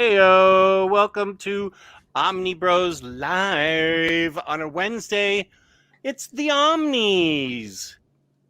Heyo, welcome to Omnibros Live on a Wednesday. It's the Omnis.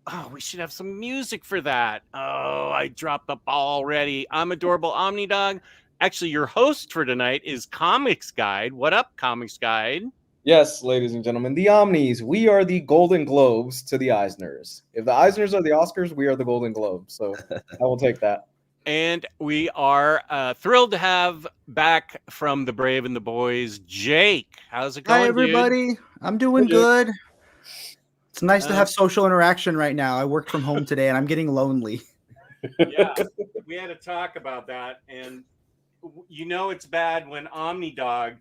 Oh, we should have some music for that. Oh, I dropped the ball already. I'm Adorable Omni Dog. Actually, your host for tonight is Comics Guide. What up, Comics Guide? Yes, ladies and gentlemen, the Omnis. We are the Golden Globes to the Eisners. If the Eisners are the Oscars, we are the Golden Globes. So I will take that. And we are thrilled to have back from the Brave and the Boys, Jake. How's it going, Hi, everybody. dude? I'm doing Hey, Jake. good. It's nice to have social interaction right now. I worked from home today, and I'm getting lonely. Yeah, we had to talk about that. And you know it's bad when OmniDog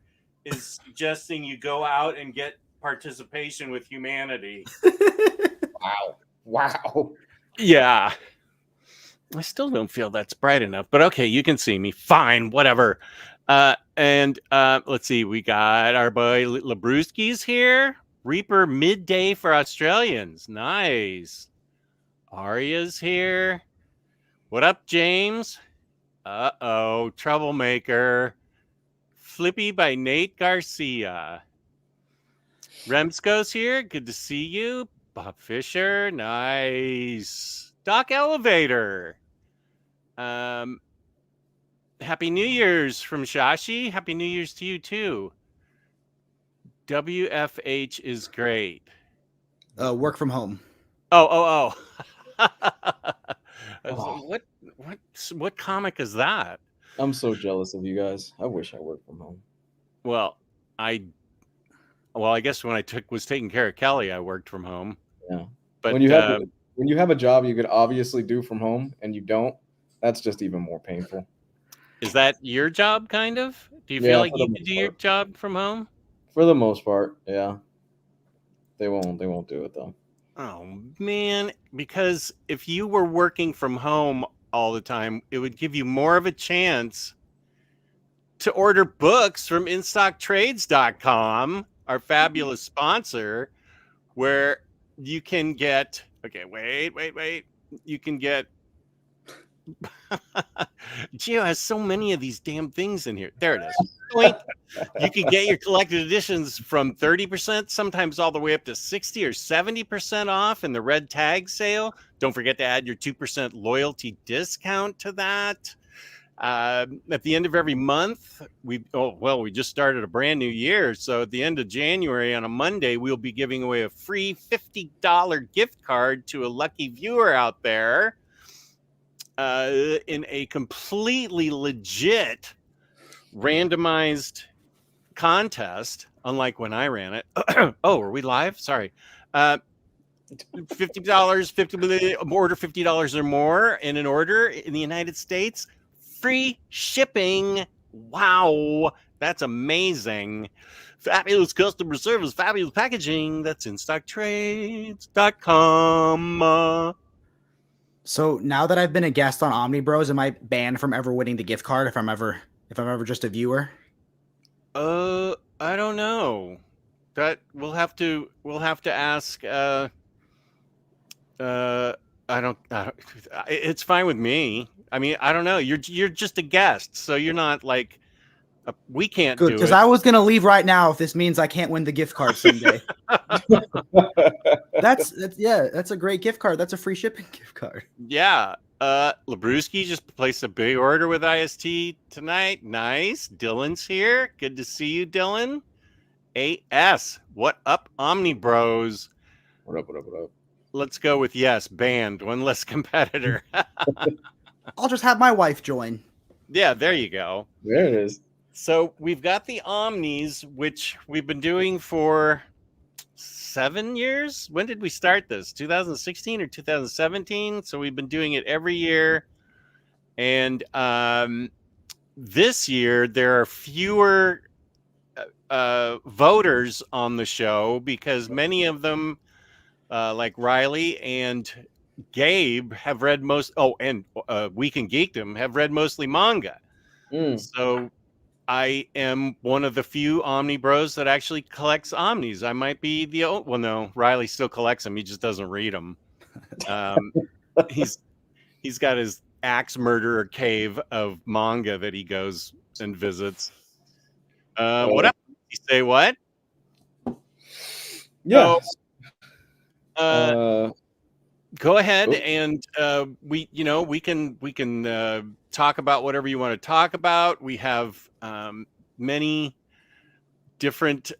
is suggesting you go out and get participation with humanity. Wow. Yeah. I still don't feel that's bright enough, but okay, you can see me. Fine, whatever. And let's see, we got our boy Labrewski's here. Reaper midday for Australians. Nice. Arya's here. What up, James? Uh-oh, troublemaker. Flippy by Nate Garcia. Remsko's here. Good to see you. Bob Fisher. Nice. Doc Elevator. Happy New Year's from Shashi. Happy New Year's to you too. WFH is great. Work from home. Oh. What comic is that? I'm so jealous of you guys. I wish I worked from home. Well, I guess when I was taking care of Kelly, I worked from home. Yeah. But when you have a job you could obviously do from home and you don't, that's just even more painful. Is that your job, kind of? Do you feel like you can do your job from home? For the most part, yeah. They won't do it though. Oh man, because if you were working from home all the time, it would give you more of a chance to order books from InStockTrades.com, our fabulous sponsor, where you can get, okay, wait. You can get, Gio has so many of these damn things in here. There it is. You can get your collected editions from 30%, sometimes all the way up to 60 or 70% off in the red tag sale. Don't forget to add your 2% loyalty discount to that. At the end of every month, we just started a brand new year. So at the end of January on a Monday, we'll be giving away a free $50 gift card to a lucky viewer out there in a completely legit randomized contest, unlike when I ran it. Oh, are we live? Sorry. $50, order $50 or more in an order in the United States. Free shipping. Wow, that's amazing. Fabulous customer service, fabulous packaging. That's InStockTrades.com. So now that I've been a guest on OmniBros, am I banned from ever winning the gift card if I'm ever just a viewer? I don't know. That we'll have to ask. I don't. It's fine with me. I mean, I don't know. You're just a guest, so you're not like. We can't Good, do it. because I was gonna leave right now if this means I can't win the gift card someday. That's a great gift card. That's a free shipping gift card. Yeah. Labrewski just placed a big order with IST tonight. Nice. Dylan's here. Good to see you, Dylan. AS. What up, OmniBros? What up? Let's go with yes. Banned. One less competitor. I'll just have my wife join. Yeah, there you go. There it is. So we've got the Omnis, which we've been doing for 7 years. When did we start this? 2016 or 2017? So we've been doing it every year. And this year, there are fewer voters on the show because many of them, like Riley and Gabe, have read most. Oh, and Week in Geekdom have read mostly manga. So I am one of the few OmniBros that actually collects Omnis. I might be no, Riley still collects them. He just doesn't read them. He's got his axe murderer cave of manga that he goes and visits. What else? You say what? Yeah. Go ahead and we can talk about whatever you want to talk about. We have many different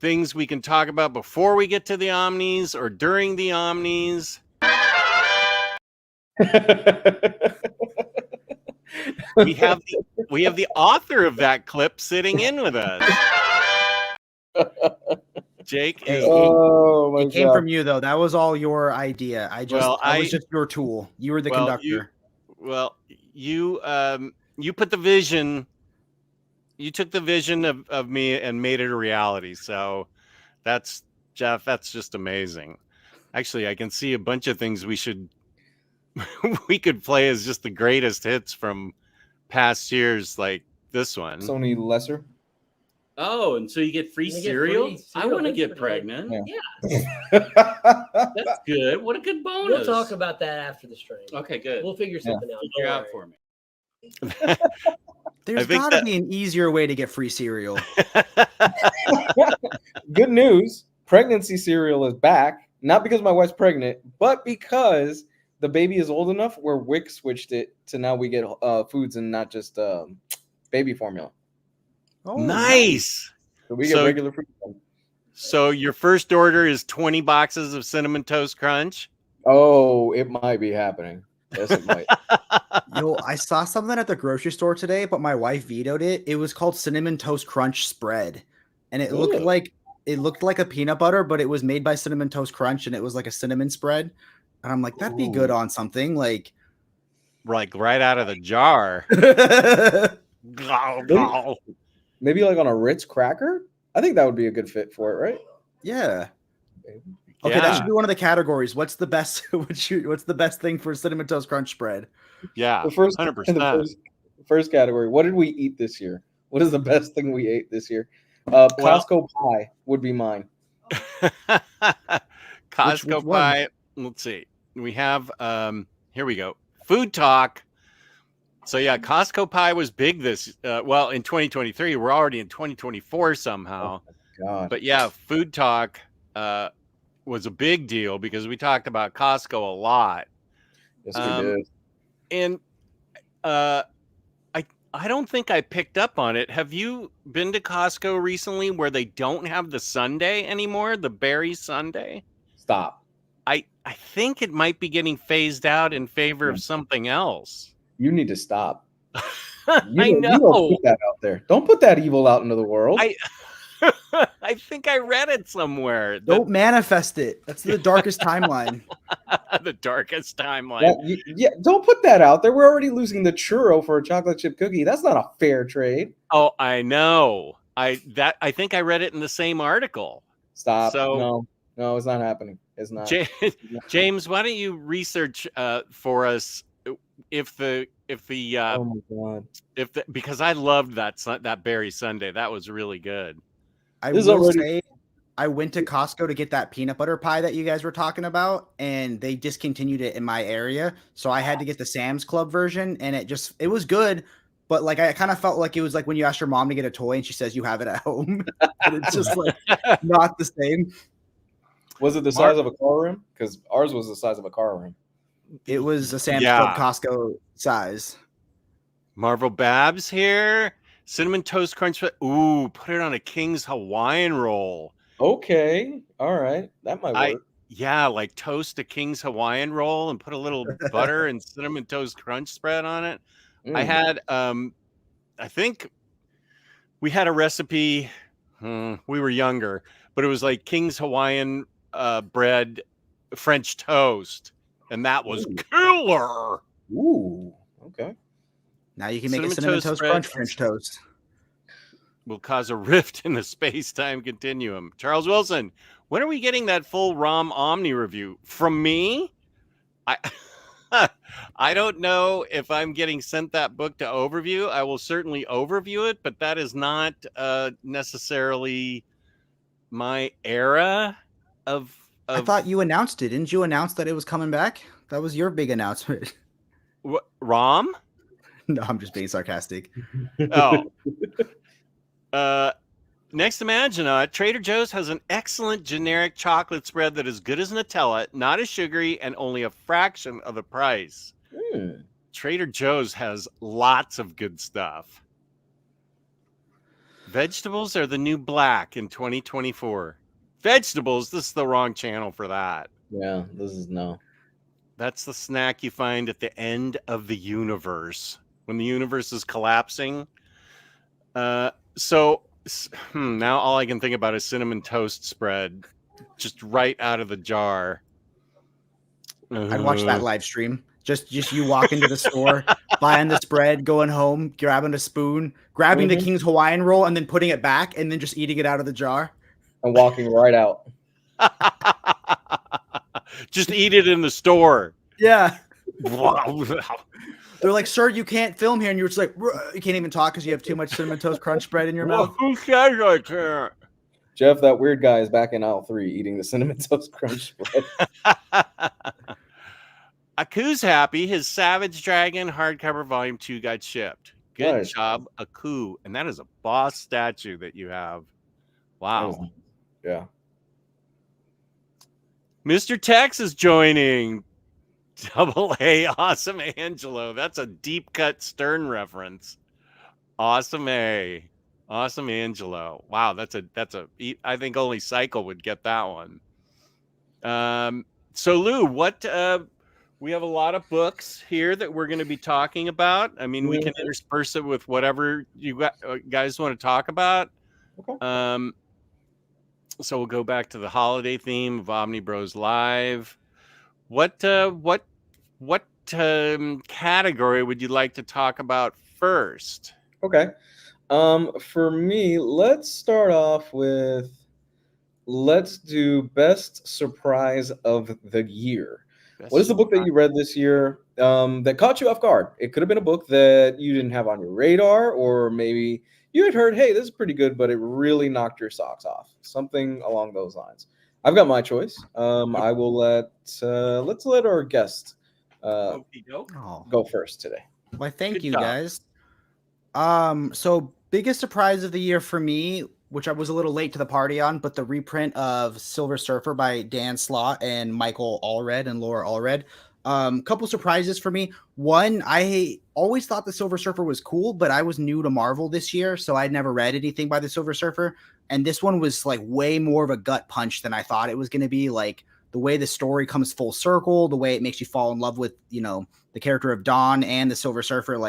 things we can talk about before we get to the Omnis or during the Omnis. we have the author of that clip sitting in with us. Jake, Hey, oh it came from you though. That was all your idea. I was just your tool. You were the conductor. You put the vision. You took the vision of me and made it a reality. So that's Jeff. That's just amazing. Actually, I can see a bunch of things we could play as just the greatest hits from past years, like this one. Sony Lesser. Oh, and so you get free cereal? I want to get pregnant. Yeah. That's good. What a good bonus. We'll talk about that after the stream. Okay, good. We'll figure something out. Figure out for me. There's got to be an easier way to get free cereal. Good news. Pregnancy cereal is back. Not because my wife's pregnant, but because the baby is old enough where Wick switched it to now we get foods and not just baby formula. Oh, nice. So we get regular food. So your first order is 20 boxes of Cinnamon Toast Crunch? Oh, it might be happening. Yes, it might. Yo, I saw something at the grocery store today, but my wife vetoed it. It was called Cinnamon Toast Crunch Spread. And it looked like a peanut butter, but it was made by Cinnamon Toast Crunch and it was like a cinnamon spread. And I'm like, that'd be good on something like right out of the jar. Maybe like on a Ritz cracker? I think that would be a good fit for it, right? Yeah. Okay, that should be one of the categories. What's the best what's the best thing for Cinnamon Toast Crunch spread? Yeah. The first 100%. First category. What did we eat this year? What is the best thing we ate this year? Costco pie would be mine. Costco pie. Let's see. We have here we go. Food talk. So yeah, Costco pie was big this in 2023. We're already in 2024 somehow. Oh my God. But yeah, food talk was a big deal because we talked about Costco a lot. Yes, we did. And I don't think I picked up on it. Have you been to Costco recently where they don't have the sundae anymore, the berry sundae? Stop. I think it might be getting phased out in favor of something else. You need to stop. I know. You don't put that out there. Don't put that evil out into the world. I think I read it somewhere. Don't manifest it. That's the darkest timeline. The darkest timeline. Don't put that out there. We're already losing the churro for a chocolate chip cookie. That's not a fair trade. Oh, I know. I think I read it in the same article. Stop. So no, it's not happening. It's not. James, why don't you research for us if the oh my God. because I loved that berry sundae. That was really good. I will say I went to Costco to get that peanut butter pie that you guys were talking about, and they discontinued it in my area. So I had to get the Sam's Club version, and it was good. But like I kind of felt like it was like when you ask your mom to get a toy and she says you have it at home. And it's just like not the same. Was it the size of a car rim? Because ours was the size of a car rim. It was a Sam's Club Costco size. Marvel Babs here. Cinnamon Toast Crunch. Ooh, put it on a King's Hawaiian roll. Okay. All right. That might work. Yeah, like toast a King's Hawaiian roll and put a little butter and Cinnamon Toast Crunch spread on it. I had, I think we had a recipe. We were younger, but it was like King's Hawaiian bread, French toast. And that was killer. Ooh, okay. Now you can make a Cinnamon Toast Crunch French toast. Will cause a rift in the space-time continuum. Charles Wilson, when are we getting that full ROM Omni review? From me? I don't know if I'm getting sent that book to overview. I will certainly overview it, but that is not necessarily my era of... I thought you announced it. Didn't you announce that it was coming back? That was your big announcement. What, ROM? No, I'm just being sarcastic. Oh. Next to Maginot, Trader Joe's has an excellent generic chocolate spread that is good as Nutella, not as sugary, and only a fraction of the price. Trader Joe's has lots of good stuff. Vegetables are the new black in 2024. Vegetables, this is the wrong channel for that. Yeah, this is no. That's the snack you find at the end of the universe when the universe is collapsing. Now all I can think about is cinnamon toast spread, just right out of the jar. I'd watch that live stream. Just you walk into the store, buying the spread, going home, grabbing a spoon, grabbing the King's Hawaiian roll, and then putting it back, and then just eating it out of the jar. And walking right out. Just eat it in the store. Yeah. They're like, sir, you can't film here. And you're just like, you can't even talk because you have too much Cinnamon Toast Crunch spread in your mouth. Who says I can't? Jeff, that weird guy is back in aisle 3 eating the Cinnamon Toast Crunch spread. Aku's happy. His Savage Dragon hardcover volume 2 got shipped. Good Nice. job, Aku. And that is a boss statue that you have. Wow. Yeah. Mr. Tex is joining. Double A, Awesome Angelo. That's a deep cut Stern reference. Awesome A, Awesome Angelo. Wow, that's a. I think only Cycle would get that one. So Lou, what? We have a lot of books here that we're going to be talking about. I mean, we can intersperse it with whatever you guys want to talk about. Okay. So we'll go back to the holiday theme of Omnibroslive. What category would you like to talk about first? Okay. For me, let's start off with let's do best surprise of the year. What is the book that you read this year that caught you off guard? It could have been a book that you didn't have on your radar, or maybe you had heard, hey, this is pretty good, but it really knocked your socks off. Something along those lines. I've got my choice. I will let's let our guest go first today. Well, thank you guys. So biggest surprise of the year for me, which I was a little late to the party on, but the reprint of Silver Surfer by Dan Slott and Michael Allred and Laura Allred. Couple surprises for me. One, I always thought the Silver Surfer was cool, but I was new to Marvel this year, so I'd never read anything by the Silver Surfer. And this one was like way more of a gut punch than I thought it was going to be. Like the way the story comes full circle, the way it makes you fall in love with, the character of Dawn and the Silver Surfer.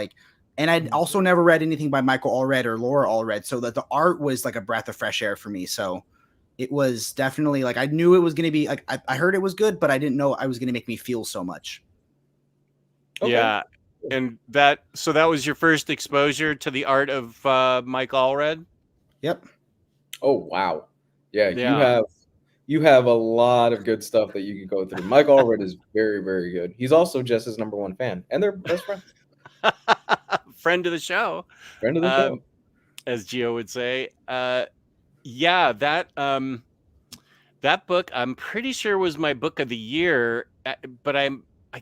And I'd also never read anything by Michael Allred or Laura Allred, so that the art was like a breath of fresh air for me. So it was definitely like I knew it was going to be like I heard it was good, but I didn't know I was going to make me feel so much. Okay. Yeah, and that was your first exposure to the art of Mike Allred? Yep. Oh wow, yeah. You have a lot of good stuff that you can go through. Mike Allred is very, very good. He's also Jess's #1 fan, and they're best friends. Friend of the show. Friend of the show, as Gio would say. That book I'm pretty sure was my book of the year, but I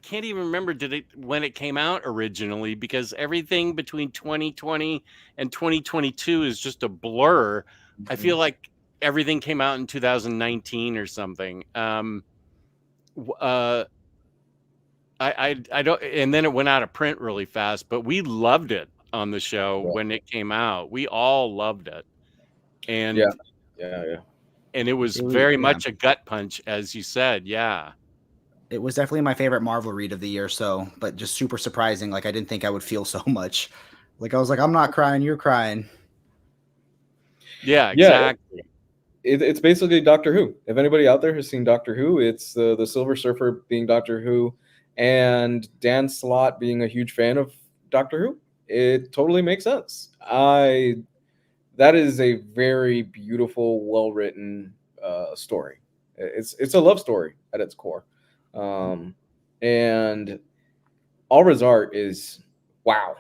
can't even remember when it came out originally, because everything between 2020 and 2022 is just a blur. Mm-hmm. I feel like everything came out in 2019 or something. I don't, and then it went out of print really fast, but we loved it on the show when it came out. We all loved it. And yeah. And it was very much a gut punch, as you said. Yeah. It was definitely my favorite Marvel read of the year. So, but just super surprising. Like I didn't think I would feel so much. Like I was like, I'm not crying, you're crying. Yeah, exactly. It's basically Doctor Who. If anybody out there has seen Doctor Who, it's the Silver Surfer being Doctor Who, and Dan Slott being a huge fan of Doctor Who. It totally makes sense. That is a very beautiful, well-written story. It's a love story at its core. And Alra's art is wow.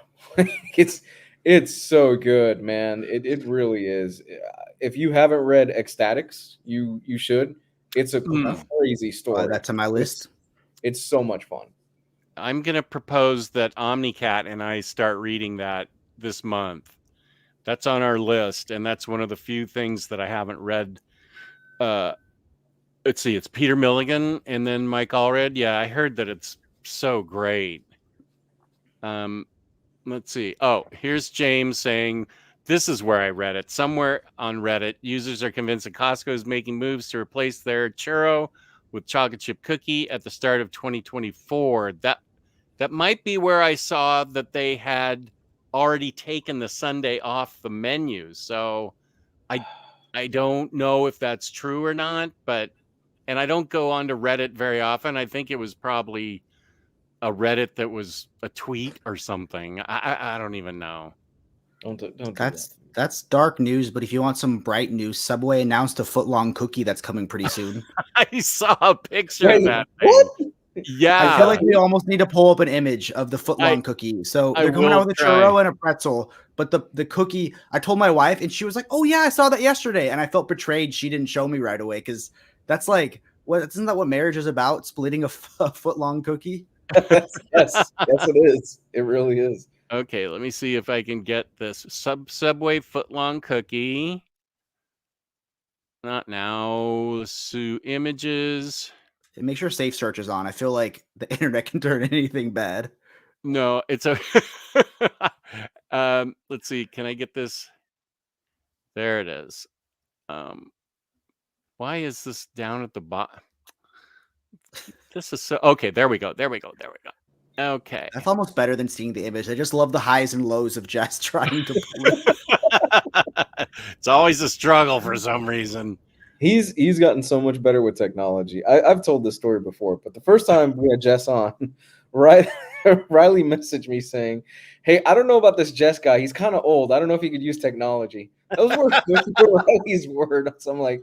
It's so good, man. It really is. If you haven't read Ecstatics, you should. It's a crazy story. That's on my list. It's so much fun. I'm going to propose that Omnicat and I start reading that this month. That's on our list, and that's one of the few things that I haven't read. Let's see, it's Peter Milligan and then Mike Allred. Yeah, I heard that it's so great. Let's see. Oh, here's James saying, this is where I read it. Somewhere on Reddit, users are convinced that Costco is making moves to replace their churro with chocolate chip cookie at the start of 2024. That might be where I saw that they had already taken the Sunday off the menu. So I don't know if that's true or not, and I don't go onto Reddit very often. I think it was probably a Reddit that was a tweet or something. I don't even know. Don't do That's dark news, but if you want some bright news, Subway announced a foot-long cookie that's coming pretty soon. I saw a picture of that what? thing. Yeah. I feel like we almost need to pull up an image of the foot-long cookie. So they're coming out with a churro and a pretzel, but the cookie, I told my wife and she was like, "Oh yeah, I saw that yesterday." And I felt betrayed. She didn't show me right away because that's like, isn't that what marriage is about? Splitting a foot-long cookie? yes, it is. It really is. Okay, let me see if I can get this Subway foot-long cookie. Not now. Sue images. Make sure safe search is on. I feel like the internet can turn anything bad. No, it's a. Let's see. Can I get this? There it is. Why is this down at the bottom? This is so okay. There we go. Okay. That's almost better than seeing the image. I just love the highs and lows of Jess trying to pull it. It's always a struggle for some reason. He's gotten so much better with technology. I've told this story before, but the first time we had Jess on, Riley messaged me saying, "Hey, I don't know about this Jess guy. He's kind of old. I don't know if he could use technology." Those were Riley's words. I'm like,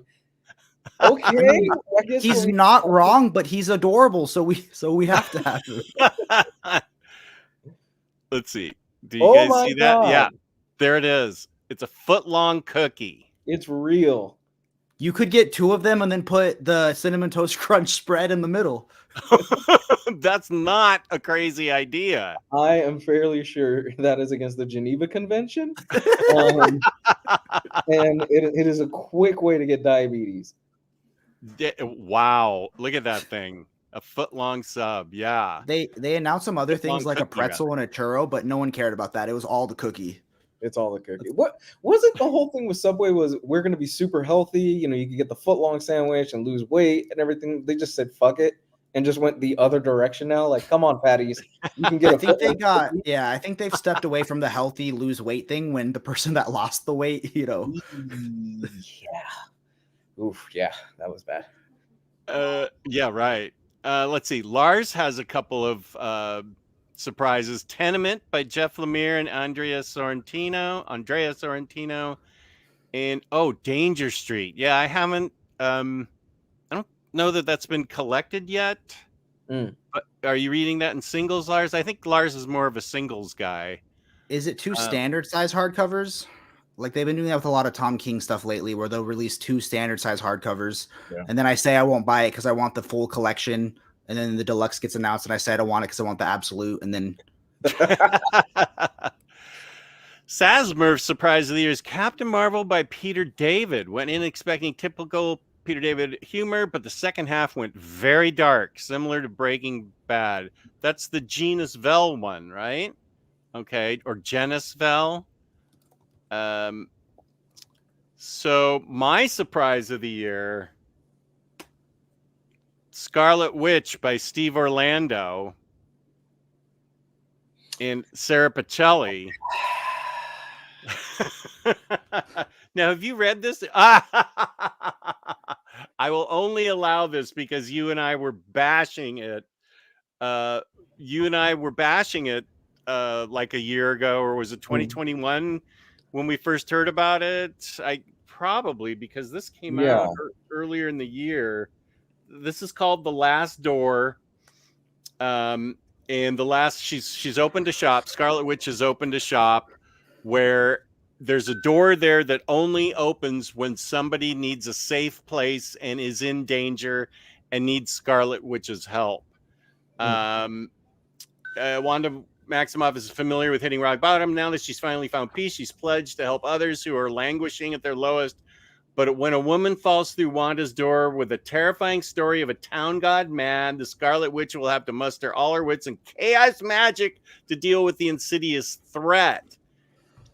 okay, I guess he's not wrong, but he's adorable. So we have to have him. Let's see. Do you guys see that? God. Yeah, there it is. It's a foot-long cookie. It's real. You could get two of them and then put the Cinnamon Toast Crunch spread in the middle. That's not a crazy idea. I am fairly sure that is against the Geneva Convention. And it is a quick way to get diabetes. Wow. Look at that thing. A foot-long sub. Yeah. They announced some other things like a pretzel and a churro, but no one cared about that. It was all the cookie. It's all the cookie. What wasn't the whole thing with Subway was we're going to be super healthy. You know, you can get the foot-long sandwich and lose weight and everything. They just said, fuck it. And just went the other direction now. Like, come on, patties. You can get I think they've stepped away from the healthy lose weight thing when the person that lost the weight, you know. Yeah. Oof, yeah, that was bad. Yeah, right. Let's see. Lars has a couple of surprises. Tenement by Jeff Lemire and Andrea Sorrentino. And Danger Street. Yeah, I haven't I don't know that that's been collected yet. But are you reading that in singles, Lars? I think Lars is more of a singles guy. Is it two standard size hardcovers? Like they've been doing that with a lot of Tom King stuff lately, where they'll release two standard size hardcovers, and then I say I won't buy it because I want the full collection, and then the deluxe gets announced, and I say I don't want it because I want the absolute, and then. Sasmer's surprise of the year is Captain Marvel by Peter David. Went in expecting typical Peter David humor, but the second half went very dark, similar to Breaking Bad. That's the Genus Vel one, right? Okay, or Genus Vel. So my surprise of the year, Scarlet Witch by Steve Orlando and Sarah Pacelli. Now, have you read this? I will only allow this because you and I were bashing it. Like a year ago, or was it 2021 when we first heard about it? Probably because this came out earlier in the year. This is called The Last Door. And she's opened a shop. Scarlet Witch has opened a shop where there's a door there that only opens when somebody needs a safe place and is in danger and needs Scarlet Witch's help. Wanda Maximoff is familiar with hitting rock bottom. Now that she's finally found peace, she's pledged to help others who are languishing at their lowest. But when a woman falls through Wanda's door with a terrifying story of a town god mad, the Scarlet Witch will have to muster all her wits and chaos magic to deal with the insidious threat.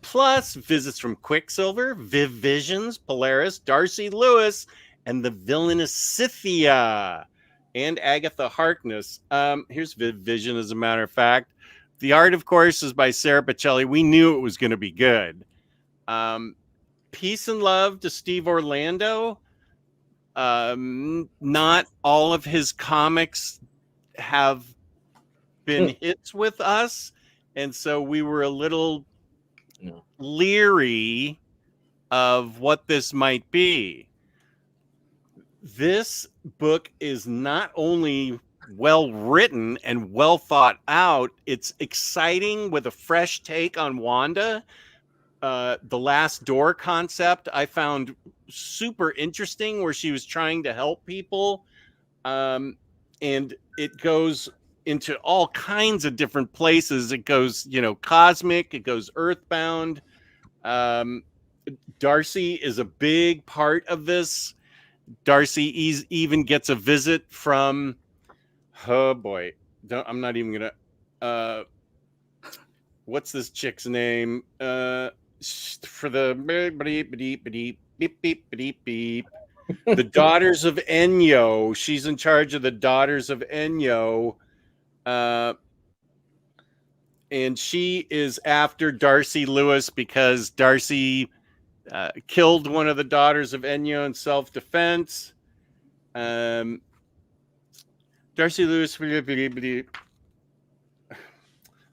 Plus, visits from Quicksilver, Viv Visions, Polaris, Darcy Lewis, and the villainous Scythia, and Agatha Harkness. Here's Viv Vision, as a matter of fact. The art, of course, is by Sarah Pichelli. We knew it was going to be good. Peace and love to Steve Orlando. Not all of his comics have been hits with us, and so we were a little leery of what this might be. This book is not only well written and well thought out, it's exciting with a fresh take on Wanda. The last door concept I found super interesting, where she was trying to help people, and it goes into all kinds of different places. It goes, cosmic, it goes earthbound. Darcy is a big part of this. Darcy even gets a visit from, oh boy, I'm not even gonna, what's this chick's name? For the beep, beep, beep, beep. The Daughters of Enyo. She's in charge of the Daughters of Enyo. And she is after Darcy Lewis because Darcy killed one of the Daughters of Enyo in self-defense. Darcy Lewis.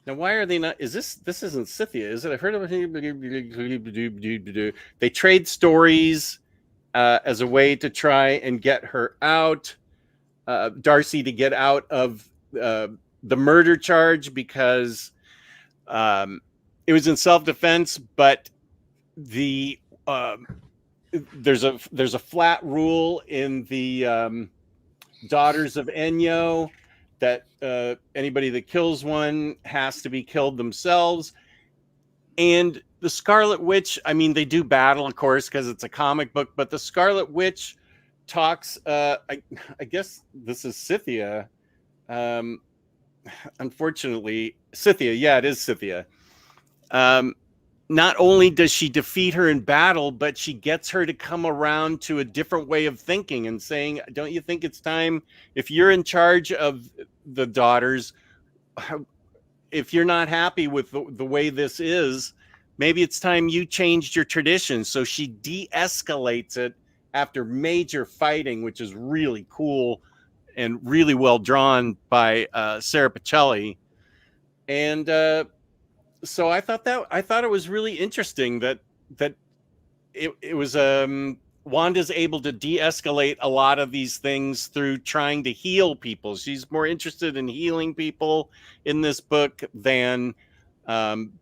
Now, why are they not? This isn't Scythia, is it? I heard of it. They trade stories as a way to try and get her out, Darcy to get out of the murder charge, because it was in self-defense, but there's a flat rule in the Daughters of Enyo that anybody that kills one has to be killed themselves. And the Scarlet Witch, I mean, they do battle, of course, because it's a comic book, but the Scarlet Witch talks, I guess this is Scythia. Unfortunately, Scythia, yeah, it is Scythia. Not only does she defeat her in battle, but she gets her to come around to a different way of thinking and saying, don't you think it's time, if you're in charge of the daughters, if you're not happy with the way this is, maybe it's time you changed your tradition. So she de-escalates it after major fighting, which is really cool and really well drawn by Sarah Pichelli. And so I thought it was really interesting that it was Wanda's able to de-escalate a lot of these things through trying to heal people. She's more interested in healing people in this book than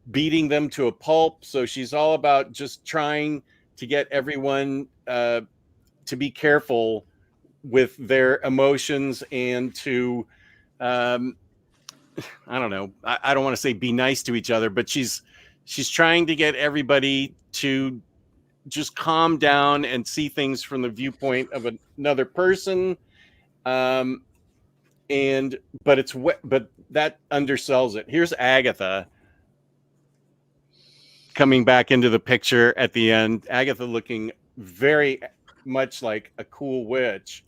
beating them to a pulp. So she's all about just trying to get everyone to be careful with their emotions and to I don't know. I don't want to say be nice to each other, but she's trying to get everybody to just calm down and see things from the viewpoint of another person. But that undersells it. Here's Agatha coming back into the picture at the end. Agatha looking very much like a cool witch.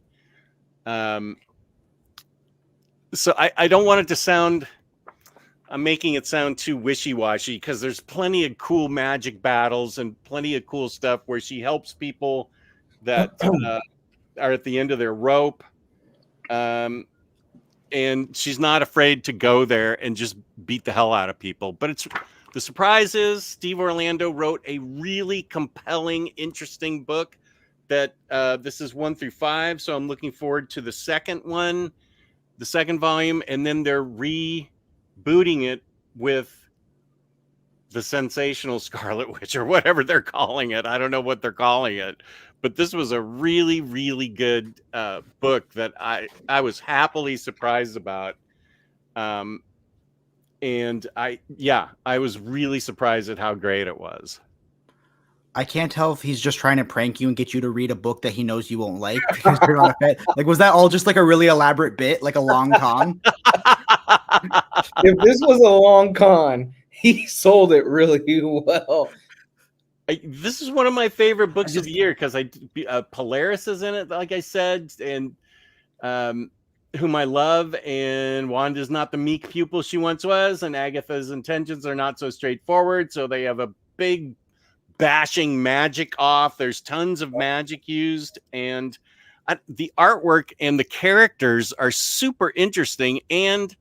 So I don't want it to sound, I'm making it sound too wishy-washy, because there's plenty of cool magic battles and plenty of cool stuff where she helps people that are at the end of their rope. And she's not afraid to go there and just beat the hell out of people. But the surprise is Steve Orlando wrote a really compelling, interesting book that this is 1 through 5. So I'm looking forward to the second one. The second volume, and then they're rebooting it with the sensational Scarlet Witch or whatever they're calling it. I don't know what they're calling it, but this was a really, really good book that I was happily surprised about. And I was really surprised at how great it was. I can't tell if he's just trying to prank you and get you to read a book that he knows you won't like because you're not a fan. Like, was that all just like a really elaborate bit, like a long con? If this was a long con, he sold it really well. This is one of my favorite books of the year because Polaris is in it, like I said, and whom I love, and Wanda's not the meek pupil she once was, and Agatha's intentions are not so straightforward, so they have a big bashing magic off. There's tons of magic used, and the artwork and the characters are super interesting, and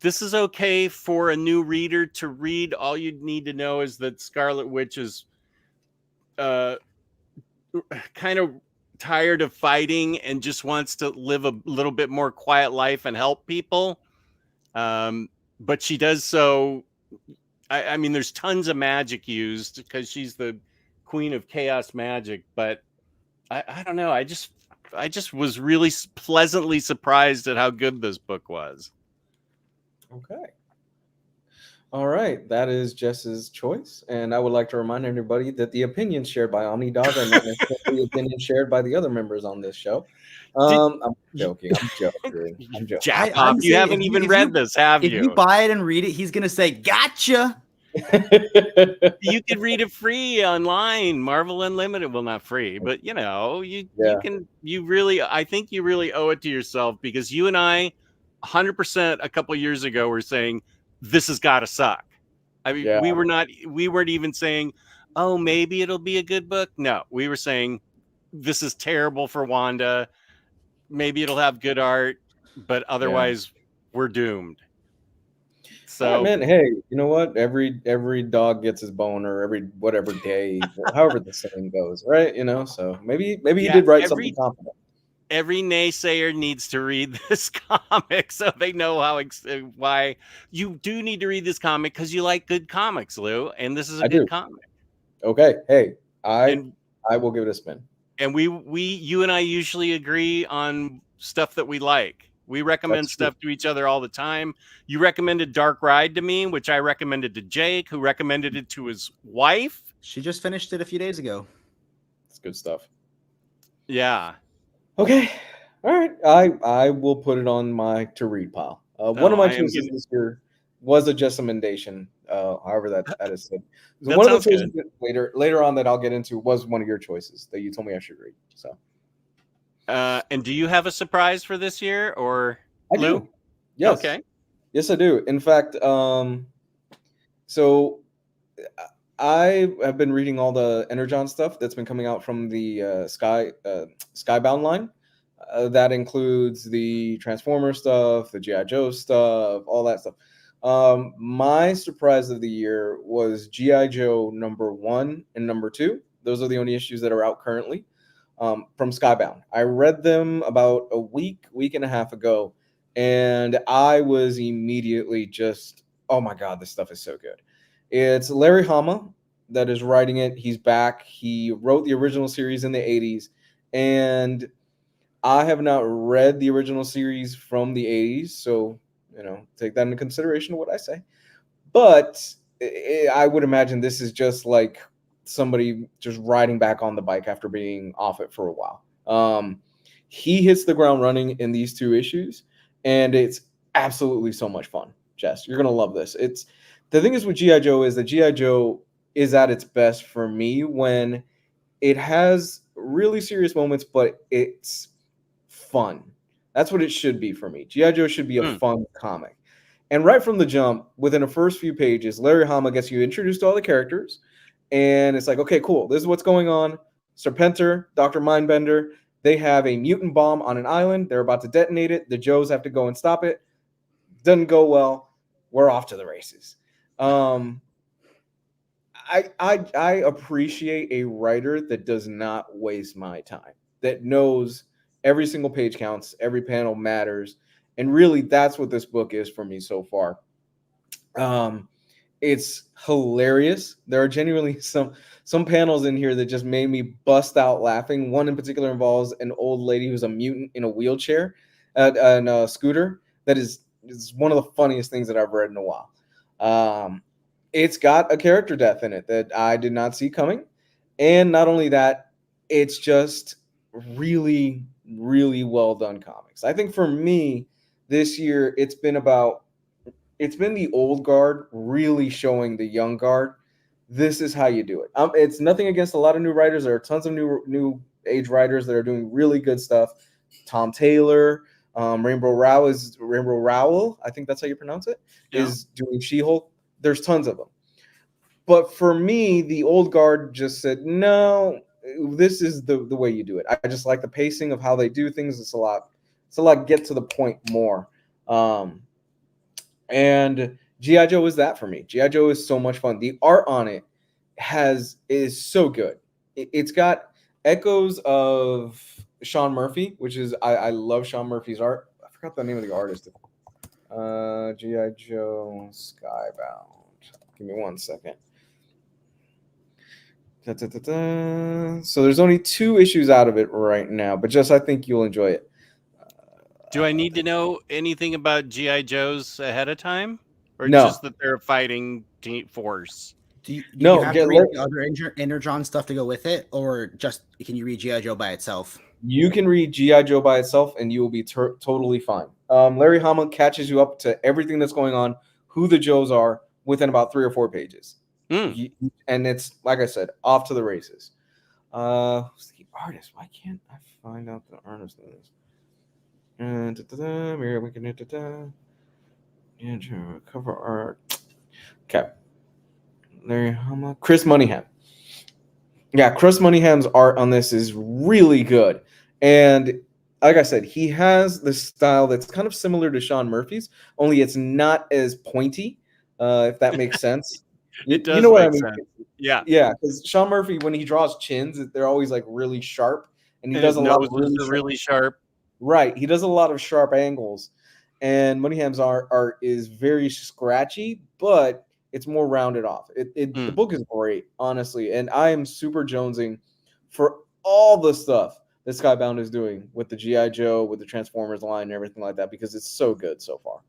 this is okay for a new reader to read. All you need to know is that Scarlet Witch is kind of tired of fighting and just wants to live a little bit more quiet life and help people. But she does so. I mean, there's tons of magic used because she's the queen of chaos magic. But I don't know. I just was really pleasantly surprised at how good this book was. Okay. All right, that is Jess's choice, and I would like to remind everybody that the opinions shared by OmniDog are not necessarily the opinions shared by the other members on this show. I'm joking. I'm joking. Jack off. You haven't even read this, have you? If you buy it and read it, he's gonna say, "Gotcha." You could read it free online. Marvel Unlimited, well, not free, but you know, you can. I think you really owe it to yourself because you and I, 100% a couple years ago, were saying, this has got to suck. I mean, we weren't even saying, oh, maybe it'll be a good book. No, we were saying this is terrible for Wanda. Maybe it'll have good art, but otherwise we're doomed. So, man, hey, you know what? Every dog gets his boner every whatever day, however the saying goes, right? You know, so maybe he did write something confident. Every naysayer needs to read this comic so they know why you do need to read this comic because you like good comics, Lou, and this is a good comic. Okay, hey, I will give it a spin. And you and I usually agree on stuff that we like. We recommend stuff to each other all the time. You recommended Dark Ride to me, which I recommended to Jake, who recommended it to his wife. She just finished it a few days ago. It's good stuff. Yeah. Okay. All right. I will put it on my to read pile. One of my choices this year was a Jessamendation. However that is said. One of the choices later on that I'll get into was one of your choices that you told me I should read. So. And do you have a surprise for this year, or I Lou? do. Yes. Okay. Yes, I do. In fact, so I have been reading all the Energon stuff that's been coming out from the Skybound line. That includes the Transformer stuff, the G.I. Joe stuff, all that stuff. My surprise of the year was G.I. Joe #1 and #2. Those are the only issues that are out currently from Skybound. I read them about a week and a half ago, and I was immediately just, oh my God, this stuff is so good. It's Larry Hama that is writing it. He's back. He wrote the original series in the 80s, and I have not read the original series from the 80s, so, you know, take that into consideration of what I say. But I would imagine this is just like somebody just riding back on the bike after being off it for a while. He hits the ground running in these 2 issues, and it's absolutely so much fun. Jess, you're going to love this. The thing is with G.I. Joe is that G.I. Joe is at its best for me when it has really serious moments, but it's fun. That's what it should be for me. G.I. Joe should be a fun comic. And right from the jump, within the first few pages, Larry Hama gets you introduced to all the characters. And it's like, okay, cool. This is what's going on. Serpentor, Dr. Mindbender, they have a mutant bomb on an island. They're about to detonate it. The Joes have to go and stop it. Doesn't go well. We're off to the races. I appreciate a writer that does not waste my time, that knows every single page counts, every panel matters. And really, that's what this book is for me so far. It's hilarious. There are genuinely some panels in here that just made me bust out laughing. One in particular involves an old lady who's a mutant in a wheelchair and a scooter that is is one of the funniest things that I've read in a while. It's got a character death in it that I did not see coming. And not only that, it's just really, really well done comics. I think for me this year, it's been the old guard really showing the young guard. This is how you do it. It's nothing against a lot of new writers. There are tons of new age writers that are doing really good stuff. Tom Taylor, Rainbow Rowell, I think that's how you pronounce it, is doing She-Hulk. There's tons of them. But for me, the old guard just said, no, this is the way you do it. I just like the pacing of how they do things. It's a lot get to the point more. And G.I. Joe is that for me. G.I. Joe is so much fun. The art on it is so good. It's got echoes of Sean Murphy, which is I love Sean Murphy's art. I forgot the name of the artist. G.I. Joe Skybound. Give me 1 second. So there's only 2 issues out of it right now, but I think you'll enjoy it. Do I need to know anything about G.I. Joes ahead of time? Or No. just that they're a fighting force? Do you have to read the other Energon stuff to go with it, or just can you read G.I. Joe by itself? You can read G.I. Joe by itself, and you will be totally fine. Larry Hama catches you up to everything that's going on, who the Joes are, within about 3 or 4 pages. And it's, like I said, off to the races. Who's the artist? Why can't I find out the artist of this? Cover art. Okay. Larry Hama. Chris Moneyham. Yeah, Chris Moneyham's art on this is really good. And like I said, he has this style that's kind of similar to Sean Murphy's, only it's not as pointy, if that makes sense. It does. You know what I mean? Sense. Yeah. Yeah, because Sean Murphy, when he draws chins, they're always like really sharp. And he does a lot of really sharp. Right. He does a lot of sharp angles. And Moneyham's art is very scratchy, but it's more rounded off. The book is great, honestly. And I am super jonesing for all the stuff that Skybound is doing with the G.I. Joe, with the Transformers line and everything like that, because it's so good so far.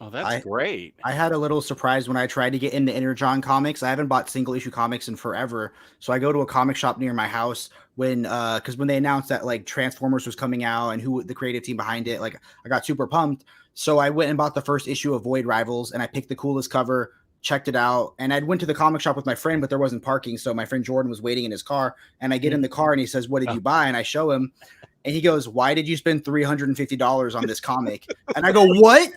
Oh, that's great. I had a little surprise when I tried to get into Energon comics. I haven't bought single issue comics in forever. So I go to a comic shop near my house because when they announced that like Transformers was coming out and who the creative team behind it, like I got super pumped. So I went and bought the first issue of Void Rivals and I picked the coolest cover, checked it out. And I went to the comic shop with my friend, but there wasn't parking. So my friend Jordan was waiting in his car and I get in the car and he says, "What did you buy?" And I show him and he goes, "Why did you spend $350 on this comic?" And I go, "What?"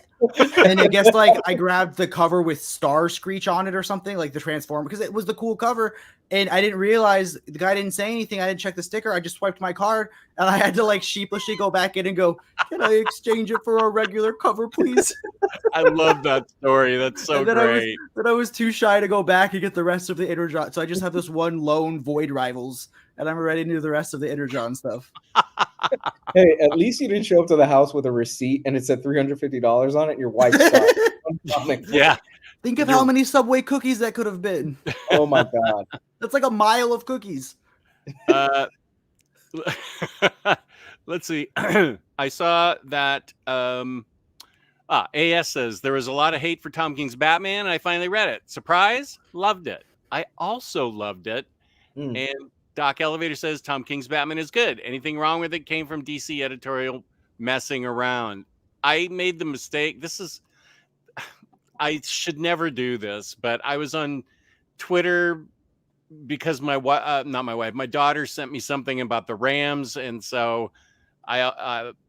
And I guess like I grabbed the cover with Star Screech on it or something, like the Transformer, because it was the cool cover. And I didn't realize the guy didn't say anything. I didn't check the sticker. I just swiped my card and I had to like sheepishly go back in and go, "Can I exchange it for a regular cover, please?" I love that story. That's so great. I was too shy to go back and get the rest of the Energon. So I just have this one lone Void Rivals and I'm ready to do the rest of the Energon stuff. Hey, at least you didn't show up to the house with a receipt and it said $350 on it. And your wife stopped. Yeah. Think of how many Subway cookies that could have been. Oh my God. That's like a mile of cookies. Let's see. I saw that AS says there was a lot of hate for Tom King's Batman, and I finally read it. Surprise? Loved it. I also loved it. And Doc Elevator says Tom King's Batman is good. Anything wrong with it came from DC editorial messing around. I made the mistake. I should never do this, but I was on Twitter because my daughter sent me something about the Rams. And so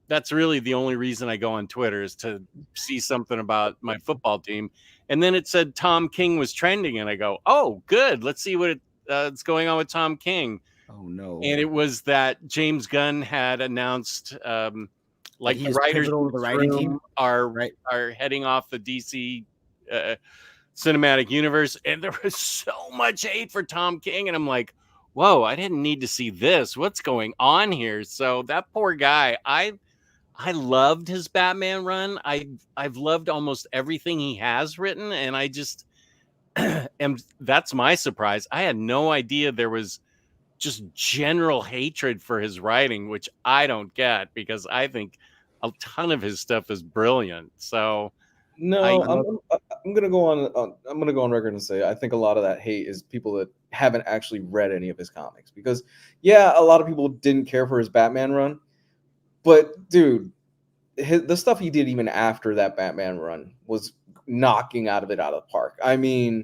that's really the only reason I go on Twitter is to see something about my football team. And then it said Tom King was trending and I go, "Oh, good. Let's see what it's going on with Tom King." Oh no. And it was that James Gunn had announced like the writers of the writing team are heading off the DC cinematic universe, and there was so much hate for Tom King, and I'm like, whoa, I didn't need to see this. What's going on here? So that poor guy, I loved his Batman run. I've loved almost everything he has written, and I just that's my surprise. I had no idea there was just general hatred for his writing, which I don't get because I think a ton of his stuff is brilliant. So No, I'm gonna go on. I'm gonna go on record and say I think a lot of that hate is people that haven't actually read any of his comics. Because yeah, a lot of people didn't care for his Batman run, but dude, the stuff he did even after that Batman run was knocking out of the park. I mean,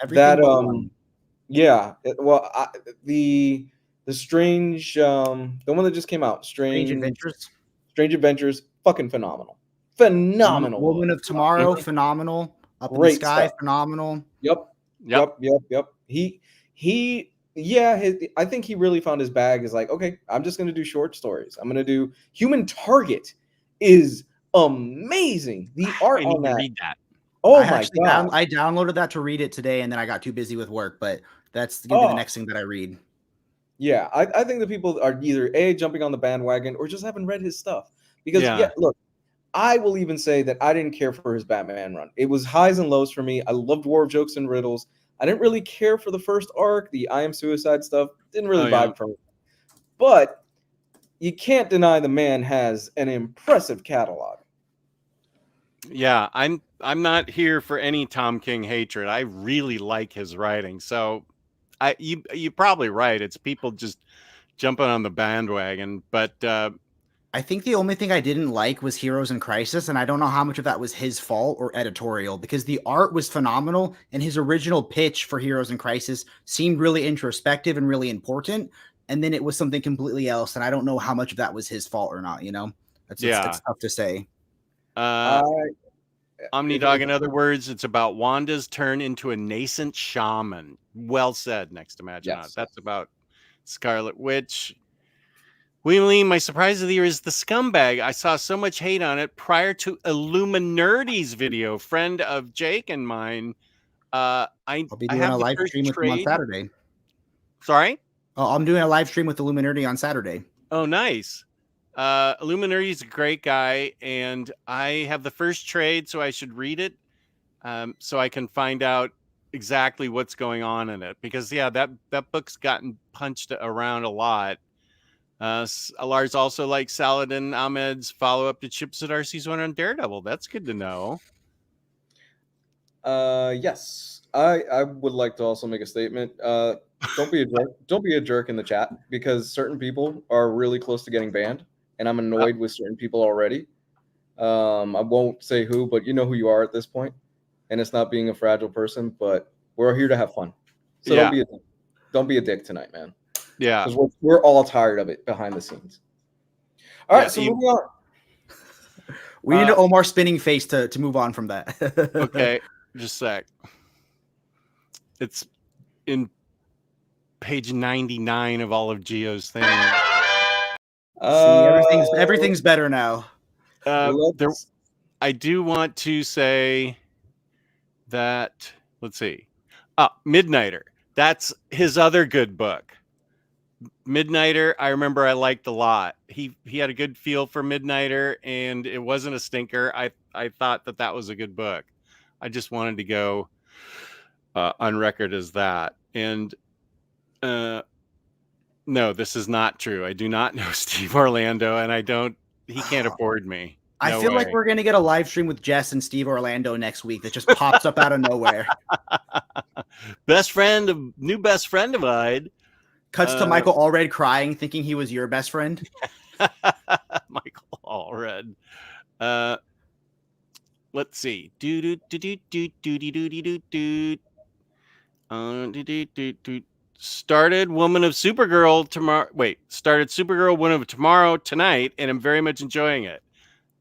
Everything but one. yeah. The strange, the one that just came out, Strange Adventures. Strange Adventures, fucking phenomenal. Woman of Tomorrow, phenomenal. Up in the Great Sky, stuff. phenomenal. Yep. I think he really found his bag. Is like, okay, I'm just gonna do short stories. I'm gonna do Human Target is amazing. The art I on need to that. read that. Oh my god! I downloaded that to read it today, and then I got too busy with work. But that's gonna be the next thing that I read. Yeah, I think the people are either jumping on the bandwagon or just haven't read his stuff. Because look, I will even say that I didn't care for his Batman run. It was highs and lows for me. I loved War of Jokes and Riddles. I didn't really care for the first arc. The I Am Suicide stuff didn't really vibe for me. But you can't deny the man has an impressive catalog. Yeah, I'm not here for any Tom King hatred. I really like his writing. So you're probably right. It's people just jumping on the bandwagon. But I think the only thing I didn't like was Heroes in Crisis, and I don't know how much of that was his fault or editorial, because the art was phenomenal, and his original pitch for Heroes in Crisis seemed really introspective and really important, and then it was something completely else, and I don't know how much of that was his fault or not, you know? It's tough to say. Omnidog, in other words, it's about Wanda's turn into a nascent shaman. Well said, next to Maginot. Yes. That's about Scarlet Witch. William Lee, my surprise of the year is The Scumbag. I saw so much hate on it prior to Illuminati's video. Friend of Jake and mine. I'll be doing a live stream with him on Saturday. Sorry? Oh, I'm doing a live stream with Illuminati on Saturday. Oh, nice. Illuminati's a great guy, and I have the first trade, so I should read it so I can find out exactly what's going on in it. Because, yeah, that book's gotten punched around a lot. Lars also likes Saladin Ahmed's follow-up to Chip Zdarsky's one on Daredevil. That's good to know. Yes. I would like to also make a statement. Don't be a jerk. Don't be a jerk in the chat, because certain people are really close to getting banned, and I'm annoyed with certain people already. I won't say who, but you know who you are at this point, and it's not being a fragile person, but we're here to have fun. So don't be a dick tonight, man. Yeah, because we're all tired of it behind the scenes. All right, so moving on. We need an Omar spinning face to move on from that. Okay, just a sec. It's in page 99 of all of Geo's things. See, everything's better now. I do want to say that, let's see. Midnighter. That's his other good book. Midnighter, I remember I liked a lot. He had a good feel for Midnighter, and it wasn't a stinker. I thought that was a good book. I just wanted to go on record as that. And no, this is not true. I do not know Steve Orlando, and he can't afford me. I feel like we're going to get a live stream with Jess and Steve Orlando next week that just pops up out of nowhere. New best friend of mine. Cuts to Michael Allred crying, thinking he was your best friend. Michael Allred. Let's see. Started Woman of Supergirl tomorrow. Started Supergirl Woman of Tomorrow tonight, and I'm very much enjoying it.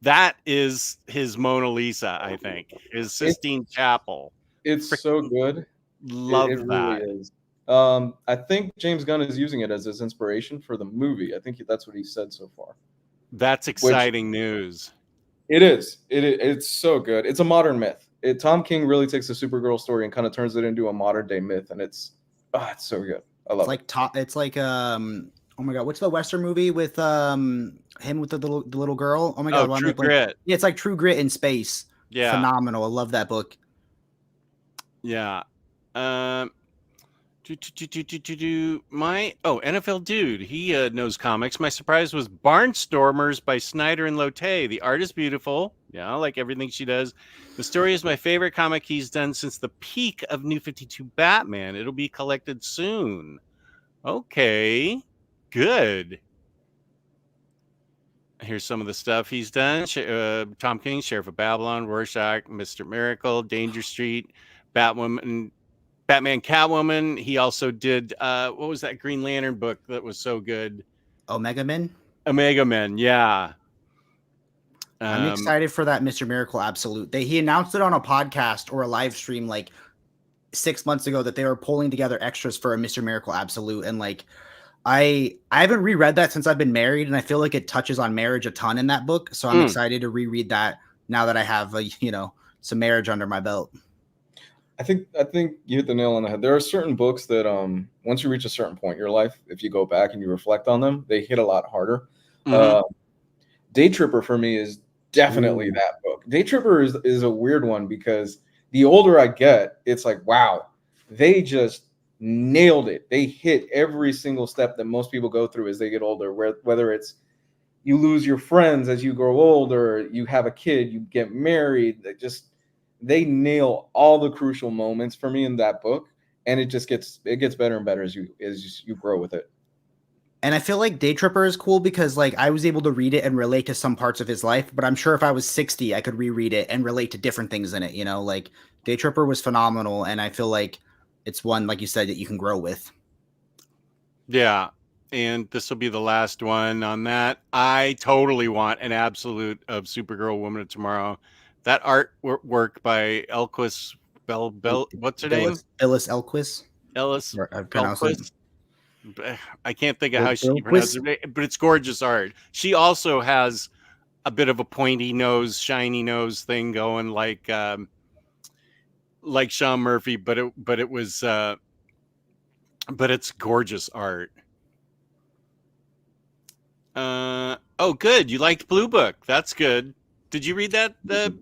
That is his Mona Lisa, I think. His Sistine Chapel. It's so good. Love it that. Really is. I think James Gunn is using it as his inspiration for the movie. I think that's what he said so far. That's exciting news. It is. It's so good. It's a modern myth. Tom King really takes the Supergirl story and kind of turns it into a modern day myth, and it's so good. I love it. It's like oh my god, what's the Western movie with him with the little girl? Oh my god, True Grit. Yeah, it's like True Grit in space. Yeah, phenomenal. I love that book. Yeah. NFL Dude. He knows comics. My surprise was Barnstormers by Snyder and Lotay. The art is beautiful. Yeah, I like everything she does. The story is my favorite comic he's done since the peak of New 52 Batman. It'll be collected soon. Okay, good. Here's some of the stuff he's done. Tom King, Sheriff of Babylon, Rorschach, Mr. Miracle, Danger Street, Batwoman, Batman, Catwoman. He also did what was that Green Lantern book that was so good? Omega Men. Omega Men, yeah. I'm excited for that Mr. Miracle Absolute. He announced it on a podcast or a live stream like 6 months ago that they were pulling together extras for a Mr. Miracle Absolute, and like I haven't reread that since I've been married, and I feel like it touches on marriage a ton in that book. So I'm excited to reread that now that I have some marriage under my belt. I think you hit the nail on the head. There are certain books that once you reach a certain point in your life, if you go back and you reflect on them, they hit a lot harder. Day Tripper for me is definitely that book. Day Tripper is a weird one because the older I get, it's like, wow, they just nailed it. They hit every single step that most people go through as they get older, whether it's you lose your friends as you grow older, you have a kid, you get married, they nail all the crucial moments for me in that book, and it gets better and better as you grow with it. And I feel like Day Tripper is cool because like I was able to read it and relate to some parts of his life, but I'm sure if I was 60, I could reread it and relate to different things in it. Like Day Tripper was phenomenal, and I feel like it's one, like you said, that you can grow with. Yeah. And this will be the last one on that. I totally want an absolute of Supergirl Woman of Tomorrow. That artwork by Elquist what's her name? Ellis Elquist. Elquist. I can't think of how she pronounced it, but it's gorgeous art. She also has a bit of a pointy nose, shiny nose thing going, like Sean Murphy, but it's gorgeous art. Oh, good. You liked Blue Book. That's good. Did you read that,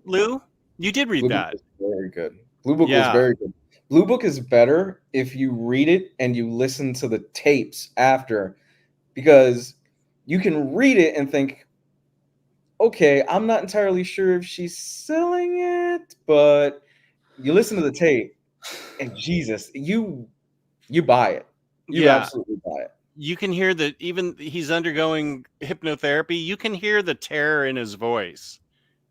Lou? You did read that. Very good. Blue Book was very good. Blue Book is better if you read it and you listen to the tapes after, because you can read it and think, okay, I'm not entirely sure if she's selling it, but you listen to the tape and Jesus, you buy it. You absolutely buy it. You can hear that even he's undergoing hypnotherapy. You can hear the terror in his voice.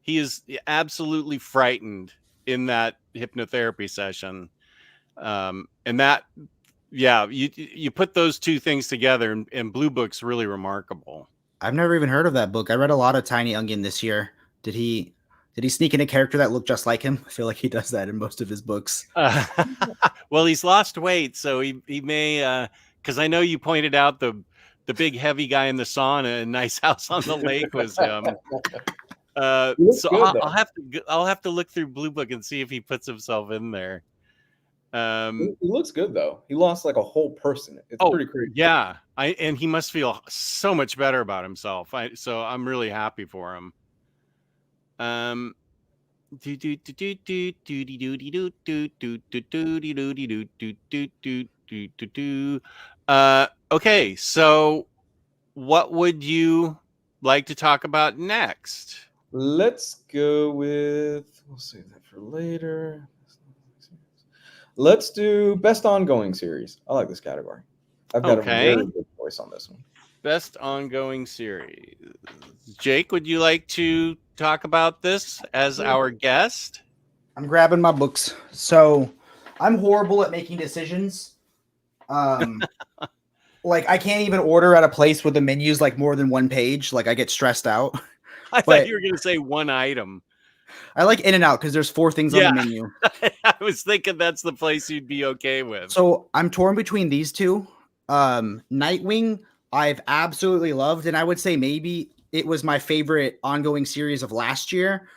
He is absolutely frightened in that hypnotherapy session. And that, you put those two things together, and Blue Book's really remarkable. I've never even heard of that book. I read a lot of Tiny Onion this year. Did he sneak in a character that looked just like him? I feel like he does that in most of his books. Well, he's lost weight, so he may, because I know you pointed out the big heavy guy in the sauna in Nice House on the Lake was him. So good, I'll have to look through Blue Book and see if he puts himself in there. He looks good though. He lost like a whole person. It's pretty crazy. Yeah, and he must feel so much better about himself. So I'm really happy for him. Okay, so what would you like to talk about next? Let's go with, we'll save that for later. Let's do best ongoing series. I like this category. I've got a very good voice on this one. Best ongoing series. Jake, would you like to talk about this as our guest? I'm grabbing my books. So I'm horrible at making decisions. Like I can't even order at a place with the menus like more than one page. Like I get stressed out. I thought you were going to say one item. I like In-N-Out because there's 4 things on the menu. I was thinking that's the place you'd be okay with. So I'm torn between these two. Nightwing, I've absolutely loved, and I would say maybe it was my favorite ongoing series of last year.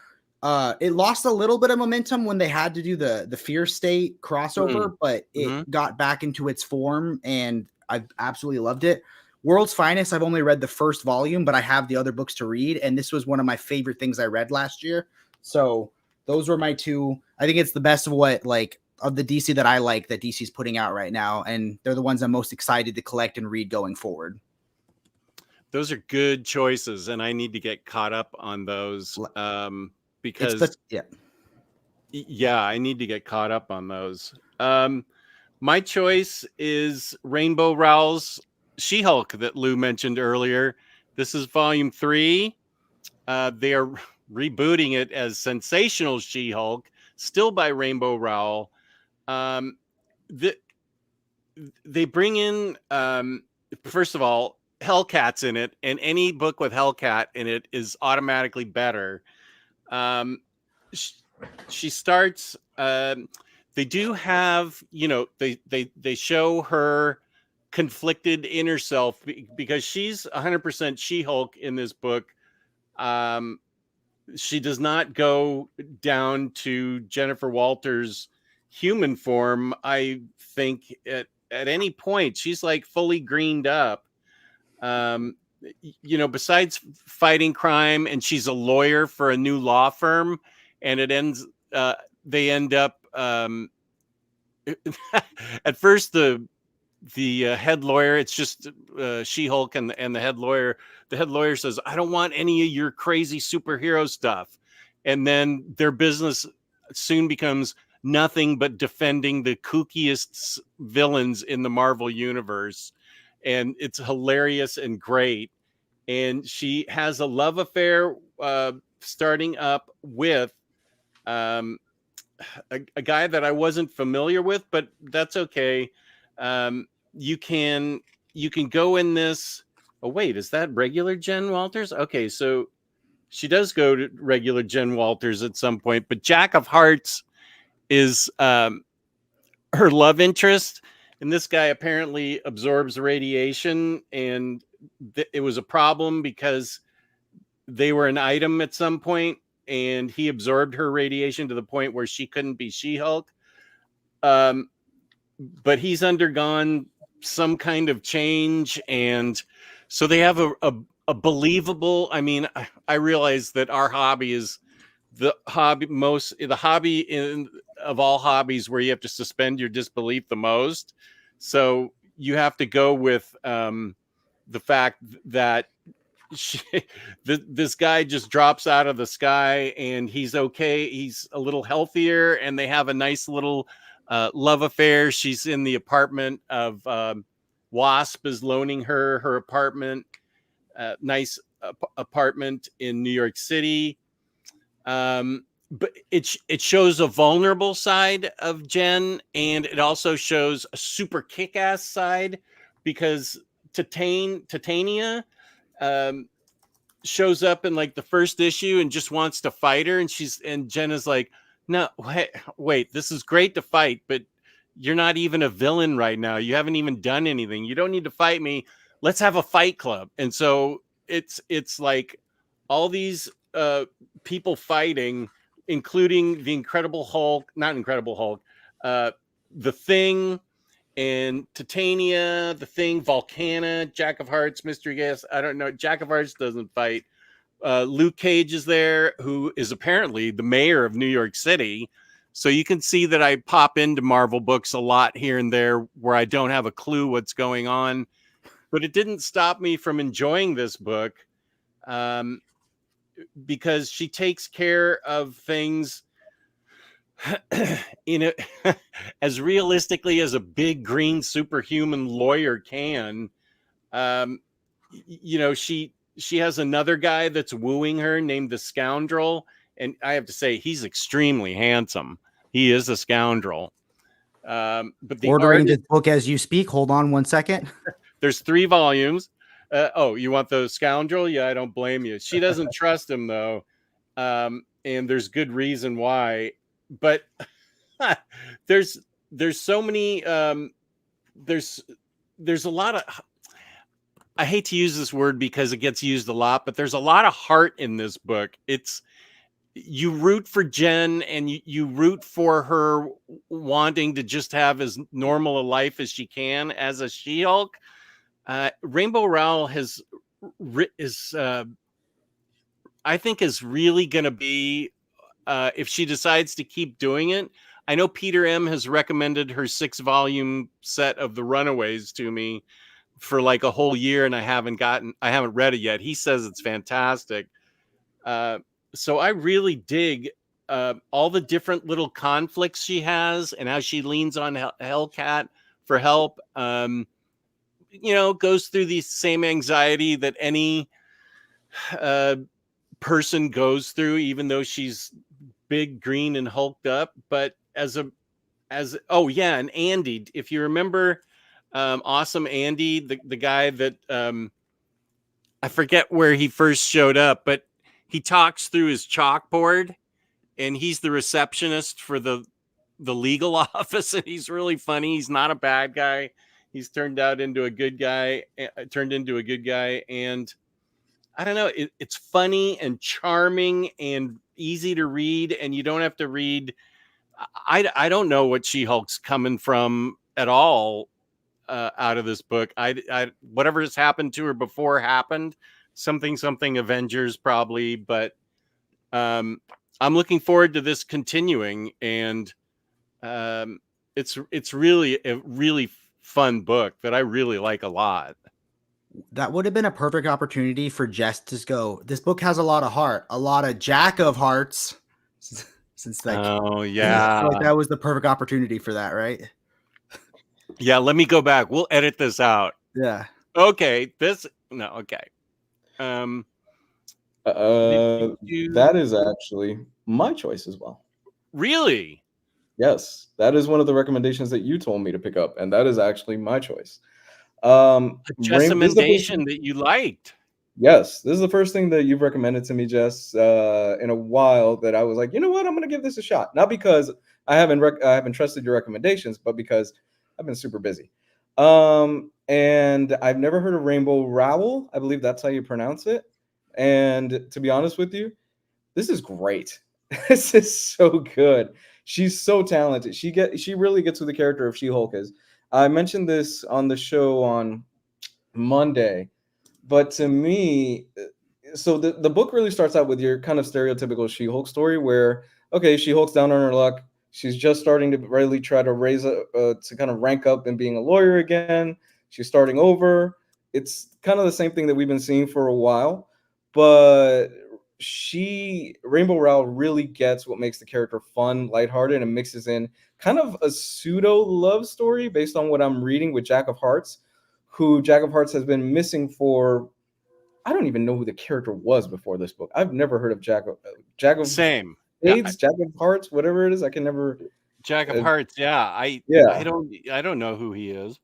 It lost a little bit of momentum when they had to do the Fear State crossover, but it got back into its form, and I've absolutely loved it. World's Finest, I've only read the first volume, but I have the other books to read, and this was one of my favorite things I read last year. So those were my two. I think it's the best of what like of the DC that I like that DC's putting out right now, and they're the ones I'm most excited to collect and read going forward. Those are good choices, and I need to get caught up on those because yeah, I need to get caught up on those. My choice is Rainbow Rowell's She-Hulk that Lou mentioned earlier. This is volume 3. They are rebooting it as Sensational She-Hulk, still by Rainbow Rowell. They bring in, first of all, Hellcat's in it, and any book with Hellcat in it is automatically better. She starts. They do have, they show her conflicted inner self because she's 100% She-Hulk in this book. She does not go down to Jennifer Walters' human form, I think, at any point. She's like fully greened up. Besides fighting crime, and she's a lawyer for a new law firm, and they end up at first the head lawyer, it's just She-Hulk and the head lawyer. The head lawyer says, I don't want any of your crazy superhero stuff. And then their business soon becomes nothing but defending the kookiest villains in the Marvel universe. And it's hilarious and great. And she has a love affair starting up with a guy that I wasn't familiar with, but that's okay. You can go in this. Oh wait, is that regular Jen Walters? Okay, so she does go to regular Jen Walters at some point, but Jack of Hearts is her love interest, and this guy apparently absorbs radiation, and it was a problem because they were an item at some point, and he absorbed her radiation to the point where she couldn't be She-Hulk. But he's undergone some kind of change, and so they have a believable. I mean, I realize that our hobby is the hobby of all hobbies where you have to suspend your disbelief the most. So you have to go with the fact that this guy just drops out of the sky and he's okay. He's a little healthier, and they have a nice little love affair. She's in the apartment of Wasp is loaning her apartment, nice apartment in New York City. But it shows a vulnerable side of Jen, and it also shows a super kick-ass side because Titania shows up in like the first issue and just wants to fight her, and Jen is like, no, wait, this is great to fight, but you're not even a villain right now. You haven't even done anything. You don't need to fight me. Let's have a fight club. And so it's like all these people fighting, including the not Incredible Hulk, the Thing, and Titania, the Thing, Volcana, Jack of Hearts, Mystery Guest. I don't know. Jack of Hearts doesn't fight. Luke Cage is there, who is apparently the mayor of New York City. So you can see that I pop into Marvel books a lot here and there where I don't have a clue what's going on. But it didn't stop me from enjoying this book because she takes care of things as realistically as a big green superhuman lawyer can. She has another guy that's wooing her named the Scoundrel, and I have to say he's extremely handsome. He is a scoundrel. But the ordering this book as you speak. Hold on 1 second. There's 3 volumes. You want the Scoundrel? Yeah, I don't blame you. She doesn't trust him though, and there's good reason why. But there's so many. There's a lot of. I hate to use this word because it gets used a lot, but there's a lot of heart in this book. You root for Jen, and you root for her wanting to just have as normal a life as she can as a She-Hulk. Rainbow Rowell I think is really going to be, if she decides to keep doing it, I know Peter M has recommended her 6-volume set of The Runaways to me for like a whole year, and I haven't read it yet. He says it's fantastic. So I really dig all the different little conflicts she has and how she leans on Hellcat for help. Goes through the same anxiety that any person goes through, even though she's big, green, and hulked up. But and Andy, if you remember, Awesome Andy, the guy that I forget where he first showed up, but he talks through his chalkboard, and he's the receptionist for the legal office, and he's really funny. He's not a bad guy. He's turned into a good guy, and I don't know. It's funny and charming and easy to read, and you don't have to read. I don't know what She-Hulk's coming from at all out of this book. Whatever has happened to her before happened. Something Avengers probably, but I'm looking forward to this continuing, and it's really a really fun book that I really like a lot. That would have been a perfect opportunity for Jess to go, this book has a lot of heart, a lot of Jack of Hearts. Since oh yeah, like that was the perfect opportunity for that, right? Yeah, let me go back. We'll edit this out. Yeah. Okay. Okay. That is actually my choice as well. Really? Yes, that is one of the recommendations that you told me to pick up, and that is actually my choice. Recommendation that you liked. Yes, this is the first thing that you've recommended to me, Jess, in a while that I was like, you know what, I'm going to give this a shot. Not because I haven't trusted your recommendations, but because I've been super busy. And I've never heard of Rainbow Rowell. I believe that's how you pronounce it. And to be honest with you, this is great. This is so good. She's so talented. She really gets who the character of She-Hulk is. I mentioned this on the show on Monday, but to me, so the book really starts out with your kind of stereotypical She-Hulk story where, okay, She-Hulk's down on her luck. She's just starting to really try to to kind of rank up and being a lawyer again. She's starting over. It's kind of the same thing that we've been seeing for a while, but Rainbow Rowell really gets what makes the character fun, lighthearted, and mixes in kind of a pseudo love story based on what I'm reading with Jack of Hearts, who Jack of Hearts has been missing for. I don't even know who the character was before this book. I've never heard of Jack of Same. Spades, Jack of Hearts, whatever it is. I can never. Jack of Hearts. Yeah. I don't know who he is.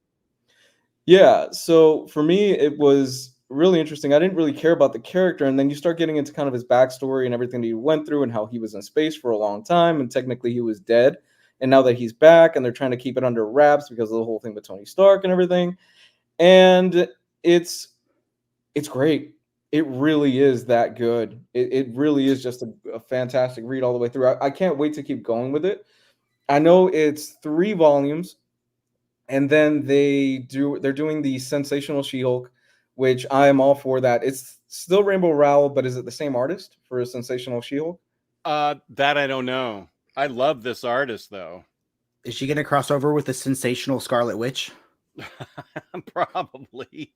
Yeah. So for me, it was really interesting. I didn't really care about the character, and then you start getting into kind of his backstory and everything that he went through and how he was in space for a long time, and technically he was dead. And now that he's back, and they're trying to keep it under wraps because of the whole thing with Tony Stark and everything. And it's great. It really is that good. It really is just a fantastic read all the way through. I can't wait to keep going with it. I know it's 3 volumes, and then they're doing the Sensational She-Hulk, which I am all for that. It's still Rainbow Rowell, but is it the same artist for a Sensational She-Hulk? That I don't know. I love this artist though. Is she going to cross over with the Sensational Scarlet Witch? Probably.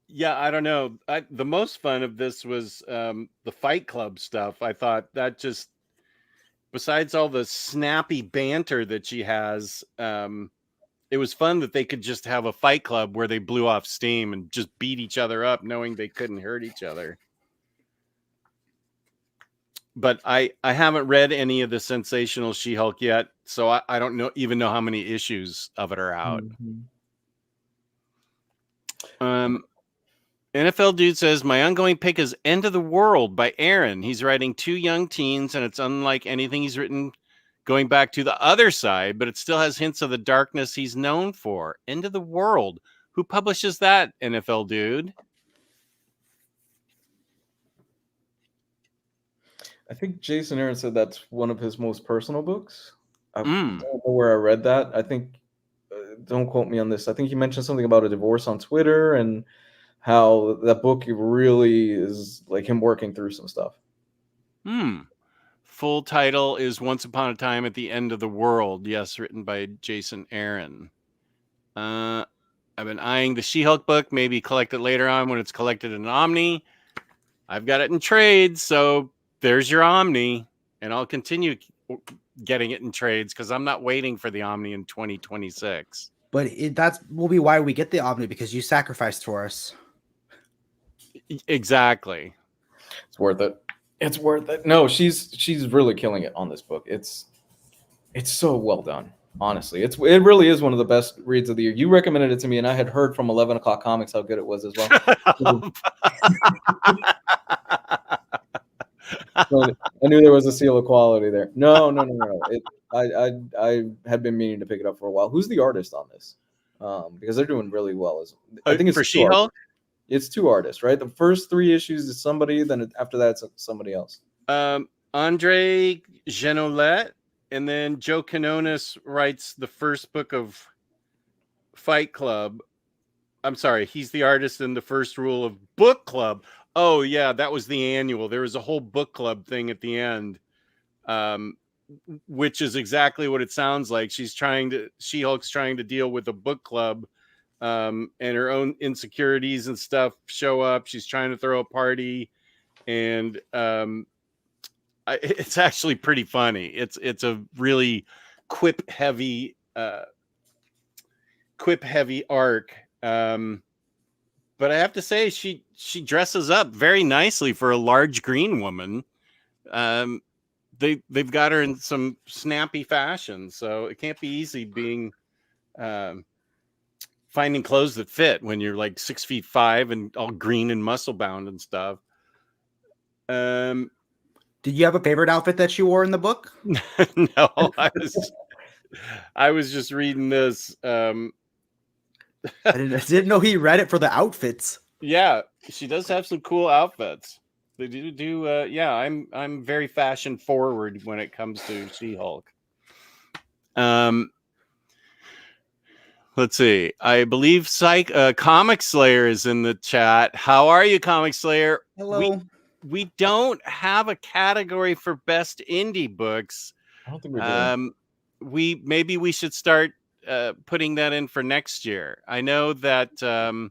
Yeah, I don't know. The most fun of this was the Fight Club stuff. I thought that just, besides all the snappy banter that she has, it was fun that they could just have a fight club where they blew off steam and just beat each other up, knowing they couldn't hurt each other. But I haven't read any of the Sensational She-Hulk yet, so I don't even know how many issues of it are out. Mm-hmm. NFL Dude says, my ongoing pick is End of the World by Aaron. He's writing 2 young teens, and it's unlike anything he's written going back to the other side, but it still has hints of the darkness he's known for. End of the World. Who publishes that, NFL Dude? I think Jason Aaron said that's one of his most personal books. I don't know where I read that. I think, don't quote me on this. I think he mentioned something about a divorce on Twitter and how that book really is like him working through some stuff. Full title is Once Upon a Time at the End of the World. Yes, written by Jason Aaron. I've been eyeing the She-Hulk book. Maybe collect it later on when it's collected in Omni. I've got it in trades, so there's your Omni, and I'll continue getting it in trades because I'm not waiting for the Omni in 2026. But that will be why we get the Omni, because you sacrificed for us. Exactly. It's worth it. It's worth it. No, she's really killing it on this book. It's so well done. Honestly, it really is one of the best reads of the year. You recommended it to me, and I had heard from 11 O'Clock Comics how good it was as well. So I knew there was a seal of quality there. No. I had been meaning to pick it up for a while. Who's the artist on this? Because they're doing really well. I think it's for She-Hulk. It's 2 artists, right? The first 3 issues is somebody, then after that, it's somebody else. Andre Genolet, and then Joe Quinones writes the first book of Fight Club. I'm sorry, he's the artist in the first rule of Book Club. Oh, yeah, that was the annual. There was a whole book club thing at the end, which is exactly what it sounds like. She-Hulk's trying to deal with a book club, and her own insecurities and stuff show up. She's trying to throw a party, and it's actually pretty funny. It's a really quip heavy arc. But I have to say, she dresses up very nicely for a large green woman. They've got her in some snappy fashion, so it can't be easy being finding clothes that fit when you're like 6'5" and all green and muscle bound and stuff. Did you have a favorite outfit that she wore in the book? No, I was just reading this. I didn't know he read it for the outfits. Yeah, she does have some cool outfits. They do. Yeah, I'm very fashion forward when it comes to She-Hulk. Let's see. I believe Comic Slayer is in the chat. How are you, Comic Slayer? Hello. We don't have a category for best indie books. I don't think we're doing. Maybe we should start putting that in for next year. I know that there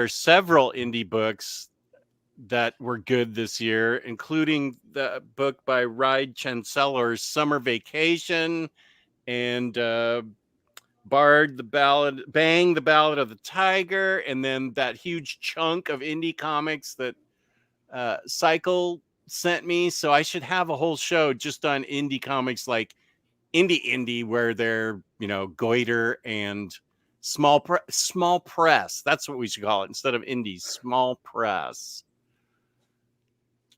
are several indie books that were good this year, including the book by Ride Chancellor's Summer Vacation and Bang, the Ballad of the Tiger, and then that huge chunk of indie comics that Cycle sent me. So I should have a whole show just on indie comics, like indie, where they're, Goiter and small press. That's what we should call it instead of indie. Small press.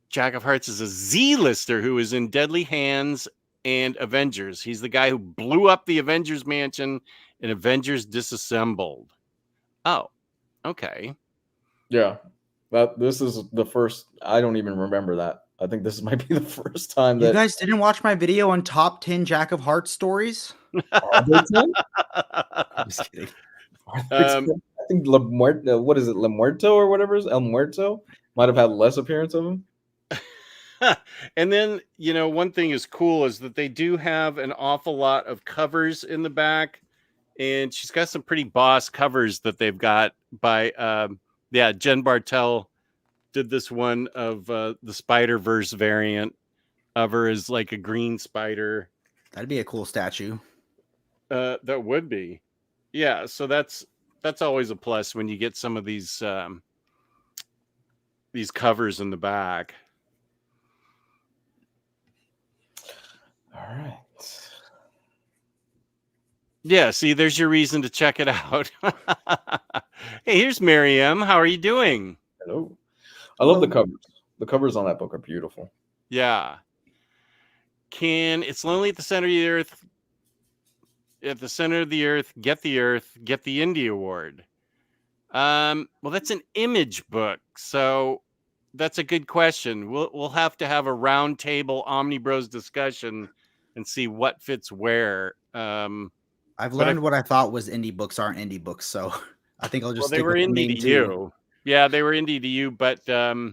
Jack of Hearts is a Z-lister who is in Deadly Hands and Avengers. He's the guy who blew up the Avengers mansion in Avengers Disassembled. Oh, okay. Yeah, this is the first. I don't even remember that. I think this might be the first time that you guys didn't watch my video on top 10 Jack of Hearts stories. I'm just kidding. I think what is it, La Muerto or whatever is El Muerto might have had less appearance of him. And then, one thing is cool is that they do have an awful lot of covers in the back, and she's got some pretty boss covers that they've got by, Jen Bartel did this one of the Spider-Verse variant of her as like a green spider. That'd be a cool statue. That would be. Yeah, so that's always a plus when you get some of these covers in the back. All right. Yeah, see, there's your reason to check it out. Hey, here's Mary M. How are you doing? Hello. I love the covers. The covers on that book are beautiful. Yeah. It's Lonely at the Center of the Earth. At the Center of the Earth, get the Indie Award. Well, that's an Image book, so that's a good question. We'll have to have a roundtable Omnibros discussion and see what fits where. I've learned what I thought was indie books aren't indie books, so I think I'll just. Well, they were indie to you. Yeah, they were indie to you, but I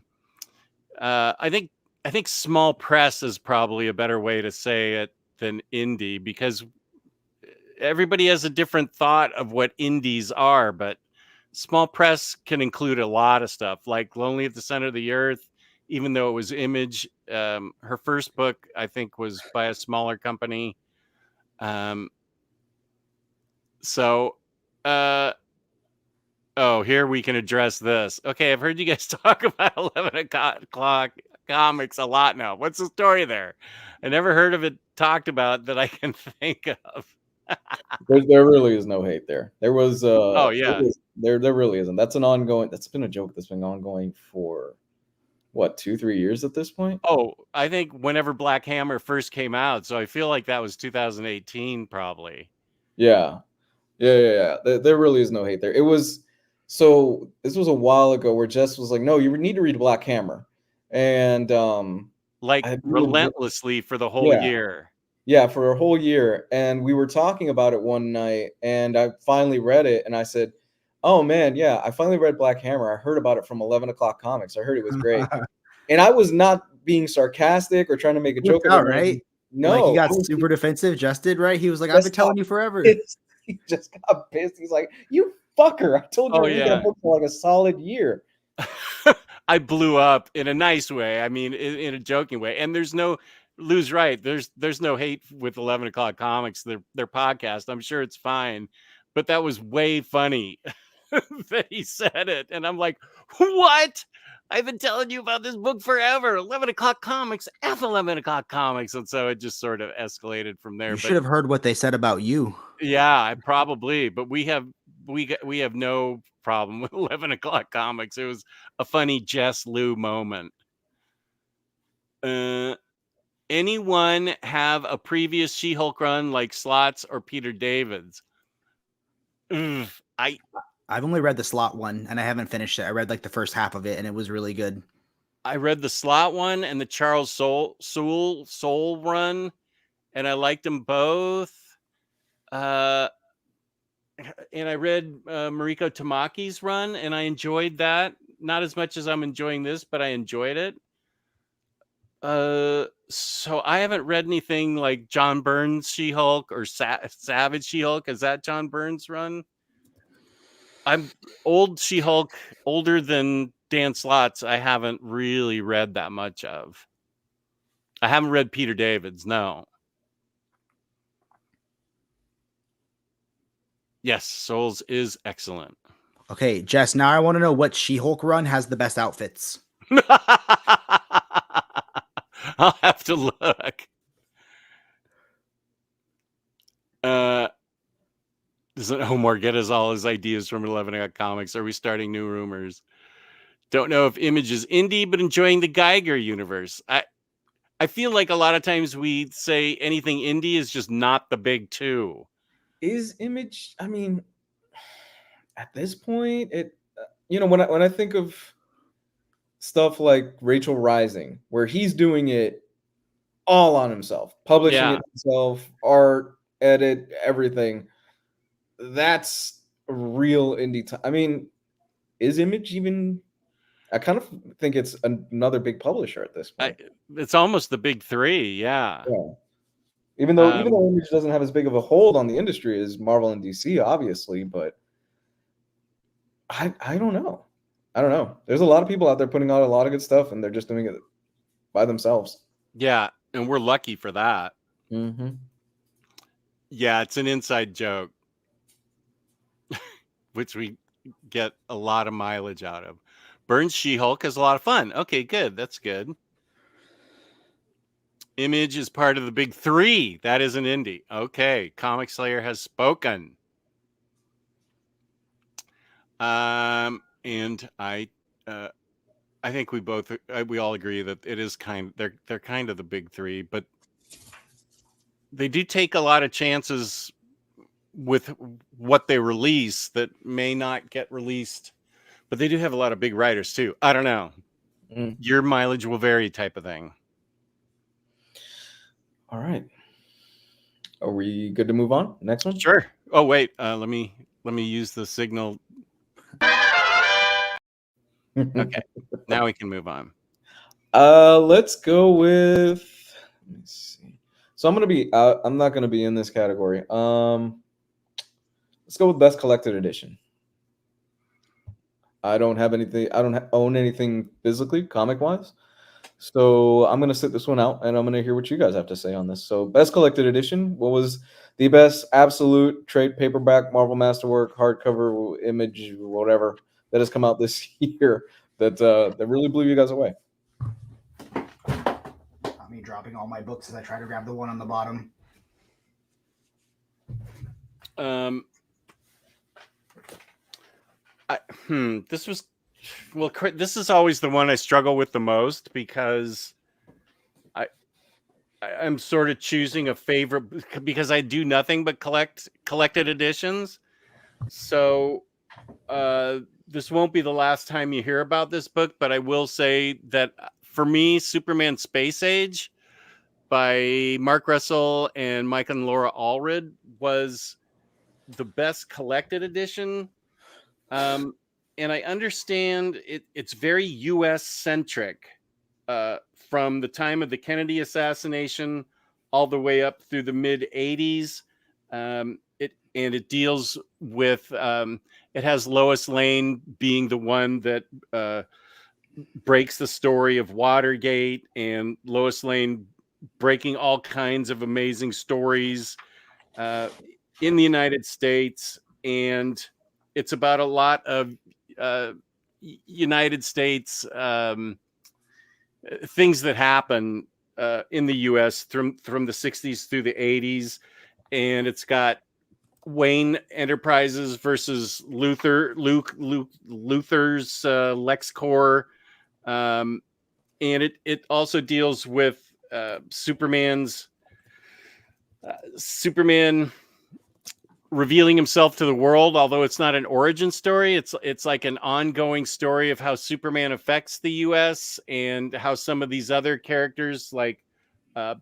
think I think small press is probably a better way to say it than indie, because everybody has a different thought of what indies are, but small press can include a lot of stuff, like Lonely at the Center of the Earth, even though it was Image. Her first book, I think, was by a smaller company. So, oh, here we can address this. Okay, I've heard you guys talk about 11 o'clock comics a lot now. What's the story there? I never heard of it talked about that I can think of. There really is no hate there. There was Oh, yeah. there really isn't. That's been a joke that's been ongoing for what, 2-3 years at this point? Oh, I think whenever Black Hammer first came out, so I feel like that was 2018 probably. Yeah. There really is no hate there. So this was a while ago where Jess was like, "No, you need to read Black Hammer," and like relentlessly for the whole year. Yeah, for a whole year. And we were talking about it one night, and I finally read it, and I said, "Oh man, yeah, I finally read Black Hammer. I heard about it from 11 o'clock comics. I heard it was great." And I was not being sarcastic or trying to make a joke about it. Right? No, like he got super defensive. Just did, right? He was like, "I've been telling you forever." He just got pissed. He's like, "You fucker! I told you to read that book for like a solid year." I blew up in a nice way. I mean, in a joking way. And there's no Lou's right. There's no hate with 11 o'clock comics, their podcast. I'm sure it's fine. But that was way funny that he said it. And I'm like, what? I've been telling you about this book forever. 11 o'clock comics, F 11 o'clock comics. And so it just sort of escalated from there. You should have heard what they said about you. Yeah, probably. But we have no problem with 11 o'clock comics. It was a funny Jess Lou moment. Anyone have a previous She-Hulk run like Slott's or Peter David's? I've only read the Slott one and I haven't finished it. I read like the first half of it and it was really good. I read the Slott one and the Charles Soule run, and I liked them both. And I read Mariko Tamaki's run, and I enjoyed that. Not as much as I'm enjoying this, but I enjoyed it. So I haven't read anything like John Byrne's She-Hulk or Savage She-Hulk. Is that John Byrne's run? I'm old She-Hulk, older than Dan Slott's. I haven't really read that much of. I haven't read Peter David's, no. Yes, Souls is excellent. Okay, Jess, now I want to know what She-Hulk run has the best outfits. I'll have to look. Doesn't Omar get us all his ideas from 11 o'clock comics? Are we starting new rumors? Don't know if Image is indie, but enjoying the Geiger universe. I feel like a lot of times we say anything indie is just not the big two. Is Image? I mean, at this point, it when I think of stuff like Rachel Rising, where he's doing it all on himself, publishing it himself, art, edit, everything. That's real indie time. I mean, is Image even? I kind of think it's another big publisher at this point. It's almost the big three, yeah. Even though Image doesn't have as big of a hold on the industry as Marvel and DC, obviously, but I don't know. I don't know. There's a lot of people out there putting out a lot of good stuff, and they're just doing it by themselves. Yeah, and we're lucky for that. Mm-hmm. Yeah, it's an inside joke, which we get a lot of mileage out of. Burns She-Hulk is a lot of fun. Okay, good. That's good. Image is part of the big three. That is an indie. Okay, Comic Slayer has spoken. And I think we all agree that it is they're kind of the big three, but they do take a lot of chances with what they release that may not get released, but they do have a lot of big writers too. I don't know. Your mileage will vary type of thing. All right. Are we good to move on? Next one? Sure. Oh, wait. Let me use the signal. Okay. Now we can move on. Let's go with. Let me see. So I'm not gonna be in this category. Let's go with best collected edition. I don't have anything. I don't own anything physically, comic wise. So I'm gonna sit this one out, and I'm gonna hear what you guys have to say on this. So best collected edition. What was the best absolute trade paperback Marvel Masterwork hardcover image whatever that has come out this year that really blew you guys away? Not me dropping all my books as I try to grab the one on the bottom. This was this is always the one I struggle with the most because I'm sort of choosing a favorite because I do nothing but collected editions. So this won't be the last time you hear about this book, but I will say that for me, Superman Space Age by Mark Russell and Mike and Laura Allred was the best collected edition. And I understand it's very U.S. centric from the time of the Kennedy assassination all the way up through the mid 80s. It deals with it has Lois Lane being the one that breaks the story of Watergate, and Lois Lane breaking all kinds of amazing stories in the United States. And it's about a lot of United States things that happen in the U.S. from the 60s through the 80s. And it's got Wayne Enterprises versus Luthor's LexCorp. And it also deals with Superman revealing himself to the world, although it's not an origin story. It's like an ongoing story of how Superman affects the US and how some of these other characters like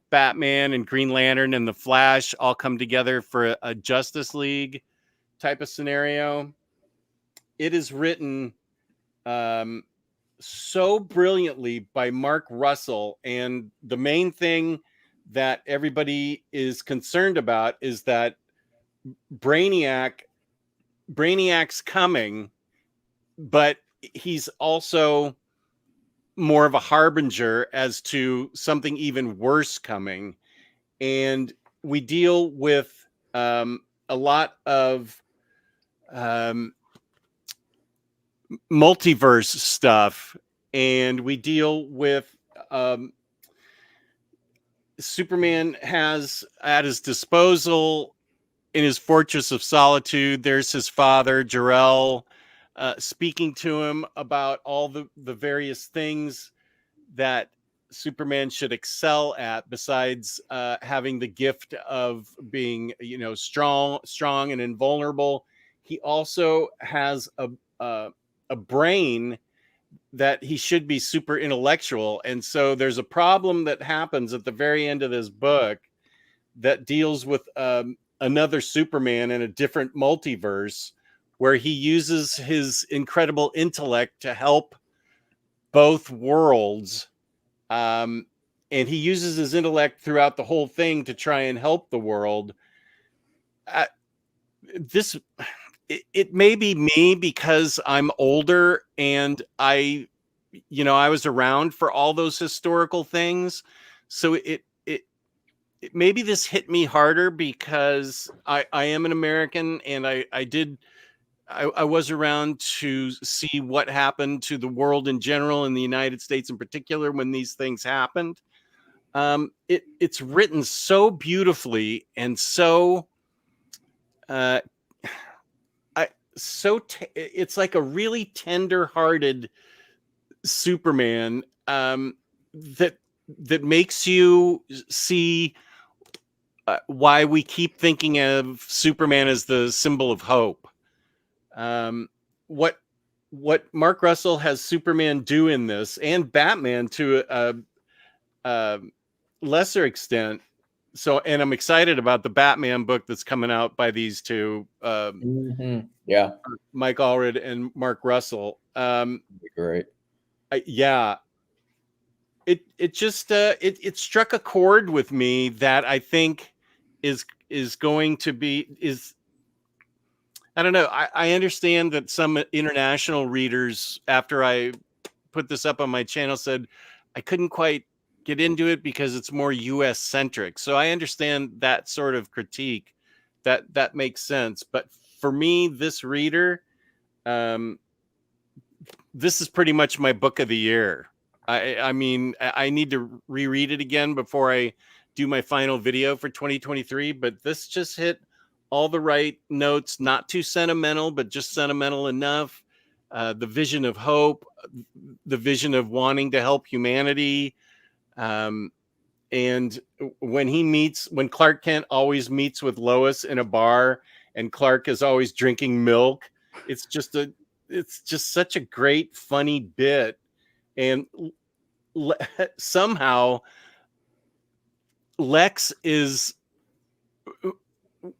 Batman and Green Lantern and the Flash all come together for a Justice League type of scenario. It is written so brilliantly by Mark Russell, and the main thing that everybody is concerned about is that Brainiac's coming, but he's also more of a harbinger as to something even worse coming. And we deal with a lot of multiverse stuff, and we deal with Superman has at his disposal in his Fortress of Solitude, there's his father, Jor-El, speaking to him about all the various things that Superman should excel at besides having the gift of being, strong and invulnerable. He also has a brain that he should be super intellectual. And so there's a problem that happens at the very end of this book that deals with another Superman in a different multiverse where he uses his incredible intellect to help both worlds. And he uses his intellect throughout the whole thing to try and help the world. It may be me because I'm older and I was around for all those historical things. So maybe this hit me harder because I am an American and I was around to see what happened to the world in general and the United States in particular when these things happened. It's written so beautifully and so it's like a really tender-hearted Superman that makes you see why we keep thinking of Superman as the symbol of hope. What Mark Russell has Superman do in this, and Batman to a lesser extent. So, and I'm excited about the Batman book that's coming out by these two, Yeah, Mike Allred and Mark Russell. great. Yeah, it just it struck a chord with me that I think is going to be is I don't know. I understand that some international readers, after I put this up on my channel, said I couldn't quite get into it because it's more US centric. So I understand that sort of critique. That makes sense. But for me, this reader, this is pretty much my book of the year. I mean, I need to reread it again before I do my final video for 2023, but this just hit all the right notes, not too sentimental, but just sentimental enough. The vision of hope, the vision of wanting to help humanity. And when Clark Kent always meets with Lois in a bar and Clark is always drinking milk, it's just such a great, funny bit. And somehow Lex is,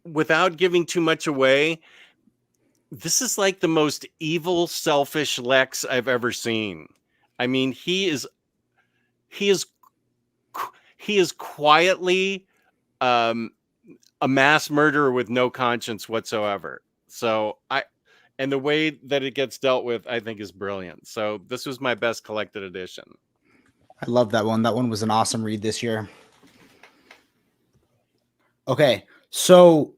without giving too much away, this is like the most evil, selfish Lex I've ever seen. I mean, he is quietly a mass murderer with no conscience whatsoever. So and the way that it gets dealt with, I think, is brilliant. So this was my best collected edition. I love that one. That one was an awesome read this year. Okay, so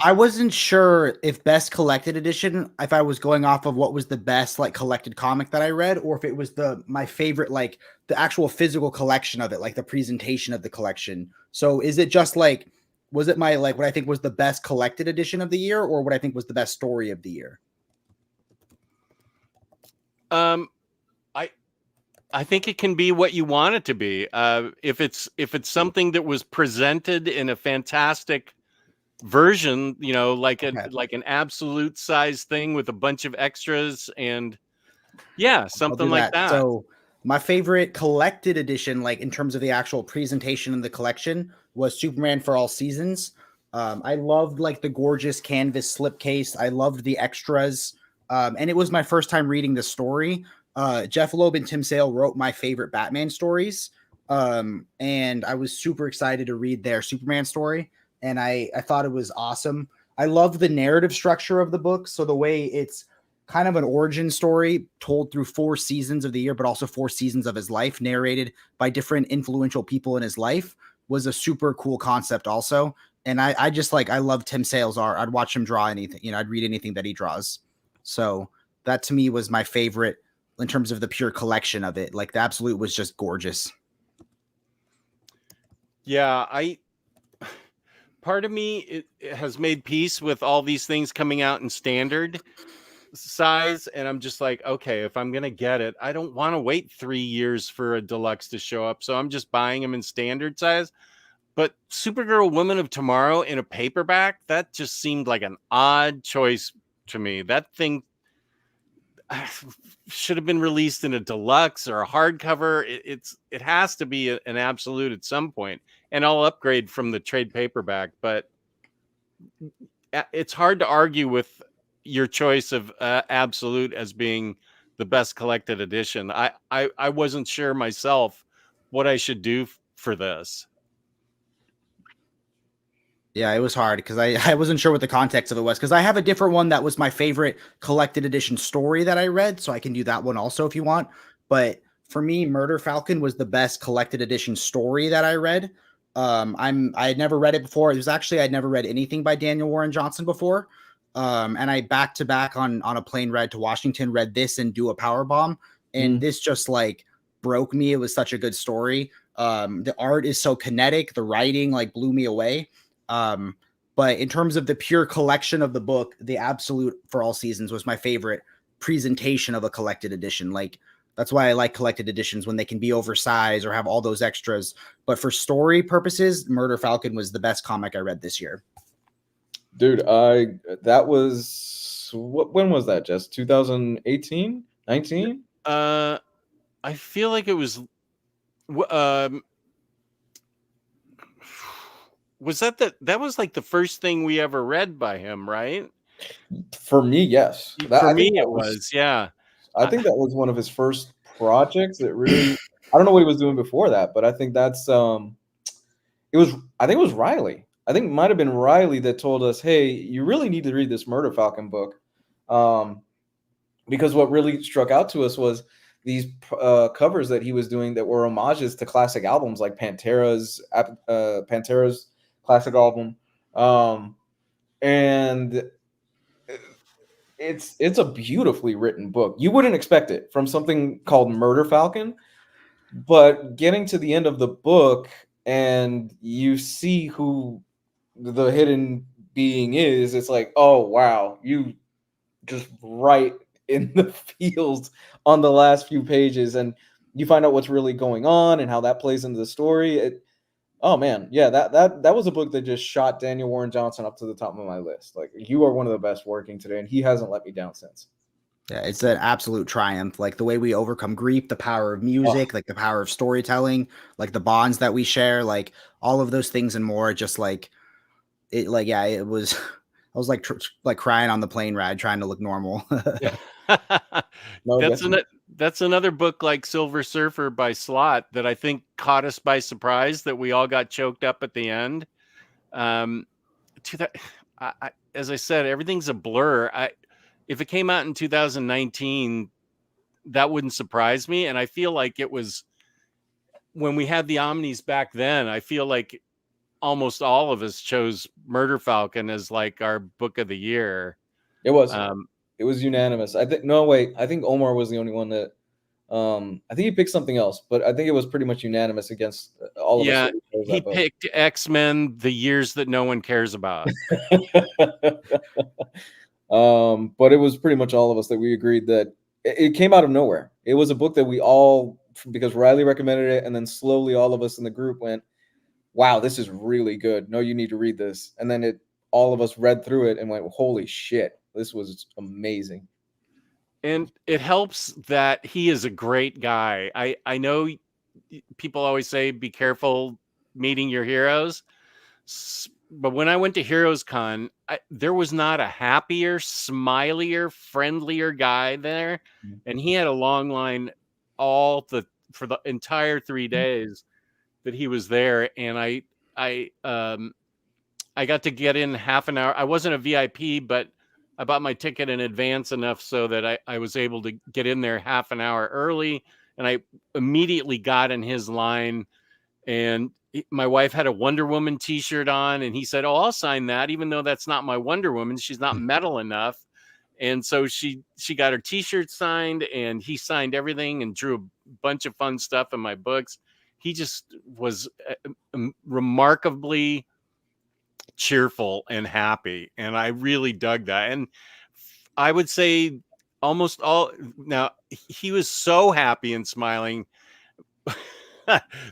I wasn't sure if best collected edition, if I was going off of what was the best like collected comic that I read, or if it was my favorite, like the actual physical collection of it, like the presentation of the collection. So is it just like, was it my like what I think was the best collected edition of the year, or what I think was the best story of the year? I think it can be what you want it to be. If it's something that was presented in a fantastic version, you know, like an absolute size thing with a bunch of extras, and something like that. So my favorite collected edition, like in terms of the actual presentation in the collection, was Superman for All Seasons. I loved like the gorgeous canvas slipcase. I loved the extras. And it was my first time reading the story. Jeff Loeb and Tim Sale wrote my favorite Batman stories. And I was super excited to read their Superman story. And I thought it was awesome. I loved the narrative structure of the book. So the way it's kind of an origin story told through 4 seasons of the year, but also 4 seasons of his life, narrated by different influential people in his life, was a super cool concept also. And I just like, I love Tim Sale's art. I'd watch him draw anything, you know, I'd read anything that he draws. So that to me was my favorite in terms of the pure collection of it. Like the Absolute was just gorgeous. Yeah, part of me it has made peace with all these things coming out in standard size, and I'm just like, okay, if I'm gonna get it, I don't want to wait 3 years for a deluxe to show up, so I'm just buying them in standard size. But Supergirl Woman of Tomorrow in a paperback, that just seemed like an odd choice to me. That thing should have been released in a deluxe or a hardcover. It has to be an absolute at some point, and I'll upgrade from the trade paperback. But it's hard to argue with your choice of absolute as being the best collected edition. I wasn't sure myself what I should do for this. Yeah, it was hard because I wasn't sure what the context of it was, because I have a different one that was my favorite collected edition story that I read, so I can do that one also if you want. But for me, Murder Falcon was the best collected edition story that I read. I had never read it before. It was actually I'd never read anything by Daniel Warren Johnson before. And I back to back on a plane ride to Washington read this and Do a Power Bomb, and this just like broke me. It was such a good story. The art is so kinetic. The writing like blew me away. But in terms of the pure collection of the book, the Absolute for All Seasons was my favorite presentation of a collected edition. Like that's why I like collected editions, when they can be oversized or have all those extras. But for story purposes, Murder Falcon was the best comic I read this year. Dude, that was when was that? Just 2018, 19? I feel like it was. Was that was like the first thing we ever read by him, right? For me, yes. For me, it was, yeah. I think that was one of his first projects that really I don't know what he was doing before that, but I think that's I think it was Riley. I think it might have been Riley that told us, "Hey, you really need to read this Murder Falcon book," because what really struck out to us was these covers that he was doing that were homages to classic albums like Pantera's classic album, and it's a beautifully written book. You wouldn't expect it from something called Murder Falcon, but getting to the end of the book and you see who the hidden being is, it's like, oh wow, you just right in the feels on the last few pages, and you find out what's really going on and how that plays into the story. Oh man, yeah, that was a book that just shot Daniel Warren Johnson up to the top of my list. Like, you are one of the best working today, and he hasn't let me down since. Yeah, it's an absolute triumph. Like the way we overcome grief, the power of music, like the power of storytelling, like the bonds that we share, like all of those things and more. Just like it, like yeah, it was. I was like like crying on the plane ride, trying to look normal. No, that's another book like Silver Surfer by Slott that I think caught us by surprise, that we all got choked up at the end. To that, as I said, everything's a blur. If it came out in 2019, that wouldn't surprise me. And I feel like it was when we had the Omnis back then. I feel like almost all of us chose Murder Falcon as like our book of the year. It was unanimous. I think I think Omar was the only one that I think he picked something else, but I think it was pretty much unanimous against all of us. Yeah, he picked X-Men, the years that no one cares about. But it was pretty much all of us that we agreed that it came out of nowhere. It was a book that we all, because Riley recommended it, and then slowly all of us in the group went, wow, this is really good. No, you need to read this. And then all of us read through it and went, holy shit, this was amazing. And it helps that he is a great guy. I know people always say, be careful meeting your heroes. But when I went to Heroes Con, there was not a happier, smilier, friendlier guy there. And he had a long line for the entire 3 days that he was there. And I got to get in half an hour. I wasn't a VIP, but I bought my ticket in advance enough so that I was able to get in there half an hour early. And I immediately got in his line. And my wife had a Wonder Woman t-shirt on, and he said, oh, I'll sign that, even though that's not my Wonder Woman. She's not metal enough. And so she got her t-shirt signed, and he signed everything and drew a bunch of fun stuff in my books. He just was remarkably cheerful and happy, and I really dug that. And I would say almost all, now he was so happy and smiling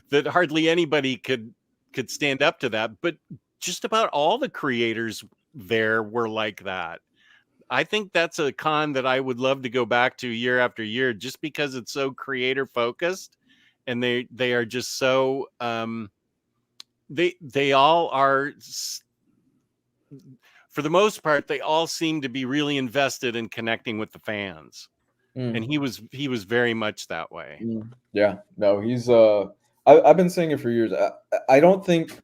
that hardly anybody could stand up to that, but just about all the creators there were like that. I think that's a con that I would love to go back to year after year, just because it's so creator focused, and they are just so they all are, for the most part, they all seem to be really invested in connecting with the fans. And he was very much that way. Yeah, no, he's I've been saying it for years. I don't think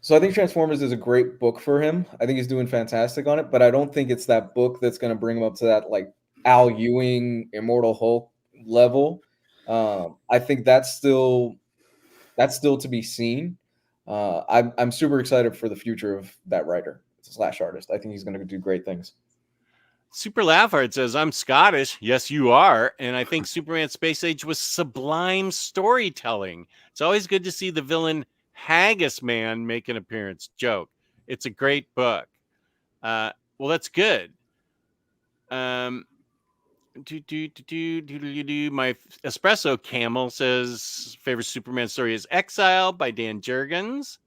so. I think Transformers is a great book for him. I think he's doing fantastic on it, but I don't think it's that book that's going to bring him up to that like Al Ewing, Immortal Hulk level. I think that's still to be seen. I'm super excited for the future of that writer / artist. I think he's going to do great things. Super Laughheart says, I'm Scottish. Yes, you are. And I think Superman Space Age was sublime storytelling. It's always good to see the villain Haggis Man make an appearance. Joke. It's a great book. Well, that's good. My Espresso Camel says, favorite Superman story is Exile by Dan Jurgens.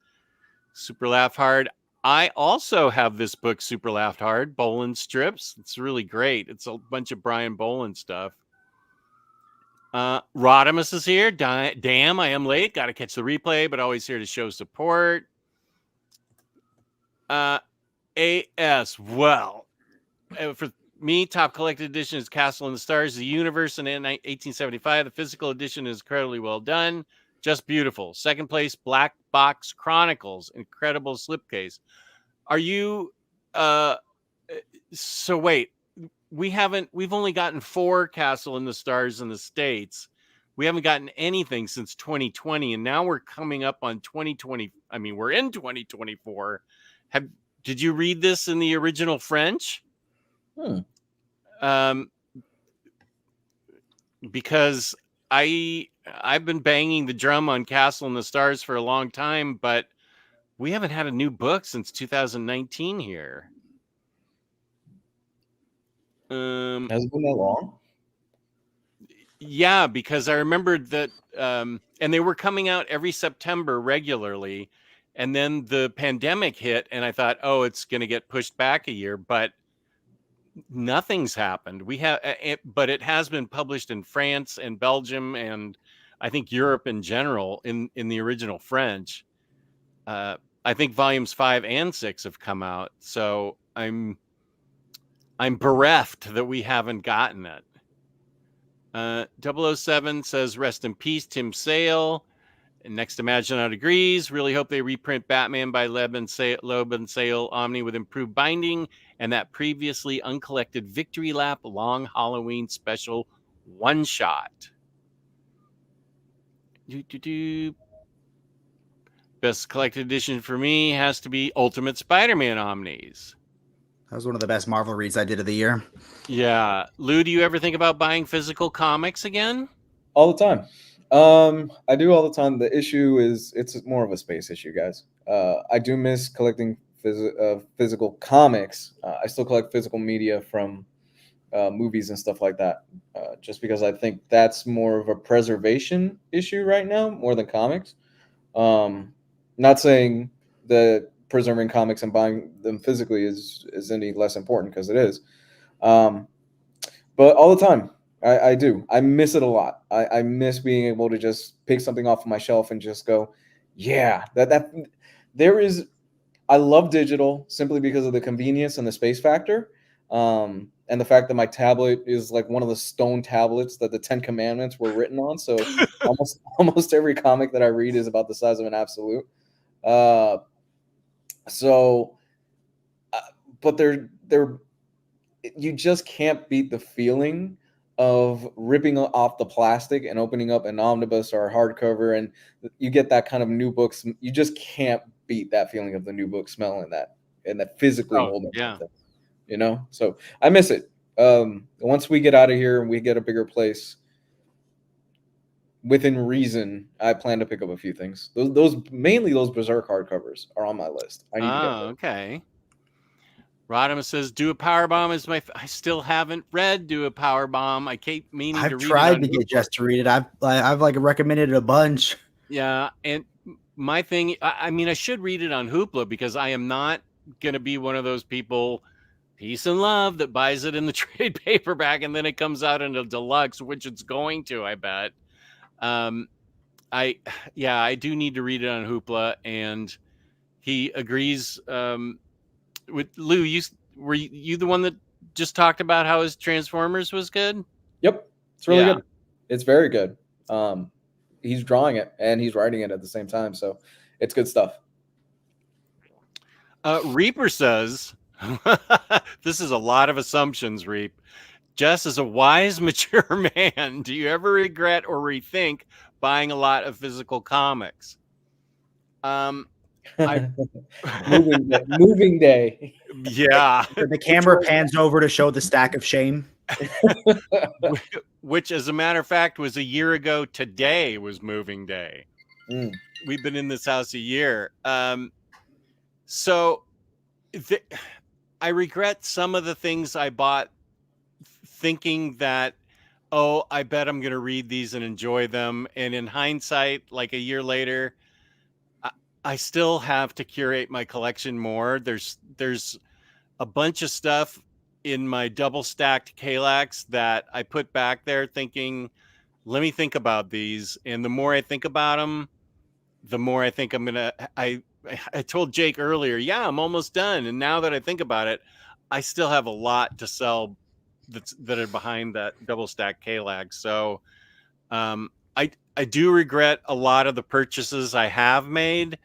Super Laugh Hard. I also have this book, Super Laughed Hard, Boland Strips. It's really great. It's a bunch of Brian Boland stuff. Rodimus is here. Damn, I am late. Got to catch the replay, but always here to show support. AS, well, me, top collected edition is Castle in the Stars, the Universe in 1875. The physical edition is incredibly well done, just beautiful. Second place, Black Box Chronicles, incredible slipcase. Are you? So wait, we've only gotten 4 Castle in the Stars in the States. We haven't gotten anything since 2020, and now we're coming up on 2020. I mean, we're in 2024. Did you read this in the original French? Because I've been banging the drum on Castle in the Stars for a long time, but we haven't had a new book since 2019 here. Has it been that long? Yeah, because I remembered that, and they were coming out every September regularly, and then the pandemic hit, and I thought, oh, it's going to get pushed back a year, but nothing's happened. But it has been published in France and Belgium, and I think Europe in general in the original French. I think volumes 5 and 6 have come out, so I'm bereft that we haven't gotten it. 007 says, rest in peace, Tim Sale. And next, Imagine Out agrees. Really hope they reprint Batman by Loeb and Sale Omni with improved binding and that previously uncollected Victory Lap Long Halloween special one-shot. Best collected edition for me has to be Ultimate Spider-Man Omnis. That was one of the best Marvel reads I did of the year. Yeah. Lou, do you ever think about buying physical comics again? All the time. I do all the time. The issue is it's more of a space issue, guys. I do miss collecting physical comics. I still collect physical media from movies and stuff like that, just because I think that's more of a preservation issue right now, more than comics. Not saying that preserving comics and buying them physically is any less important, because it is. But all the time, I do. I miss it a lot. I miss being able to just pick something off of my shelf and just go, yeah, that there is. I love digital simply because of the convenience and the space factor. And the fact that my tablet is like one of the stone tablets that the 10 Commandments were written on. So almost every comic that I read is about the size of an absolute. But you just can't beat the feeling of ripping off the plastic and opening up an omnibus or a hardcover, and you get that kind of new books. You just can't beat that feeling of the new book smell and that physically holding something, you know? So I miss it. Once we get out of here and we get a bigger place, within reason, I plan to pick up a few things. Mainly those Berserk hardcovers are on my list. I need to get them. Okay. Rodimus says, Do a Powerbomb is I still haven't read Do a Powerbomb. I keep meaning to read it. I've tried to get Jess to read it. I've like recommended it a bunch. Yeah, and my thing, I mean, I should read it on Hoopla, because I am not going to be one of those people, peace and love, that buys it in the trade paperback and then it comes out in a deluxe, which it's going to, I bet. I do need to read it on Hoopla, and he agrees. With Lou, were you the one that just talked about how his Transformers was good? Yep, it's really good. It's very good. He's drawing it and he's writing it at the same time, so it's good stuff. Reaper says, this is a lot of assumptions, Reap. Jess is a wise, mature man. Do you ever regret or rethink buying a lot of physical comics? Moving day. Yeah. The camera pans over to show the stack of shame. Which, as a matter of fact, was a year ago today was moving day. We've been in this house a year. So I regret some of the things I bought thinking that, oh, I bet I'm going to read these and enjoy them. And in hindsight, like a year later, I still have to curate my collection more. There's a bunch of stuff in my double stacked Kallax that I put back there thinking, let me think about these. And the more I think about them, the more I think I'm going to, I told Jake earlier, yeah, I'm almost done. And now that I think about it, I still have a lot to sell that are behind that double stack K-Lag. So I do regret a lot of the purchases I have made,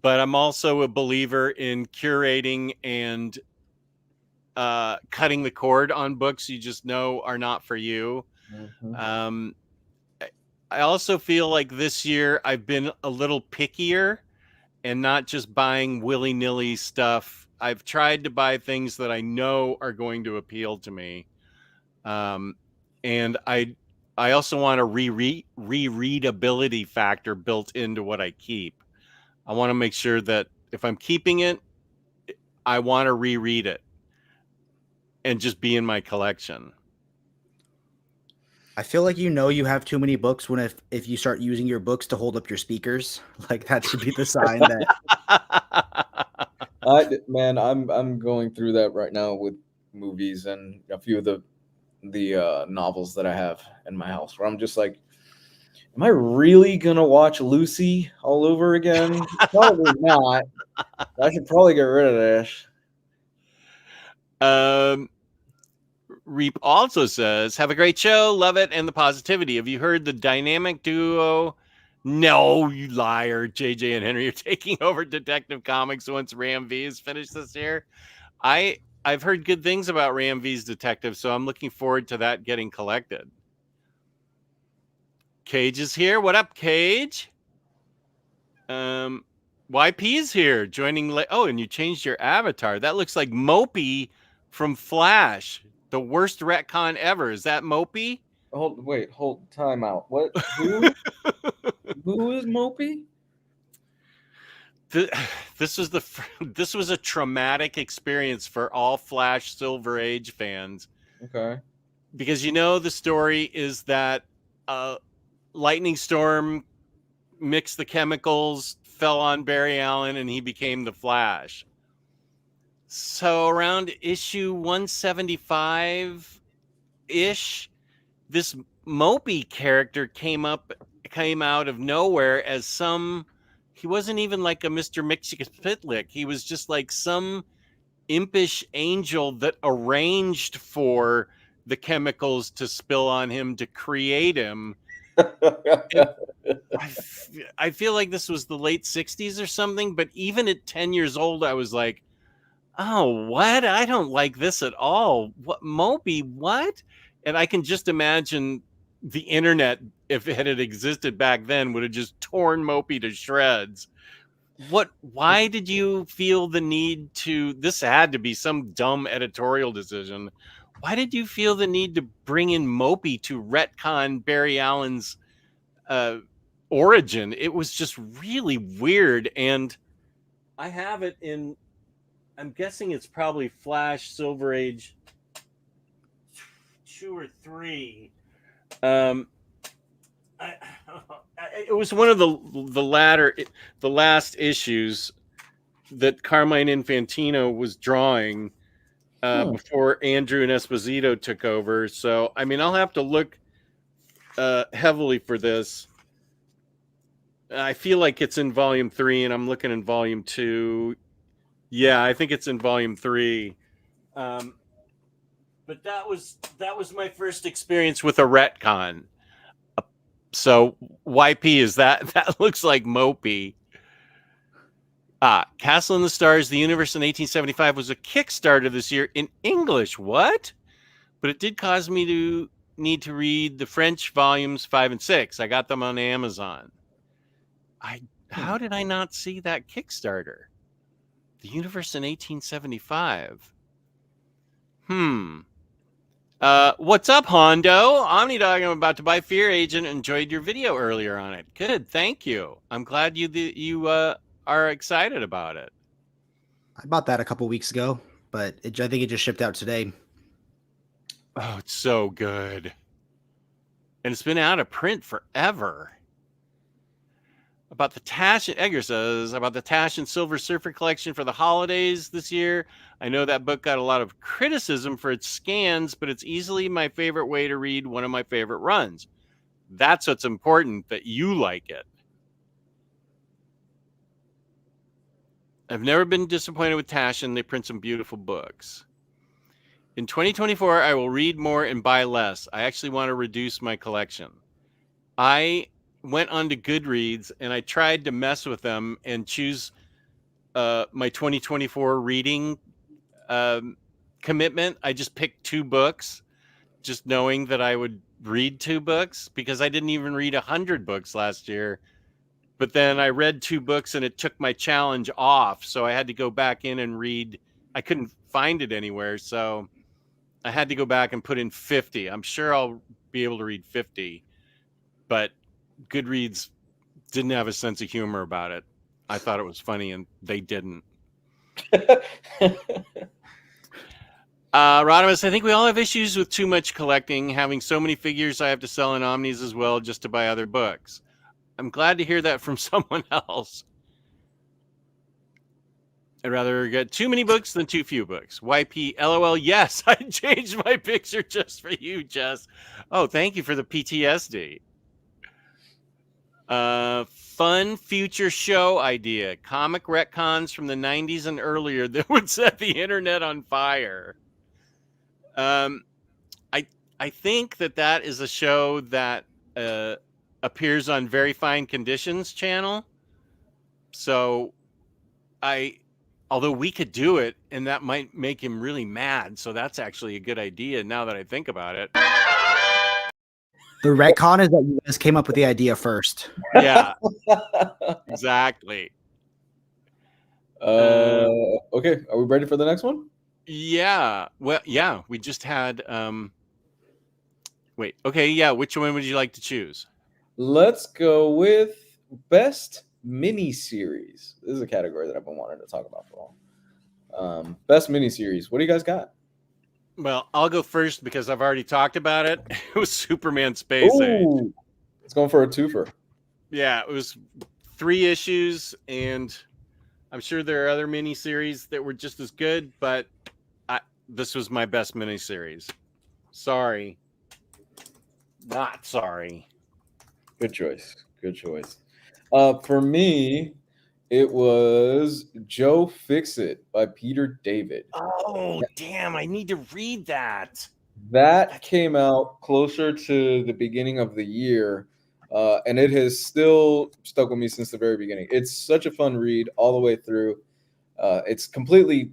but I'm also a believer in curating and cutting the cord on books you just know are not for you. Mhm. I also feel like this year I've been a little pickier and not just buying willy-nilly stuff. I've tried to buy things that I know are going to appeal to me. And I also want a rereadability factor built into what I keep. I want to make sure that if I'm keeping it, I want to reread it and just be in my collection. I feel like you have too many books when if you start using your books to hold up your speakers. Like that should be the sign that Man, I'm going through that right now with movies and a few of the novels that I have in my house, where I'm just like, am I really gonna watch Lucy all over again? Probably not. I should probably get rid of this. Reap also says, have a great show, love it, and the positivity. Have you heard the dynamic duo? No, you liar. JJ and Henry are taking over Detective Comics once Ram V is finished this year. I've heard good things about Ram V's Detective, so I'm looking forward to that getting collected. Cage is here. What up, Cage? YP's here, joining. Oh, and you changed your avatar. That looks like Mopey from Flash. The worst retcon ever. Is that Mopey? Hold time out. What? Who? Who is Mopey? This was a traumatic experience for all Flash Silver Age fans. Okay. Because the story is that lightning storm mixed the chemicals, fell on Barry Allen, and he became the Flash. So around issue 175-ish, this Mopey character came out of nowhere as he wasn't even like a Mr. Mixie-Pitlick. He was just like some impish angel that arranged for the chemicals to spill on him to create him. I feel like this was the late 60s or something, but even at 10 years old, I was like, oh, what? I don't like this at all. What, Mopey? What? And I can just imagine the internet, if it had existed back then, would have just torn Mopey to shreds. Why did you feel the need to? This had to be some dumb editorial decision. Why did you feel the need to bring in Mopey to retcon Barry Allen's origin? It was just really weird. And I have it in, I'm guessing it's probably Flash Silver Age 2 or 3. It was one of the last issues that Carmine Infantino was drawing before Andrew and Esposito took over. So, I mean, I'll have to look heavily for this. I feel like it's in volume 3, and I'm looking in volume 2. Yeah, I think it's in volume 3. But that was my first experience with a retcon. So YP is that looks like Mopey. Castle in the Stars, The Universe in 1875 was a Kickstarter this year in English. What? But it did cause me to need to read the French volumes 5 and 6. I got them on Amazon. How did I not see that Kickstarter? The Universe in 1875. What's up, Hondo? Omnidog, I'm about to buy Fear Agent. Enjoyed your video earlier on it. Good, thank you. I'm glad you are excited about it. I bought that a couple weeks ago, but I think it just shipped out today. Oh, it's so good. And it's been out of print forever. About the Tash, Edgar says, about the Tash and Silver Surfer collection for the holidays this year. I know that book got a lot of criticism for its scans, but it's easily my favorite way to read one of my favorite runs. That's what's important, that you like it. I've never been disappointed with Tash, and they print some beautiful books. In 2024, I will read more and buy less. I actually want to reduce my collection. I went onto Goodreads and I tried to mess with them and choose my 2024 reading commitment. I just picked 2 books, just knowing that I would read 2 books because I didn't even read 100 books last year. But then I read 2 books and it took my challenge off. So I had to go back in and read. I couldn't find it anywhere. So I had to go back and put in 50. I'm sure I'll be able to read 50. But Goodreads didn't have a sense of humor about it. I thought it was funny and they didn't. Rodimus, I think we all have issues with too much collecting, having so many figures I have to sell in Omnis as well just to buy other books. I'm glad to hear that from someone else. I'd rather get too many books than too few books. YP, LOL, yes, I changed my picture just for you, Jess. Oh, thank you for the PTSD. Fun future show idea. Comic retcons from the 90s and earlier that would set the internet on fire. I think that is a show that appears on Very Fine Conditions channel. So although we could do it and that might make him really mad. So that's actually a good idea now that I think about it. The retcon is that you guys came up with the idea first. Yeah, exactly. Okay, are we ready for the next one? Yeah. Well, yeah, we just had wait. Okay, yeah, which one would you like to choose? Let's go with best miniseries. This is a category that I've been wanting to talk about for a while. Best miniseries. What do you guys got? Well, I'll go first because I've already talked about it. It was Superman Space Age. Ooh, it's going for a twofer. Yeah, it was 3 issues, and I'm sure there are other miniseries that were just as good, but this was my best miniseries. Sorry. Not sorry. Good choice. Good choice. For me, it was Joe Fix-It by Peter David. Oh, damn. I need to read that. That came out closer to the beginning of the year, and it has still stuck with me since the very beginning. It's such a fun read all the way through. It's completely,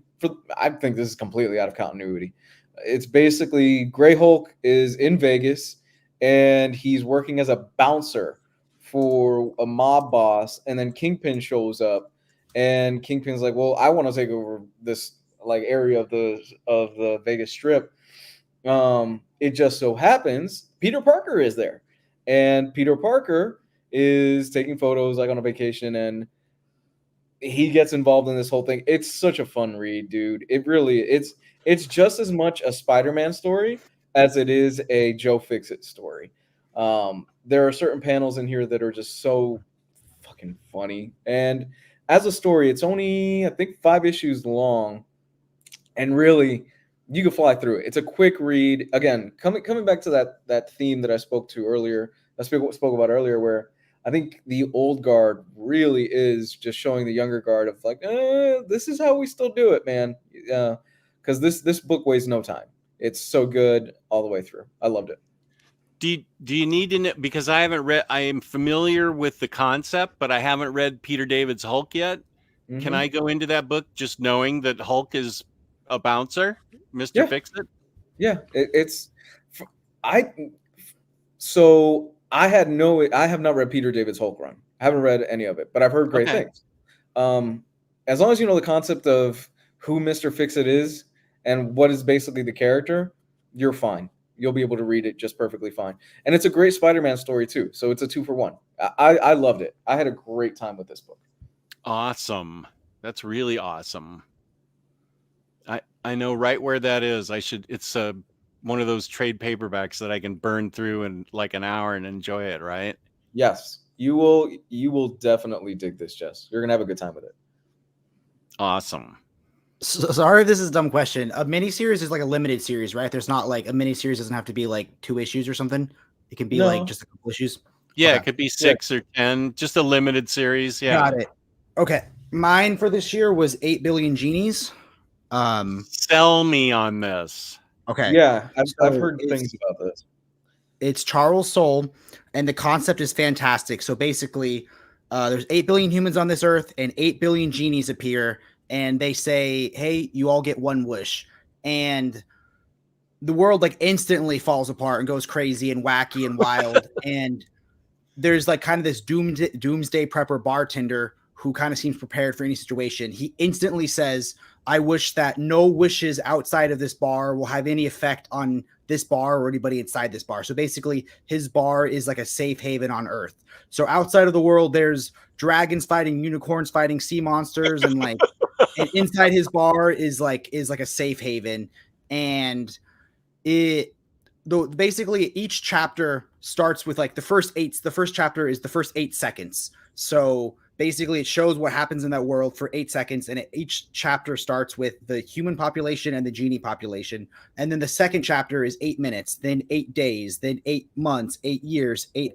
I think this is completely out of continuity. It's basically Grey Hulk is in Vegas, and he's working as a bouncer for a mob boss, and then Kingpin shows up, and Kingpin's like, well, I want to take over this like area of the Vegas Strip. It just so happens Peter Parker is there, and Peter Parker is taking photos like on a vacation, and he gets involved in this whole thing. It's such a fun read, dude. It really it's just as much a Spider-Man story as it is a Joe Fix-It story. There are certain panels in here that are just so fucking funny. And as a story, it's only, I think, 5 issues long. And really, you can fly through it. It's a quick read. Again, coming back to that theme that I spoke about earlier, where I think the old guard really is just showing the younger guard of like, this is how we still do it, man. Because this book wastes no time. It's so good all the way through. I loved it. Do you need to know, because I haven't read, I am familiar with the concept, but I haven't read Peter David's Hulk yet. Mm-hmm. Can I go into that book just knowing that Hulk is a bouncer, Mr. Fix-It? Yeah, I have not read Peter David's Hulk run. I haven't read any of it, but I've heard great things. As long as you know the concept of who Mr. Fix-It is and what is basically the character, you're fine. You'll be able to read it just perfectly fine. And it's a great Spider-Man story too. So it's a 2-for-1. I loved it. I had a great time with this book. Awesome. That's really awesome. I know right where that is. It's one of those trade paperbacks that I can burn through in like an hour and enjoy it, right? Yes. You will definitely dig this, Jess. You're going to have a good time with it. Awesome. So, sorry if this is a dumb question. A miniseries is like a limited series, right? There's not like a miniseries doesn't have to be like 2 issues or something. It can be like just a couple issues. Yeah, okay. It could be 6 or 10, just a limited series. Yeah. Got it. Okay. Mine for this year was 8 Billion Genies. Sell me on this. Okay. Yeah, I've So heard things about this. It's Charles Soule, and the concept is fantastic. So basically, there's 8 billion humans on this earth, and 8 billion genies appear, and they say, "Hey, you all get one wish," and the world like instantly falls apart and goes crazy and wacky and wild. And there's like kind of this doomsday prepper bartender who kind of seems prepared for any situation. He instantly says, "I wish that no wishes outside of this bar will have any effect on this bar or anybody inside this bar." So basically, his bar is like a safe haven on Earth. So outside of the world, there's dragons fighting unicorns, fighting sea monsters, and like, and inside his bar is like a safe haven. And basically each chapter starts with like the first chapter is the first 8 seconds. So basically it shows what happens in that world for 8 seconds, and each chapter starts with the human population and the genie population, and then the second chapter is 8 minutes, then 8 days, then 8 months, 8 years, 8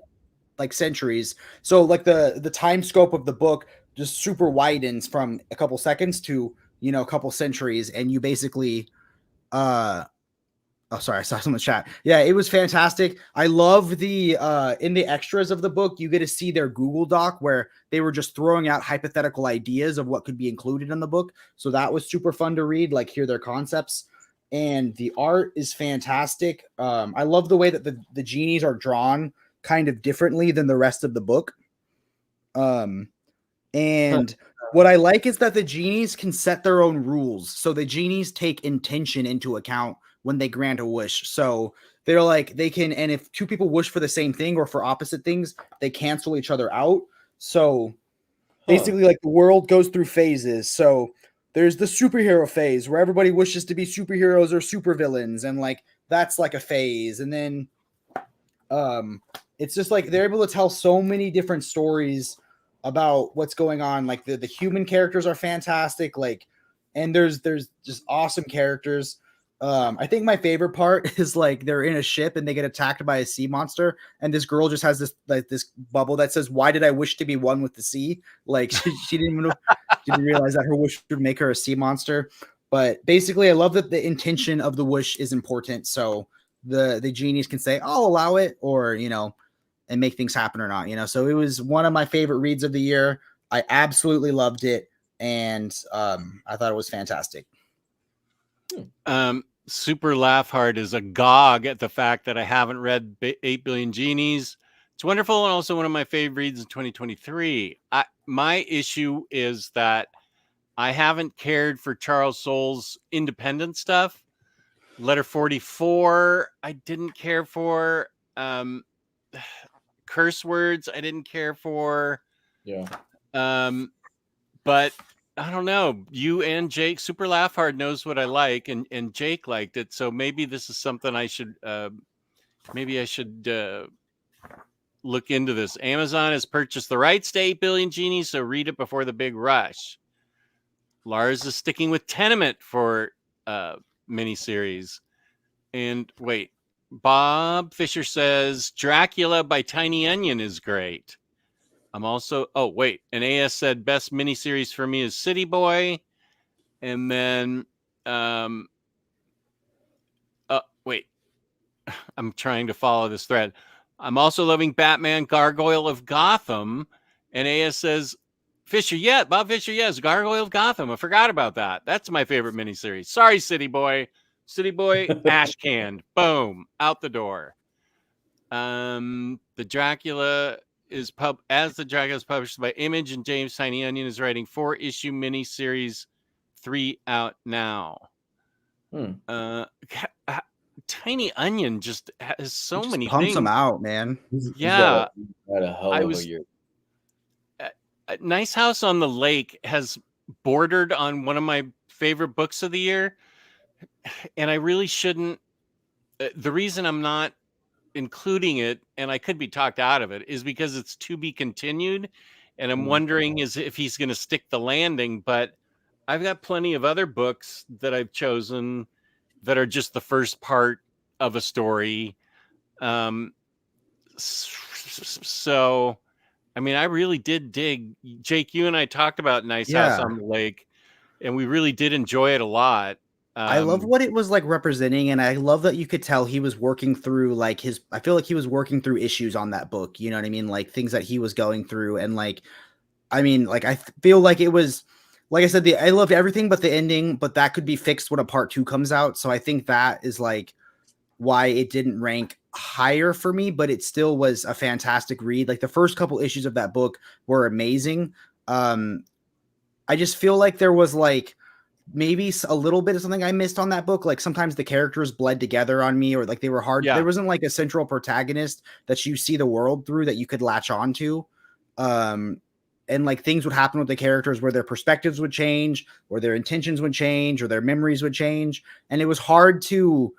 like centuries. So like the time scope of the book just super widens from a couple seconds to, you know, a couple centuries, and you basically oh, sorry, I saw some in the chat. Yeah, it was fantastic. I love the in the extras of the book, you get to see their Google Doc where they were just throwing out hypothetical ideas of what could be included in the book. So that was super fun to read, like hear their concepts. And the art is fantastic. I love the way that the genies are drawn kind of differently than the rest of the book. And what I like is that the genies can set their own rules. So the genies take intention into account when they grant a wish. So they're like, they can, and if two people wish for the same thing or for opposite things, they cancel each other out. So basically, like the world goes through phases. So there's the superhero phase where everybody wishes to be superheroes or supervillains, and like that's like a phase. And then it's just like they're able to tell so many different stories about what's going on. Like the human characters are fantastic, like, and there's just awesome characters. I think my favorite part is like they're in a ship and they get attacked by a sea monster, and this girl just has this like this bubble that says, "Why did I wish to be one with the sea?" Like she didn't even know, she didn't realize that her wish would make her a sea monster. But basically, I love that the intention of the wish is important. So the genies can say, "I'll allow it," or, you know, and make things happen or not, you know. So it was one of my favorite reads of the year. I absolutely loved it, and I thought it was fantastic. Super laugh hard is agog at the fact that I haven't read 8 Billion Genies. It's wonderful and also one of my favorite reads in 2023. My issue is that I haven't cared for Charles Soule's independent stuff. Letter 44, I didn't care for. Curse words, I didn't care for. Yeah. But I don't know. You and Jake, Super Laugh Hard knows what I like, and Jake liked it. So maybe this is something I should, look into this. Amazon has purchased the rights to 8 Billion Genies, so read it before the big rush. Lars is sticking with Tenement for miniseries. And wait, Bob Fisher says Dracula by Tiny Onion is great. I'm also, and AS said best miniseries for me is City Boy. And then, I'm trying to follow this thread. I'm also loving Batman Gargoyle of Gotham. And AS says, Bob Fisher, yes, Gargoyle of Gotham. I forgot about that. That's my favorite miniseries. Sorry, City Boy. City Boy, ash canned. Boom, out the door. The Dracula is published by Image, and James Tiny Onion is writing 4-issue miniseries, 3 out now. Tiny Onion just has so many pumps things. them out, man. Yeah, he's had a hell of a year. Nice House on the Lake has bordered on one of my favorite books of the year, and I really shouldn't. The reason I'm not including it, and I could be talked out of it, is because it's to be continued, and I'm wondering if he's going to stick the landing. But I've got plenty of other books that I've chosen that are just the first part of a story. So, I mean, I really did dig. Jake, you and I talked about Nice House on the Lake, and we really did enjoy it a lot. I love what it was like representing, and I love that you could tell he was working through like I feel like he was working through issues on that book. You know what I mean? Like things that he was going through, and like, I mean, like I feel like it was, like I said, I loved everything but the ending, but that could be fixed when a part 2 comes out. So I think that is like why it didn't rank higher for me, but it still was a fantastic read. Like the first couple issues of that book were amazing. I just feel like there was like maybe a little bit of something I missed on that book. Like sometimes the characters bled together on me, or like they were hard. Yeah. There wasn't like a central protagonist that you see the world through that you could latch on to. And like things would happen with the characters where their perspectives would change, or their intentions would change, or their memories would change. And it was hard to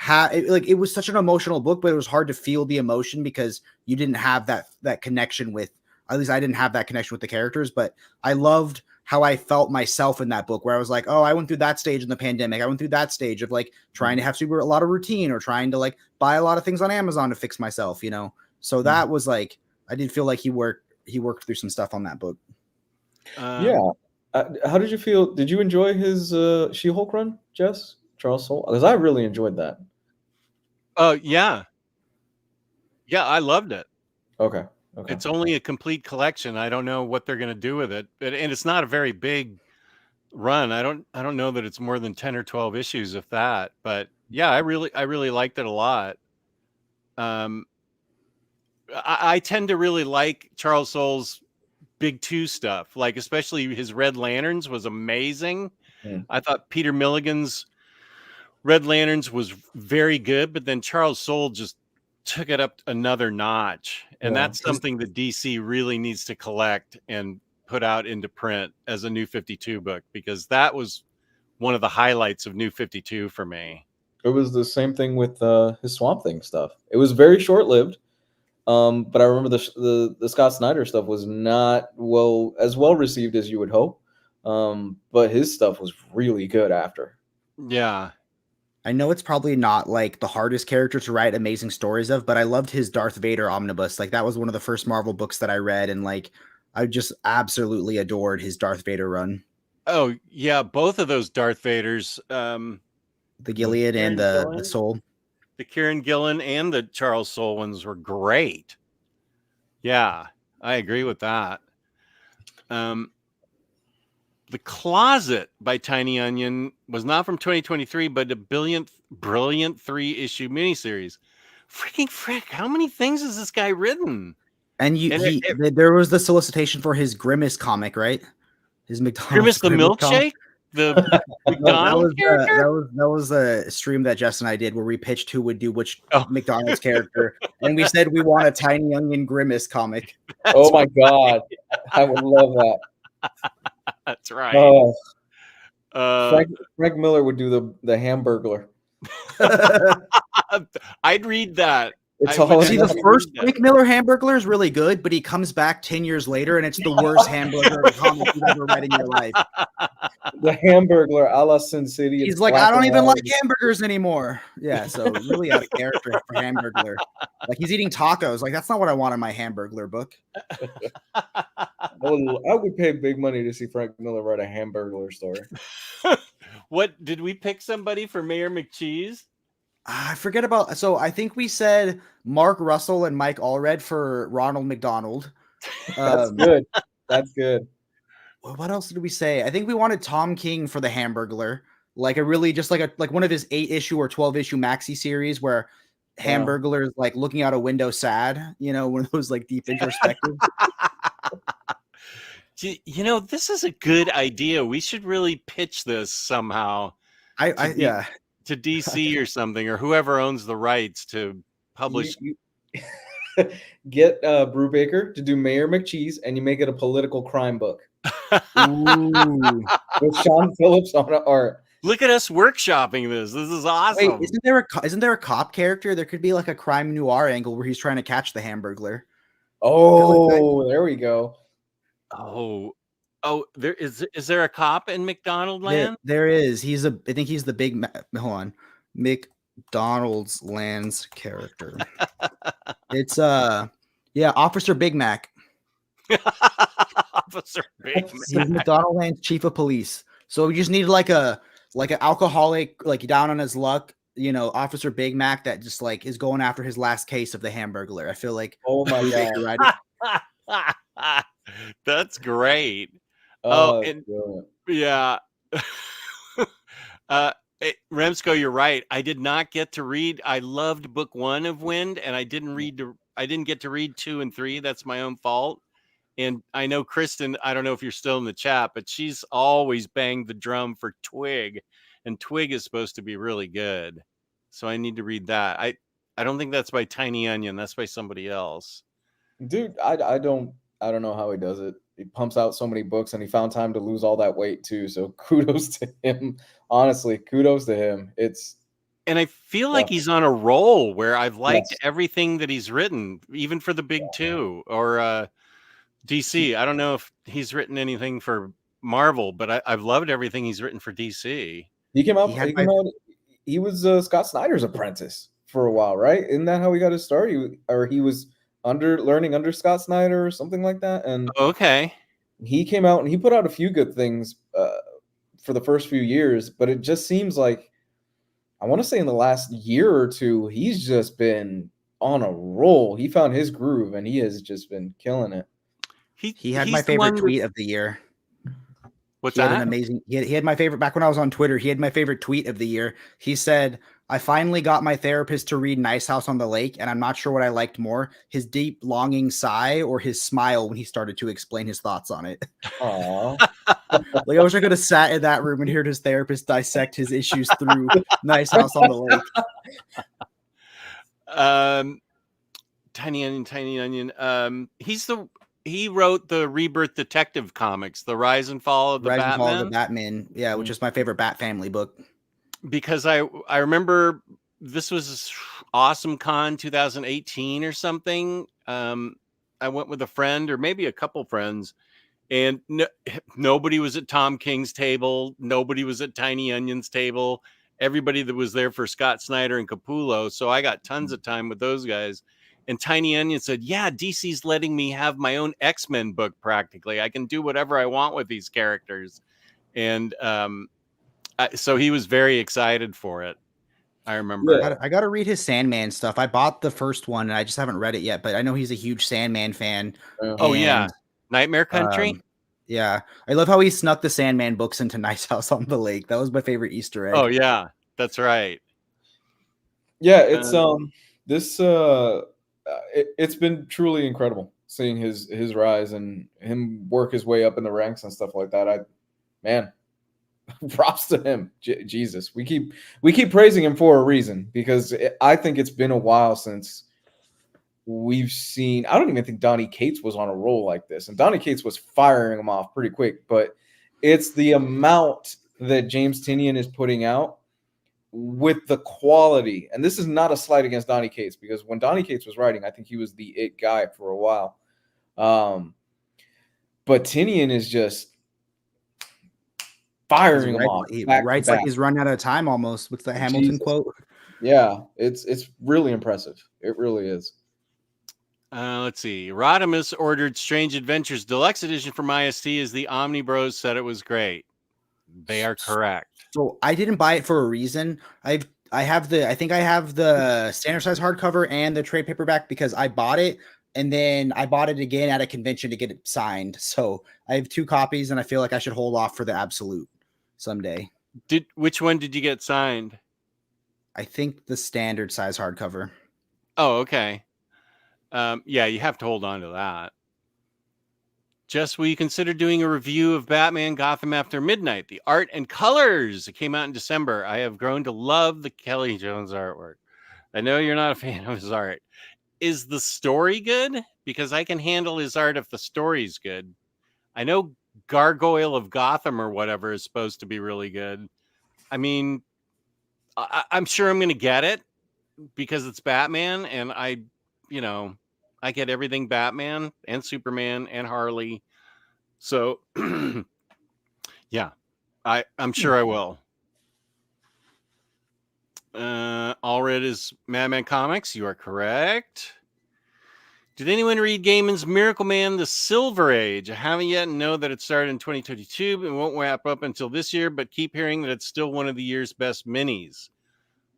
it was such an emotional book, but it was hard to feel the emotion because you didn't have that connection with, at least I didn't have that connection with the characters. But I loved how I felt myself in that book, where I was like, oh, I went through that stage in the pandemic. I went through that stage of like trying to have a lot of routine, or trying to like buy a lot of things on Amazon to fix myself, you know? So that was like, I did feel like he worked through some stuff on that book. Yeah. How did you feel? Did you enjoy his She-Hulk run, Jess? Charles Soule? Because I really enjoyed that. Oh, yeah. Yeah, I loved it. Okay. It's only a complete collection. I don't know what they're going to do with it, and it's not a very big run. I don't know that it's more than 10 or 12 issues, if that. But yeah, I really liked it a lot. I tend to really like Charles Soule's Big 2 stuff, like especially his Red Lanterns was amazing. I thought Peter Milligan's Red Lanterns was very good, but then Charles Soule just took it up another notch. And that's something that DC really needs to collect and put out into print as a New 52 book, because that was one of the highlights of New 52 for me. It was the same thing with his Swamp Thing stuff. It was very short-lived, but I remember the Scott Snyder stuff was not as well received as you would hope. But his stuff was really good after. Yeah. I know it's probably not like the hardest character to write amazing stories of, but I loved his Darth Vader omnibus. Like that was one of the first Marvel books that I read, and like I just absolutely adored his Darth Vader run. Oh yeah, both of those Darth Vaders, the Gilead and the Soul, the Kieran Gillen and the Charles Soule ones were great. Yeah, I agree with that. The Closet by Tiny Onion was not from 2023, but a brilliant 3-issue miniseries. Freaking frick! How many things has this guy written? And there was the solicitation for his Grimace comic, right? His McDonald's Grimace the milkshake, the McDonald's character. That was a stream that Jess and I did where we pitched who would do which McDonald's character, and we said we want a Tiny Onion Grimace comic. Oh my god, I would love that. That's right. Frank Miller would do the Hamburglar. I'd read that. The first Frank Miller Hamburglar is really good, but he comes back 10 years later and it's the worst Hamburglar comic you've ever read in your life. The Hamburglar a la Sin City. He's like, I don't even like hamburgers anymore. Yeah, so really out of character for Hamburglar. Like he's eating tacos. Like that's not what I want in my Hamburglar book. I would pay big money to see Frank Miller write a Hamburglar story. What did we pick somebody for Mayor McCheese? I forget about. So I think we said Mark Russell and Mike Allred for Ronald McDonald. That's good. That's good. What else did we say? I think we wanted Tom King for the Hamburglar, like a really just like one of his 8-issue or 12-issue maxi series where Hamburglar is like looking out a window sad. You know, one of those like deep introspective. You know, this is a good idea. We should really pitch this somehow. To DC or something, or whoever owns the rights to publish. Get Brubaker to do Mayor McCheese, and you make it a political crime book. Ooh, with Sean Phillips on art. Look at us workshopping this. This is awesome. Wait, isn't there a cop character? There could be like a crime noir angle where he's trying to catch the Hamburglar. Oh, there we go. Oh, there is there a cop in McDonald Land? There is. I think he's the big McDonald's Land's character. It's Officer Big Mac. Officer Big Mac. He's McDonald Land's chief of police. So we just need like like an alcoholic, like down on his luck, Officer Big Mac that just like is going after his last case of the Hamburglar. I feel like Oh my god. That's great. Oh, Oh, and brilliant. yeah. Remsco, you're right. I did not get to read. I loved book 1 of Wind, and I didn't get to read 2 and 3. That's my own fault. And I know Kristen, I don't know if you're still in the chat, but she's always banged the drum for Twig, and Twig is supposed to be really good. So I need to read that. I don't think that's by Tiny Onion. That's by somebody else. Dude, I don't know how he does it. He pumps out so many books, and he found time to lose all that weight too. So kudos to him. Honestly, kudos to him. And I feel like he's on a roll where I've liked Yes. everything that he's written, even for the big two or DC. I don't know if he's written anything for Marvel, but I've loved everything he's written for DC. He came out. He was Scott Snyder's apprentice for a while, right? Isn't that how he got his start? He was learning under Scott Snyder or something like that. And okay, he came out and he put out a few good things for the first few years, but it just seems like, I want to say in the last year or two, he's just been on a roll. He found his groove and he has just been killing it. He had my favorite tweet of the year. What's that? He had my favorite, back when I was on Twitter, he had my favorite tweet of the year. He said, "I finally got my therapist to read Nice House on the Lake, and I'm not sure what I liked more, his deep longing sigh or his smile when he started to explain his thoughts on it." Aww. Like, I wish I could have sat in that room and heard his therapist dissect his issues through Nice House on the Lake. Tiny Onion. He wrote the Rebirth Detective comics, the Rise and Fall of the Batman. Yeah, which is my favorite Bat Family book. Because I remember this was Awesome Con 2018 or something. I went with a friend or maybe a couple friends, and nobody was at Tom King's table. Nobody was at Tiny Onion's table. Everybody that was there for Scott Snyder and Capullo. So I got tons of time with those guys. And Tiny Onion said, yeah, DC's letting me have my own X-Men book practically. I can do whatever I want with these characters. And so he was very excited for it. I remember. Yeah. I got to read his Sandman stuff. I bought the first one and I just haven't read it yet, but I know he's a huge Sandman fan. Oh, yeah. Nightmare Country? Yeah. I love how he snuck the Sandman books into Nice House on the Lake. That was my favorite Easter egg. Oh, yeah. That's right. Yeah, it's it's been truly incredible seeing his rise and him work his way up in the ranks and stuff like that. Props to him. Jesus, we keep praising him for a reason, because I think it's been a while since we've seen. I don't even think Donny Cates was on a roll like this, and Donny Cates was firing him off pretty quick. But it's the amount that James Tynion is putting out with the quality, and this is not a slight against Donny Cates, because when Donny Cates was writing, I think he was the it guy for a while. But Tynion is just firing him off. He writes like he's run out of time almost. What's the Hamilton quote? Yeah, it's really impressive. It really is. Let's see. Rodimus ordered Strange Adventures Deluxe Edition from IST as the Omnibros said it was great. They are correct. So I didn't buy it for a reason. I have the standard size hardcover and the trade paperback because I bought it and then I bought it again at a convention to get it signed. So I have 2 copies and I feel like I should hold off for the Absolute someday. Which one did you get signed? I think the standard size hardcover. Oh, okay. Yeah, you have to hold on to that. Just will you consider doing a review of Batman Gotham After Midnight? The art and colors. It came out in December. I have grown to love the Kelly Jones artwork. I know you're not a fan of his art. Is the story good? Because I can handle his art if the story's good. I know Gargoyle of Gotham or whatever is supposed to be really good. I mean, I'm sure I'm going to get it because it's Batman, and I get everything Batman and Superman and Harley. So, yeah, I'm sure I will. All Red is Madman Comics. You are correct. Did anyone read Gaiman's Miracle Man: The Silver Age? I haven't yet and know that it started in 2022 and won't wrap up until this year, but keep hearing that it's still one of the year's best minis.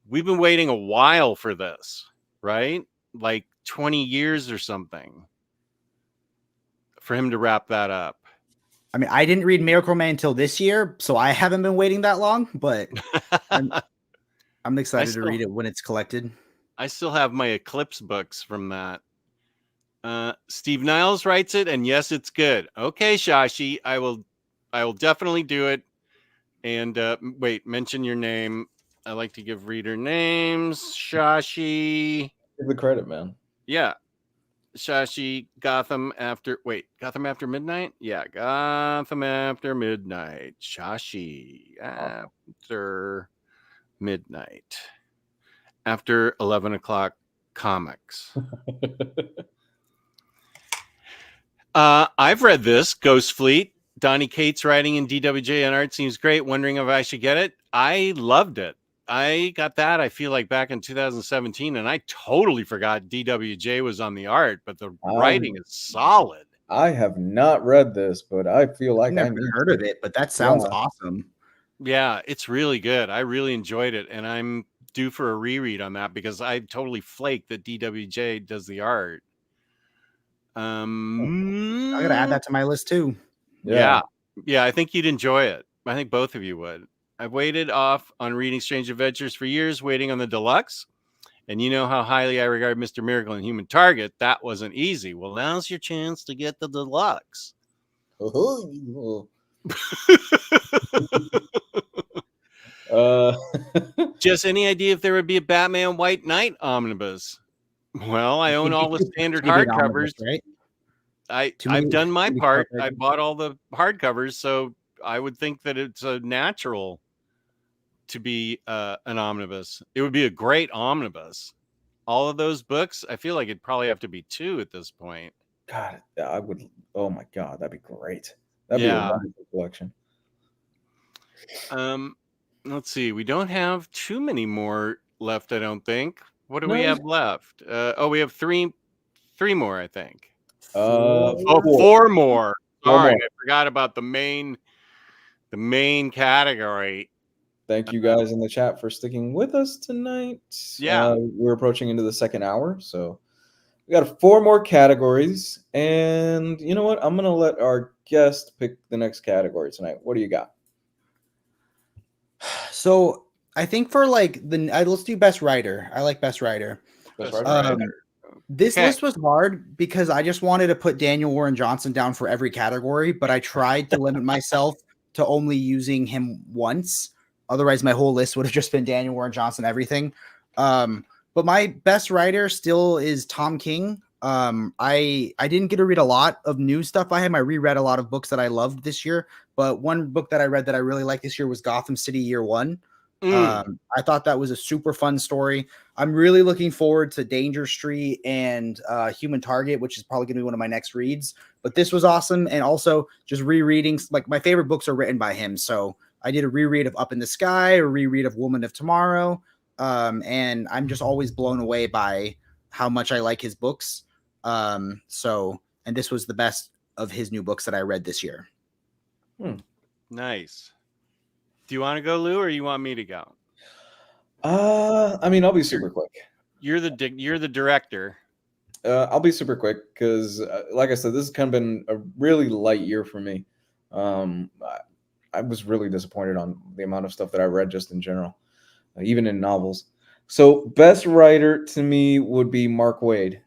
We've been waiting a while for this, right? Like 20 years or something for him to wrap that up. I mean, I didn't read Miracle Man until this year, so I haven't been waiting that long, but I'm excited to read it when it's collected. I still have my Eclipse books from that. Steve Niles writes it, and yes, it's good. Okay, Shashi, I will definitely do it. And wait, mention your name. I like to give reader names. Shashi. Give the credit, man. Yeah. Shashi, Gotham After Midnight? Yeah, Gotham After Midnight. Shashi After Midnight. After 11 o'clock comics. I've read this, Ghost Fleet. Donnie Cates writing in DWJ and art seems great. Wondering if I should get it. I loved it. I got that, I feel like, back in 2017, and I totally forgot DWJ was on the art, but the writing is solid. I have not read this, but I feel like I've never heard of it, but that sounds awesome. Yeah, it's really good. I really enjoyed it, and I'm due for a reread on that because I totally flaked that DWJ does the art. I gotta add that to my list too. Yeah, I think you'd enjoy it. I think both of you would. I've waited off on reading Strange Adventures for years, waiting on the deluxe. And you know how highly I regard Mr. Miracle and Human Target. That wasn't easy. Well, now's your chance to get the deluxe. Just any idea if there would be a Batman White Knight omnibus? Well, I own all the standard hardcovers. Right? I've done my part. I bought all the hardcovers, so I would think that it's a natural to be an omnibus. It would be a great omnibus. All of those books, I feel like it'd probably have to be 2 at this point. God, I would. Oh my God, that'd be great. That'd be a wonderful collection. Let's see. We don't have too many more left, I don't think. What do we have left? We have three more, I think. 4 more. Sorry, I forgot about the main category. Thank you guys in the chat for sticking with us tonight. Yeah, we're approaching into the second hour, so we got 4 more categories. And you know what? I'm gonna let our guest pick the next category tonight. What do you got? So I think for like let's do best writer. I like best writer. This list was hard because I just wanted to put Daniel Warren Johnson down for every category, but I tried to limit myself to only using him once. Otherwise, my whole list would have just been Daniel Warren Johnson, everything. But my best writer still is Tom King. I didn't get to read a lot of new stuff by him. I reread a lot of books that I loved this year, but one book that I read that I really liked this year was Gotham City Year One. I thought that was a super fun story. I'm really looking forward to Danger Street and Human Target, which is probably going to be one of my next reads. But this was awesome, and also just rereading. Like, my favorite books are written by him, so I did a reread of Up in the Sky, a reread of Woman of Tomorrow, and I'm just always blown away by how much I like his books. And this was the best of his new books that I read this year. Nice. Do you want to go, Lou, or you want me to go? I mean, I'll be super quick. You're the director. I'll be super quick because, like I said, this has kind of been a really light year for me. I was really disappointed on the amount of stuff that I read just in general, even in novels. So best writer to me would be Mark Waid.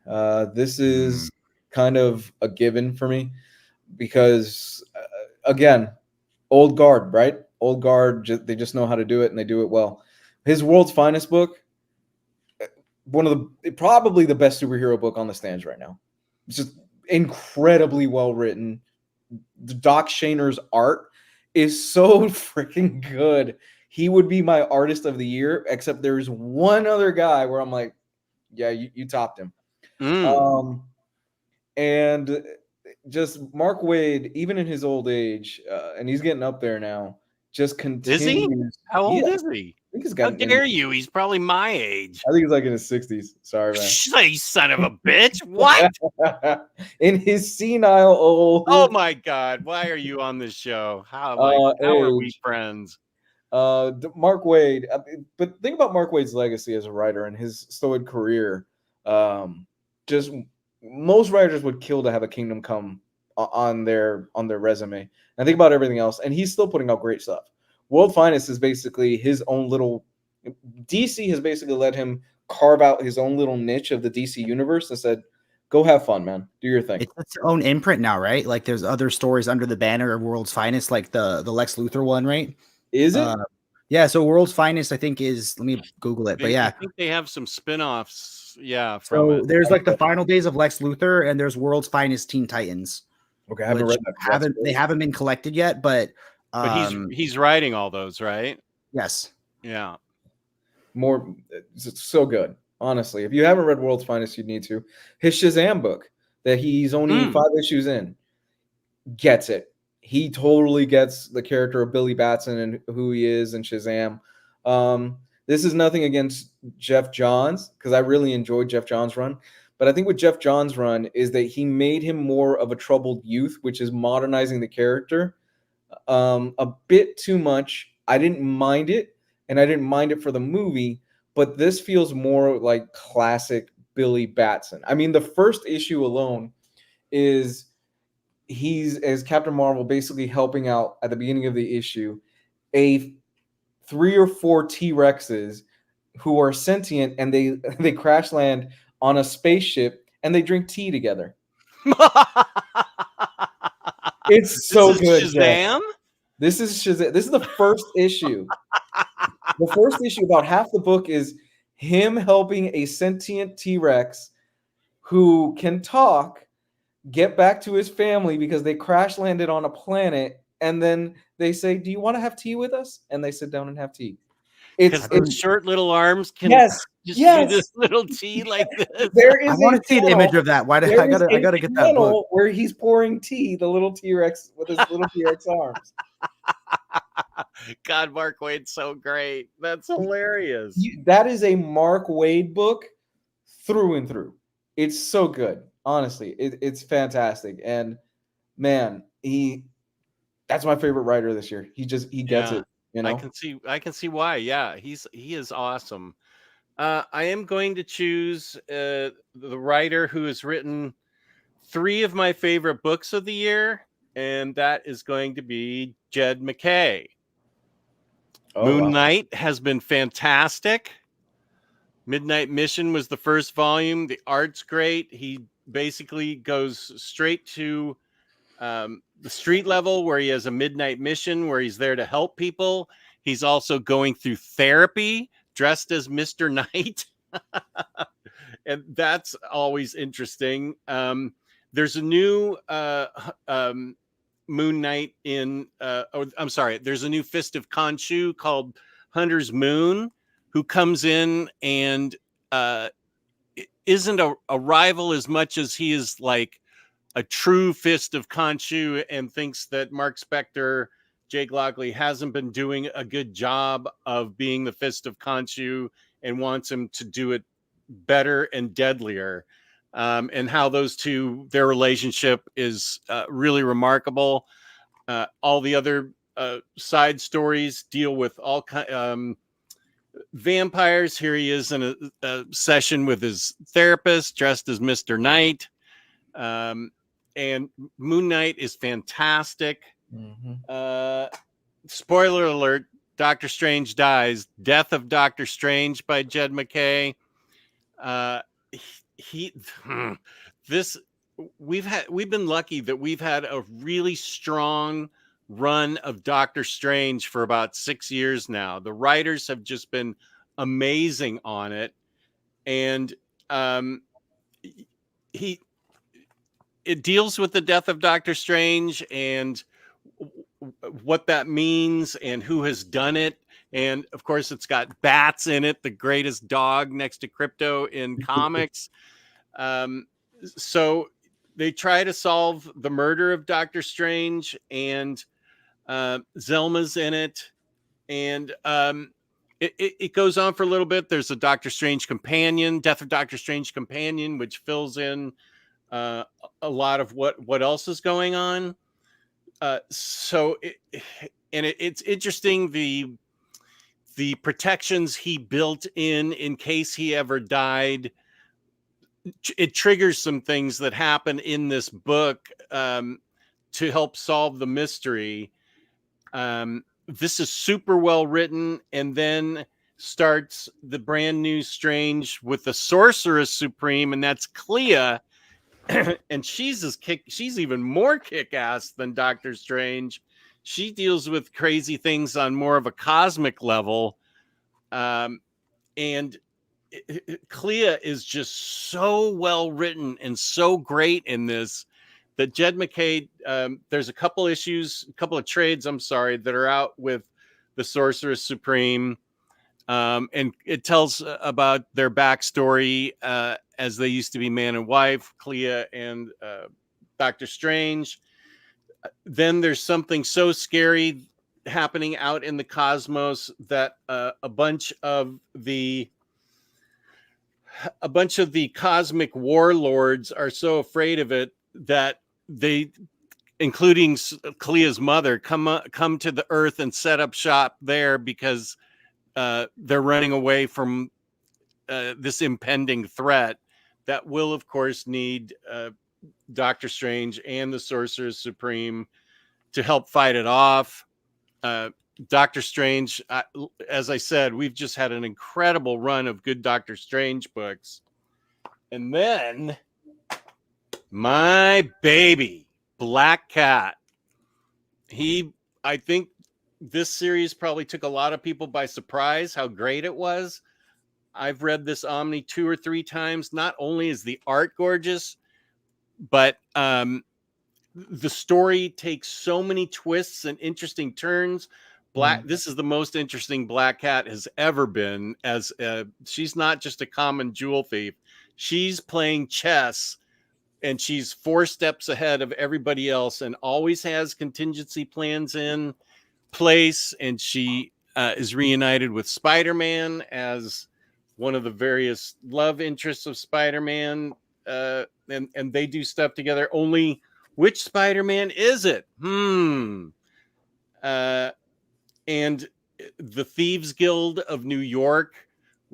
This is kind of a given for me because, again, old guard, right? Old guard, they just know how to do it, and they do it well. His World's Finest book, probably the best superhero book on the stands right now. It's just incredibly well written. Doc Shaner's art is so freaking good. He would be my artist of the year, except there's one other guy where I'm like, yeah, you topped him. And just Mark Waid, even in his old age, and he's getting up there now, just continues. Is he? How old is he? think he's How got. dare you? He's probably my age. I think he's like in his 60s. Sorry, man. You son of a bitch! What? In his senile old. Oh my God! Why are you on this show? How are we age. friends? Mark Waid. But think about Mark Waid's legacy as a writer and his storied career. Just most writers would kill to have a Kingdom Come on their resume. And think about everything else, and he's still putting out great stuff. World Finest is basically his own little. DC has basically let him carve out his own little niche of the DC universe and said, "Go have fun, man. Do your thing." It's its own imprint now, right? Like there's other stories under the banner of World's Finest, like the Lex Luthor one, right? Is it? Yeah. So World's Finest, I think, is. Let me Google it. But yeah, I think they have some spin-offs. Yeah. So there's like the final days of Lex Luthor, and there's World's Finest Teen Titans. Okay, I haven't read that. They haven't been collected yet, but he's writing all those, right? Yes. Yeah. More, it's so good. Honestly, if you haven't read World's Finest, you need to. His Shazam book that he's only 5 issues in gets it. He totally gets the character of Billy Batson and who he is in Shazam. This is nothing against Jeff Johns, because I really enjoyed Jeff Johns' run. But I think what Jeff Johns' run is that he made him more of a troubled youth, which is modernizing the character a bit too much. I didn't mind it, and I didn't mind it for the movie, but this feels more like classic Billy Batson. I mean, the first issue alone is he's, as Captain Marvel, basically helping out at the beginning of the issue 3 or 4 T-Rexes who are sentient, and they crash land on a spaceship and they drink tea together. It's so good. Shazam? This is Shazam. This is the first issue. The first issue, about half the book, is him helping a sentient T-Rex who can talk get back to his family because they crash landed on a planet, and then they say, "Do you want to have tea with us?" And they sit down and have tea. It's short little arms can do this little tea like this. I want to see an image of that. Why did I gotta get that book where he's pouring tea, the little T-Rex with his little T-Rex arms. God, Mark Waid's so great. That's hilarious. That is a Mark Waid book through and through. It's so good. Honestly, it's fantastic. And man, that's my favorite writer this year. He gets it. You know? I can see why. Yeah, he is awesome. I am going to choose the writer who has written 3 of my favorite books of the year, and that is going to be Jed MacKay. Moon Knight has been fantastic. Midnight Mission was the first volume. The art's great. He basically goes straight to the street level, where he has a midnight mission where he's there to help people. He's also going through therapy dressed as Mr. Knight. And that's always interesting. There's a new Moon Knight there's a new Fist of Khonshu called Hunter's Moon, who comes in and isn't a rival as much as he is like a true Fist of Khonshu, and thinks that Mark Spector, Jake Lockley, hasn't been doing a good job of being the Fist of Khonshu, and wants him to do it better and deadlier. And how those two, their relationship is really remarkable. All the other side stories deal with all vampires. Here he is in a session with his therapist dressed as Mr. Knight. And Moon Knight is fantastic. Spoiler alert, Doctor Strange dies. Death of Doctor Strange by Jed MacKay. We've been lucky that we've had a really strong run of Doctor Strange for about 6 years now. The writers have just been amazing on it. And it deals with the death of Doctor Strange and what that means and who has done it. And of course, it's got bats in it, the greatest dog next to Crypto in comics. So they try to solve the murder of Doctor Strange, and Zelma's in it. And it goes on for a little bit. There's a Doctor Strange companion, Death of Doctor Strange companion, which fills in a lot of what else is going on. It's interesting, the protections he built in case he ever died. It triggers some things that happen in this book to help solve the mystery. This is super well written, and then starts the brand new Strange with the Sorceress Supreme, and that's Clea. And she's even more kick-ass than Doctor Strange. She deals with crazy things on more of a cosmic level. And Clea is just so well written and so great in this that Jed MacKay, there's a couple of trades, that are out with the Sorceress Supreme. And it tells about their backstory as they used to be man and wife, Clea and Doctor Strange. Then there's something so scary happening out in the cosmos that a bunch of the cosmic warlords are so afraid of it that they, including Clea's mother, come to the Earth and set up shop there because they're running away from this impending threat that will, of course, need Doctor Strange and the Sorceress Supreme to help fight it off. Doctor Strange, as I said, we've just had an incredible run of good Doctor Strange books. And then my baby, Black Cat. I think this series probably took a lot of people by surprise how great it was. I've read this Omni 2 or 3 times. Not only is the art gorgeous, but the story takes so many twists and interesting turns. This is the most interesting Black Cat has ever been, as she's not just a common jewel thief. She's playing chess, and she's 4 steps ahead of everybody else and always has contingency plans in place. And she is reunited with Spider-Man as one of the various love interests of Spider-Man. And they do stuff together. Only which Spider-Man is it? And the Thieves Guild of New York,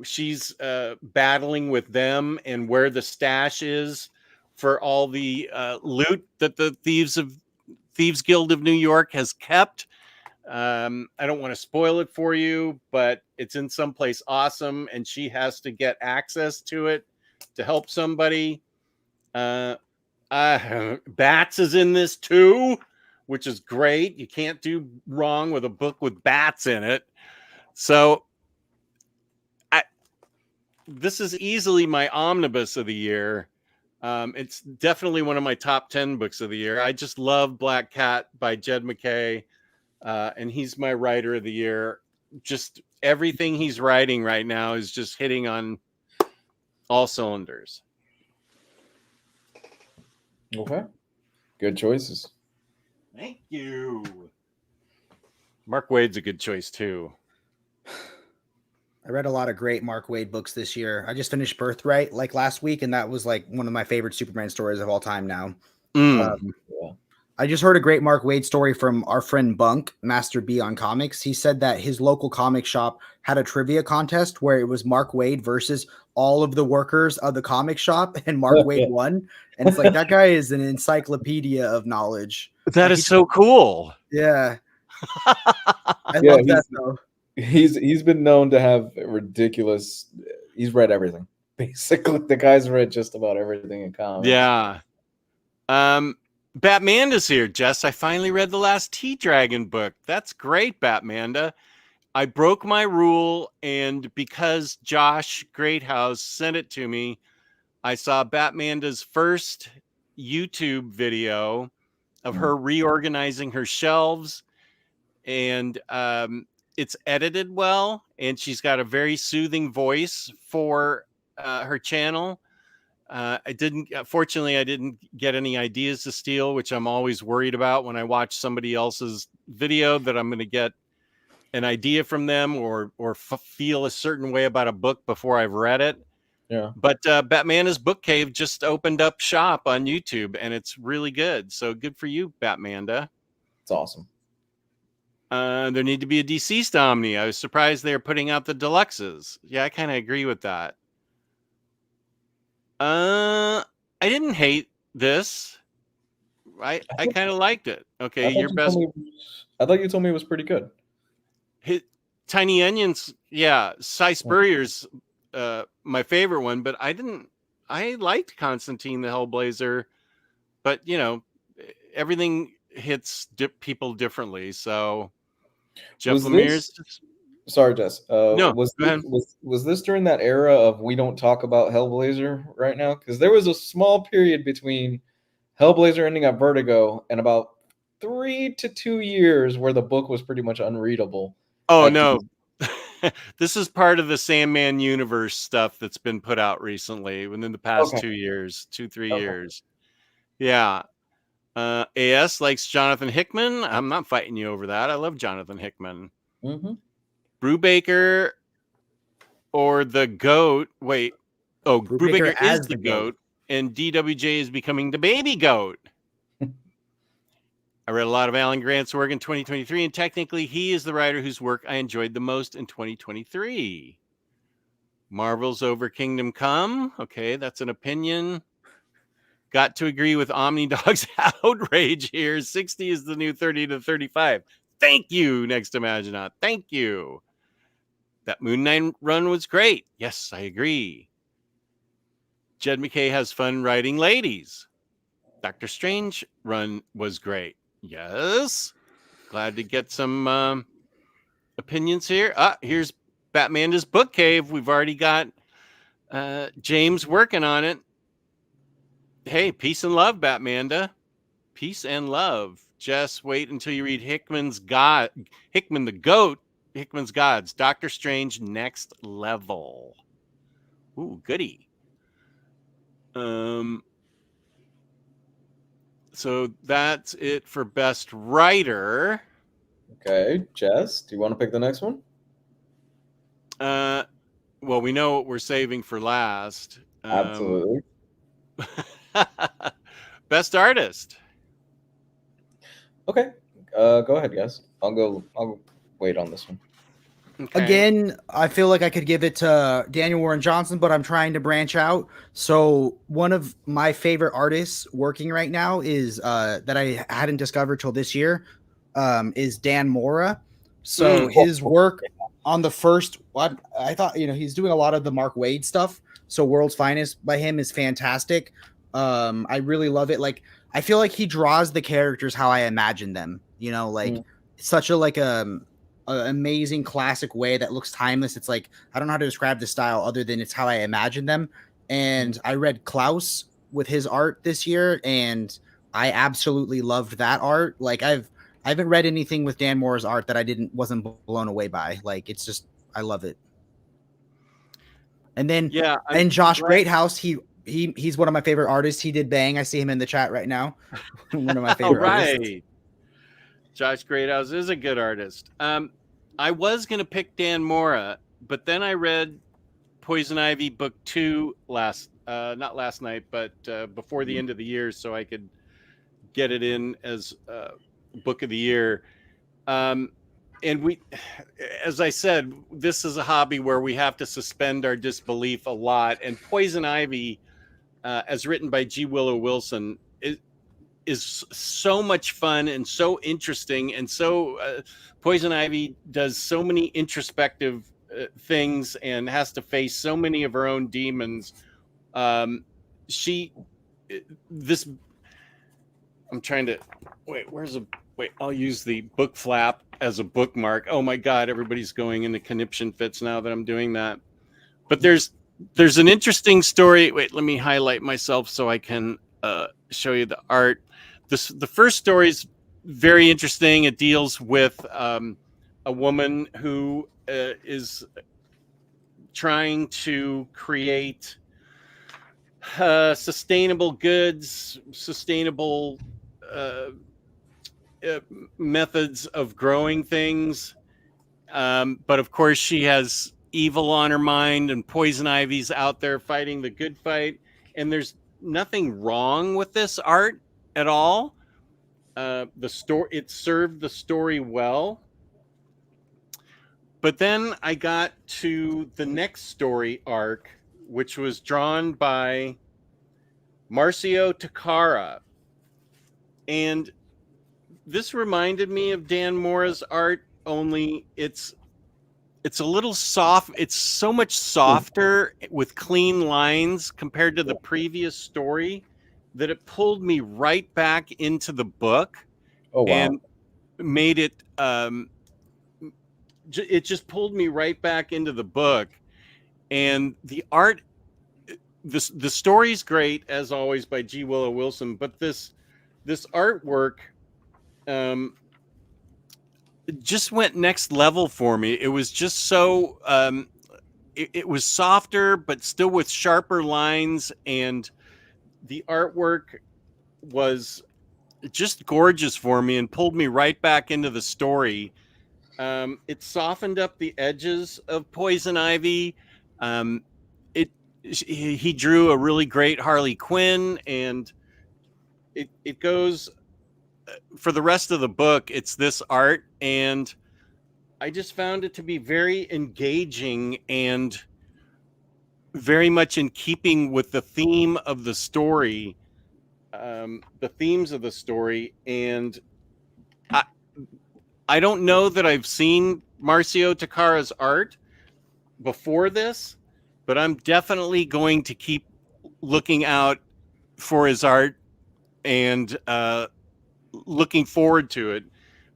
she's battling with them and where the stash is for all the loot that the Thieves Guild of New York has kept. I don't want to spoil it for you, but it's in some place awesome, and she has to get access to it to help somebody. Bats is in this too, which is great. You can't do wrong with a book with bats in it. So this is easily my omnibus of the year. It's definitely one of my top 10 books of the year. I just love Black Cat by Jed MacKay. And he's my writer of the year. Just everything he's writing right now is just hitting on all cylinders. Okay. Good choices. Thank you. Mark Waid's a good choice too. I read a lot of great Mark Waid books this year. I just finished Birthright like last week, and that was like one of my favorite Superman stories of all time now. Yeah. I just heard a great Mark Waid story from our friend Bunk, Master B on Comics. He said that his local comic shop had a trivia contest where it was Mark Waid versus all of the workers of the comic shop, and Mark Waid won. And it's like, that guy is an encyclopedia of knowledge. That is so cool. Yeah. I love that though. He's been known to have ridiculous. He's read everything. Basically, the guy's read just about everything in comics. Yeah. Batmanda's here, Jess. I finally read the last T-Dragon book. That's great, Batmanda. I broke my rule, and because Josh Greathouse sent it to me, I saw Batmanda's first YouTube video of her reorganizing her shelves, and it's edited well, and she's got a very soothing voice for her channel. Fortunately, I didn't get any ideas to steal, which I'm always worried about when I watch somebody else's video, that I'm going to get an idea from them or feel a certain way about a book before I've read it. Yeah. But Batmanda's Book Cave just opened up shop on YouTube, and it's really good. So good for you, Batmanda. It's awesome. There need to be a deceased Omni. I was surprised they're putting out the deluxes. Yeah, I kind of agree with that. I didn't hate this. I kind of liked it. Okay, your best. I thought you told me it was pretty good. Tiny Onions, yeah. Cy Spurrier's my favorite one, but I liked Constantine the Hellblazer, but you know, everything hits people differently. So Jeff Lemire's. Sorry, Jess. No, was this during that era of we don't talk about Hellblazer right now? Because there was a small period between Hellblazer ending at Vertigo and about 3 to 2 years where the book was pretty much unreadable. Oh, no. This is part of the Sandman universe stuff that's been put out recently within the past 2 years, 2-3 years. Yeah. AS likes Jonathan Hickman. I'm not fighting you over that. I love Jonathan Hickman. Mm-hmm. Brubaker or the GOAT. Wait. Oh, Brubaker is the GOAT, and DWJ is becoming the baby GOAT. I read a lot of Alan Grant's work in 2023, and technically he is the writer whose work I enjoyed the most in 2023. Marvel's over Kingdom Come. Okay, that's an opinion. Got to agree with OmniDog's outrage here. 60 is the new 30 to 35. Thank you, Next Imaginaut. Thank you. That Moon Knight run was great. Yes, I agree. Jed McKay has fun writing ladies. Doctor Strange run was great. Yes. Glad to get some opinions here. Here's Batmanda's Book Cave. We've already got James working on it. Hey, peace and love, Batmanda. Peace and love. Just wait until you read Hickman the GOAT, Hickman's Gods, Doctor Strange Next Level. Ooh, goody. So that's it for Best Writer. Okay, Jess, do you want to pick the next one? Well, we know what we're saving for last. Absolutely. Best Artist. Okay, go ahead, guys. I'll wait on this one. Okay. Again, I feel like I could give it to Daniel Warren Johnson, but I'm trying to branch out. So one of my favorite artists working right now is that I hadn't discovered till this year is Dan Mora. So his work on the first one, I thought, he's doing a lot of the Mark Waid stuff. So World's Finest by him is fantastic. I really love it. Like, I feel like he draws the characters how I imagine them, such a amazing classic way that looks timeless. It's like, I don't know how to describe the style other than it's how I imagine them. And I read Klaus with his art this year, and I absolutely loved that art. Like, I haven't read anything with Dan Mora's art that I wasn't blown away by. Like, it's just, I love it. And then, and Josh Greathouse, he's one of my favorite artists. He did Bang. I see him in the chat right now. One of my favorite artists. Josh Greathouse is a good artist. I was going to pick Dan Mora, but then I read Poison Ivy book 2 not last night, but before the end of the year, so I could get it in as book of the year. And we, as I said, this is a hobby where we have to suspend our disbelief a lot. And Poison Ivy, as written by G. Willow Wilson, is so much fun and so interesting. And so Poison Ivy does so many introspective things and has to face so many of her own demons. I'm trying to wait, I'll use the book flap as a bookmark. Oh my God, everybody's going into conniption fits now that I'm doing that. But there's an interesting story. Wait, let me highlight myself so I can show you the art. The first story is very interesting. It deals with a woman who is trying to create sustainable goods, sustainable methods of growing things, But of course, she has evil on her mind, and Poison Ivy's out there fighting the good fight. And there's nothing wrong with this art at all. It served the story well. But then I got to the next story arc, which was drawn by Marcio Takara. And this reminded me of Dan Mora's art, only it's a little soft. It's so much softer with clean lines compared to the previous story that it pulled me right back into the book. Oh, wow. And made it it just pulled me right back into the book. And the art, the story's great as always by G. Willow Wilson, but this artwork just went next level for me. It was just so it was softer but still with sharper lines, and the artwork was just gorgeous for me and pulled me right back into the story. It softened up the edges of Poison Ivy. He drew a really great Harley Quinn, and it goes for the rest of the book. It's this art, and I just found it to be very engaging and very much in keeping with the theme of the story. The themes of the story, and I don't know that I've seen Marcio Takara's art before this, but I'm definitely going to keep looking out for his art and looking forward to it,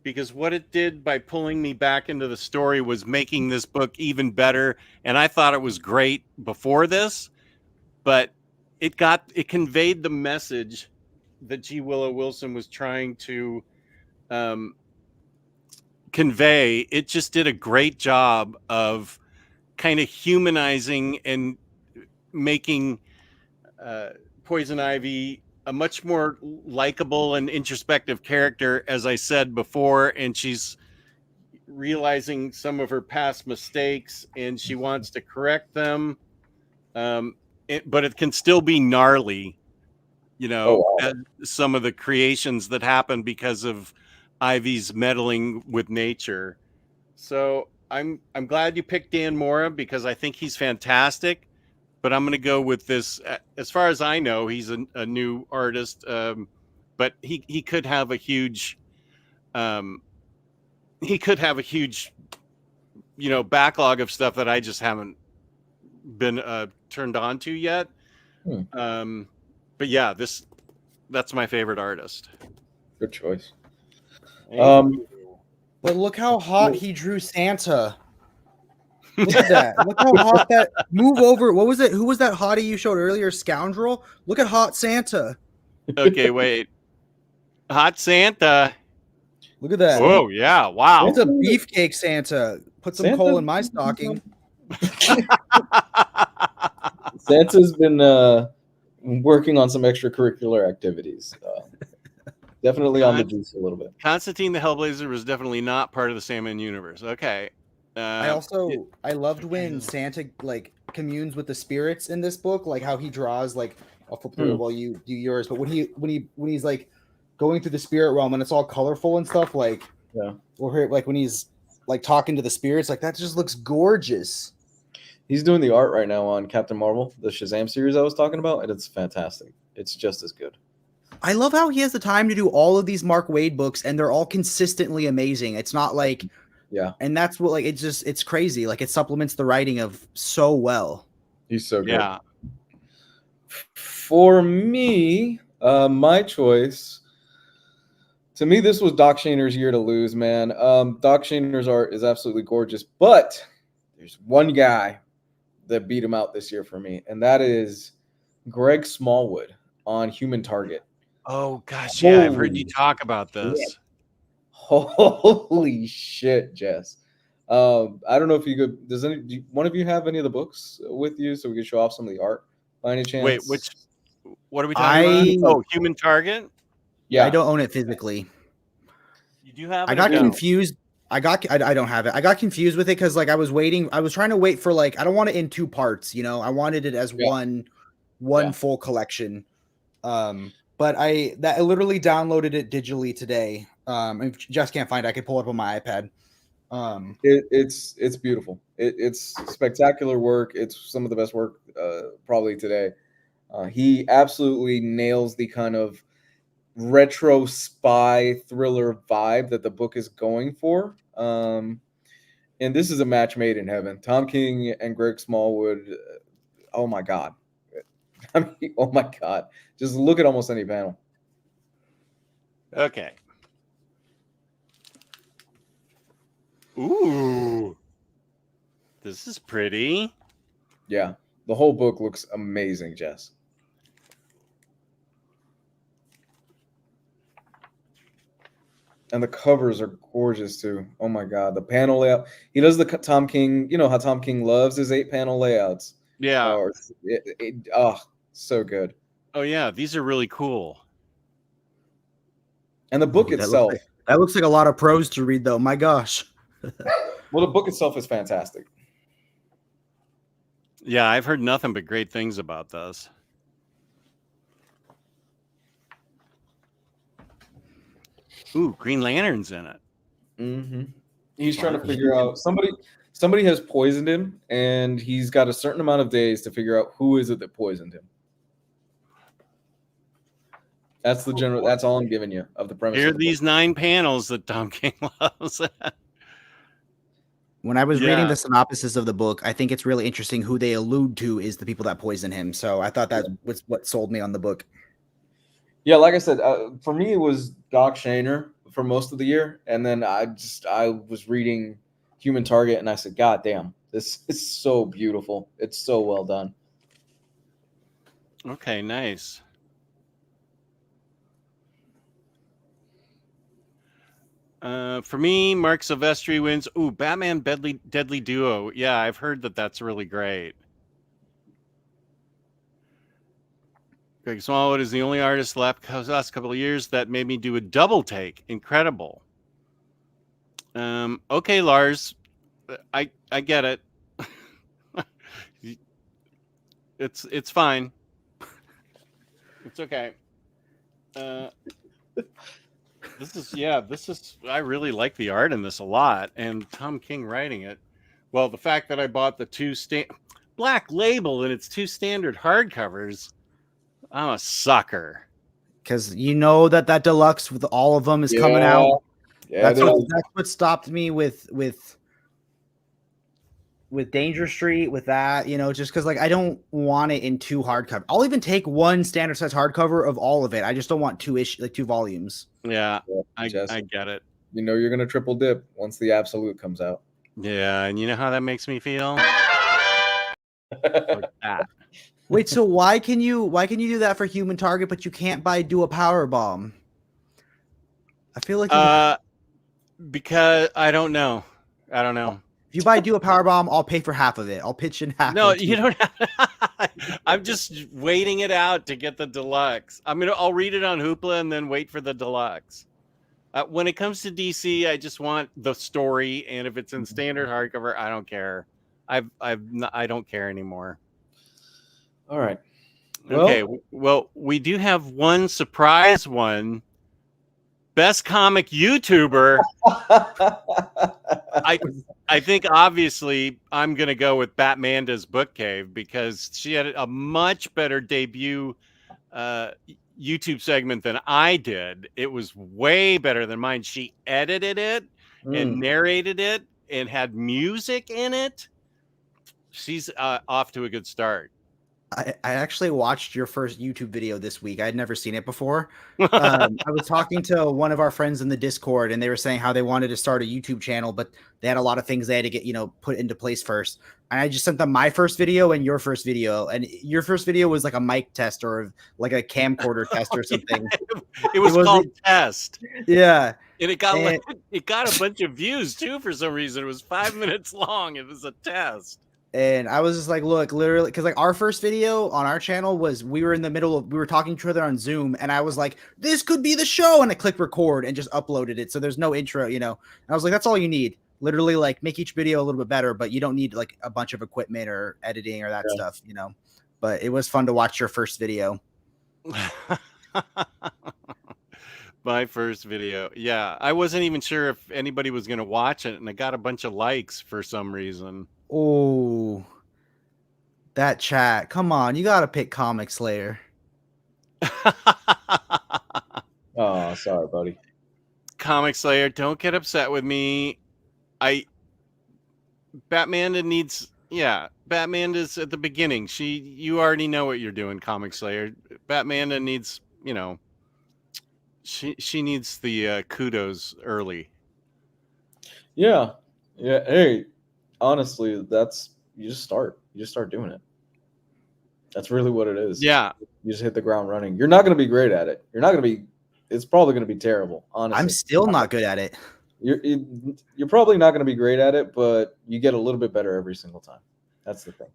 because what it did by pulling me back into the story was making this book even better. And I thought it was great before this, but it conveyed the message that G. Willow Wilson was trying to convey. It just did a great job of kind of humanizing and making Poison Ivy a much more likable and introspective character, as I said before, and she's realizing some of her past mistakes and she wants to correct them. But it can still be gnarly, some of the creations that happen because of Ivy's meddling with nature. So I'm glad you picked Dan Mora, because I think he's fantastic. But I'm going to go with this. As far as I know, he's a new artist, but he could have a huge, backlog of stuff that I just haven't been turned on to yet. But yeah, that's my favorite artist. Good choice. But look how hot he drew Santa. Look at that. Look how hot that. Move over. What was it? Who was that hottie you showed earlier? Scoundrel? Look at hot Santa. Okay, wait. Hot Santa. Look at that. Oh, yeah. Wow. It's a beefcake Santa. Put some coal in my stocking. Santa's been working on some extracurricular activities. Definitely on the juice a little bit. Constantine the Hellblazer was definitely not part of the Sandman universe. Okay. I loved when Santa communes with the spirits in this book, like how he draws I'll flip through while you do yours. But when he's going through the spirit realm and it's all colorful and stuff, or when he's talking to the spirits, that just looks gorgeous. He's doing the art right now on Captain Marvel, the Shazam series I was talking about, and it's fantastic. It's just as good. I love how he has the time to do all of these Mark Waid books, and they're all consistently amazing. It's not and that's what it's crazy. It supplements the writing of so well. He's so good. Yeah. For me, my choice. To me, this was Doc Shaner's year to lose, man. Doc Shaner's art is absolutely gorgeous, but there's one guy that beat him out this year for me, and that is Greg Smallwood on Human Target. Oh gosh, yeah, I've heard you talk about this. Yeah. Holy shit, Jess. I don't know if you could. Do one of you have any of the books with you so we can show off some of the art by any chance? Wait, what are we talking about? Oh, Human Target? Yeah. I don't own it physically. You do have it? I got confused. I don't have it. I got confused with it because like I was trying to wait for like I don't want it in two parts, you know. I wanted it as one full collection. But I literally downloaded it digitally today. If you just can't find it, I could pull it up on my iPad. It's beautiful. It's spectacular work. It's some of the best work probably today. He absolutely nails the kind of retro spy thriller vibe that the book is going for. And this is a match made in heaven. Tom King and Greg Smallwood. Oh my God. I mean, oh my God. Just look at almost any panel. Okay. Ooh. This is pretty. Yeah. The whole book looks amazing, Jess. And the covers are gorgeous too. Oh my God. The panel layout. He does the Tom King, you know how Tom King loves his 8-panel layouts. Yeah. So good. Oh yeah, these are really cool. And the book itself. That looks like a lot of prose to read though. My gosh. Well, the book itself is fantastic. Yeah, I've heard nothing but great things about this. Ooh, Green Lantern's in it. Mm-hmm. He's trying to figure out somebody has poisoned him, and he's got a certain amount of days to figure out who is it that poisoned him. That's the general. That's all I'm giving you of the premise. Here are of the these book. 9 panels that Tom King loves. When I was reading the synopsis of the book, I think it's really interesting who they allude to is the people that poison him. So I thought that was what sold me on the book. Yeah, like I said, for me it was Doc Shaner for most of the year, and then I was reading Human Target, and I said, God damn, this is so beautiful. It's so well done. Okay, nice. For me, Mark Silvestri wins. Ooh, Batman Deadly Duo. Yeah, I've heard that that's really great. Greg Smallwood is the only artist left the last couple of years that made me do a double take. Incredible. Okay, Lars, I get it. It's fine. It's okay. This is I really like the art in this a lot, and Tom King writing it. Well, the fact that I bought the 2 Black Label and its 2 standard hardcovers, I'm a sucker. Because you know that deluxe with all of them is coming out. Yeah, That's what stopped me with Danger Street, with that, you know, just because like I don't want it in 2 hardcover. I'll even take 1 standard size hardcover of all of it. I just don't want 2 volumes. Yeah, I get it. You know you're gonna triple dip once the Absolute comes out. Yeah, and you know how that makes me feel? Like that. Wait, so why can you do that for Human Target, but you can't do a power bomb? I feel like because I don't know. If you do a power bomb, I'll pay for half of it. I'll pitch in half. No, you don't have. I'm just waiting it out to get the deluxe. I'll read it on Hoopla and then wait for the deluxe. When it comes to DC, I just want the story, and if it's in standard hardcover, I don't care. I don't care anymore. All right. Okay. Well, we do have one surprise one. Best comic YouTuber. I think obviously I'm gonna go with Batmanda's Book Cave because she had a much better debut YouTube segment than I did. It was way better than mine. She edited it and narrated it and had music in it. She's off to a good start. I actually watched your first YouTube video this week. I had never seen it before. I was talking to one of our friends in the Discord, and they were saying how they wanted to start a YouTube channel, but they had a lot of things they had to get, put into place first. And I just sent them my first video and your first video. And your first video was like a mic test or like a camcorder test or something. It was called Test. Yeah. And it got a bunch of views too for some reason. It was 5 minutes long. It was a test. And I was just like, look, literally, because like our first video on our channel was we were talking to each other on Zoom, and I was like, this could be the show, and I clicked record and just uploaded it. So there's no intro, And I was like, that's all you need. Literally, like make each video a little bit better, but you don't need like a bunch of equipment or editing or that stuff, But it was fun to watch your first video. My first video. Yeah. I wasn't even sure if anybody was going to watch it, and I got a bunch of likes for some reason. Oh, that chat. Come on. You got to pick Comic Slayer. Oh, sorry, buddy. Comic Slayer, don't get upset with me. Batman needs, Batman is at the beginning. You already know what you're doing, Comic Slayer. Batman needs, she needs the kudos early. Yeah. Hey, honestly, you just start doing it. That's really what it is. Yeah. You just hit the ground running. You're not going to be great at it. It's probably going to be terrible. Honestly, I'm still not good at it. You're probably not going to be great at it, but you get a little bit better every single time. That's the thing.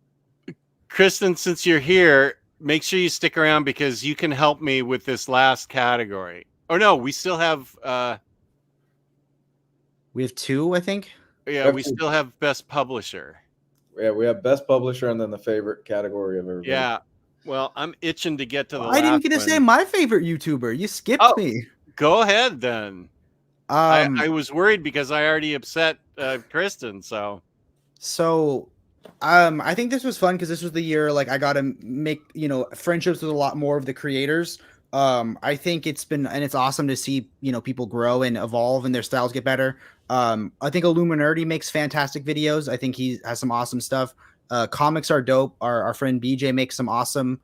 Kristen, since you're here, make sure you stick around because you can help me with this last category. Oh no, we still have we have 2, I think. Yeah, we still have best publisher. Yeah, we have best publisher and then the favorite category of everybody. Yeah. Well, I'm itching to get to the I didn't get to say my favorite YouTuber. You skipped me. Go ahead then. I was worried because I already upset Kristen. So I think this was fun because this was the year like I got to make friendships with a lot more of the creators. I think it's awesome to see people grow and evolve and their styles get better. I think Illuminati makes fantastic videos. I think he has some awesome stuff. Comics are dope. Our friend BJ makes some awesome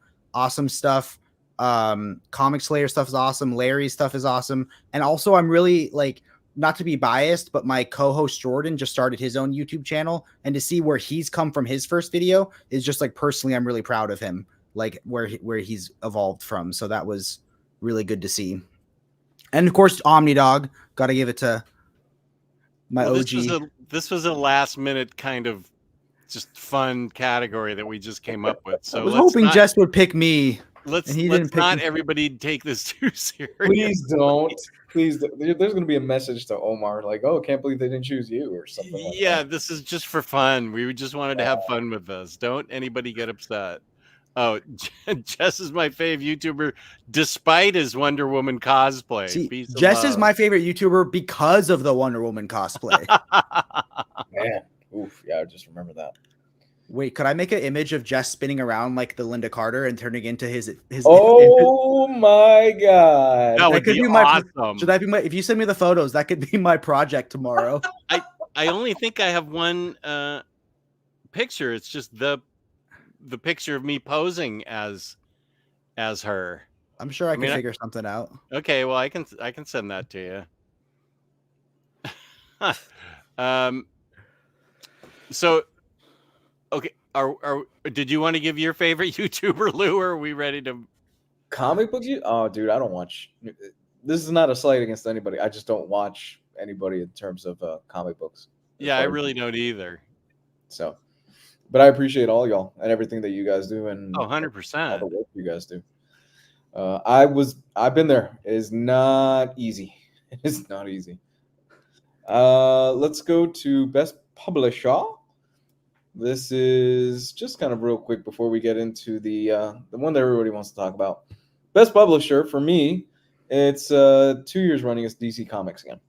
stuff. Comic Slayer stuff is awesome. Larry's stuff is awesome. And also I'm really like, not to be biased, but my co-host Jordan just started his own YouTube channel, and to see where he's come from his first video is just like, personally, I'm really proud of him, like where he's evolved from. So that was really good to see. And of course, OmniDog, got to give it to my OG. This was a last minute kind of just fun category that we just came up with. So I was hoping Jess would pick me. Let's not everybody take this too serious. Please don't. There's going to be a message to Omar like, "Oh, can't believe they didn't choose you," or something like that. Yeah, this is just for fun. We just wanted to have fun with this. Don't anybody get upset. Oh, Jess is my fave YouTuber, despite his Wonder Woman cosplay. See, Jess is my favorite YouTuber because of the Wonder Woman cosplay. Man, oof, yeah, I just remember that. Wait, could I make an image of Jess spinning around like the Linda Carter and turning into his? Oh my god, that could be awesome. Should that be if you send me the photos, that could be my project tomorrow. I only think I have one picture. It's just the picture of me posing as her. I'm sure I can figure something out. Okay, well I can send that to you. So okay, did you want to give your favorite YouTuber, Lou, or are we ready to comic books? Oh, dude, I don't watch. This is not a slight against anybody. I just don't watch anybody in terms of comic books. Yeah, I really don't either. So, but I appreciate all y'all and everything that you guys do, and 100% all the work you guys do. I've been there. It is not easy. It's not easy. Let's go to best publisher. This is just kind of real quick before we get into the one that everybody wants to talk about. Best publisher for me, it's 2 years running. It's DC Comics again.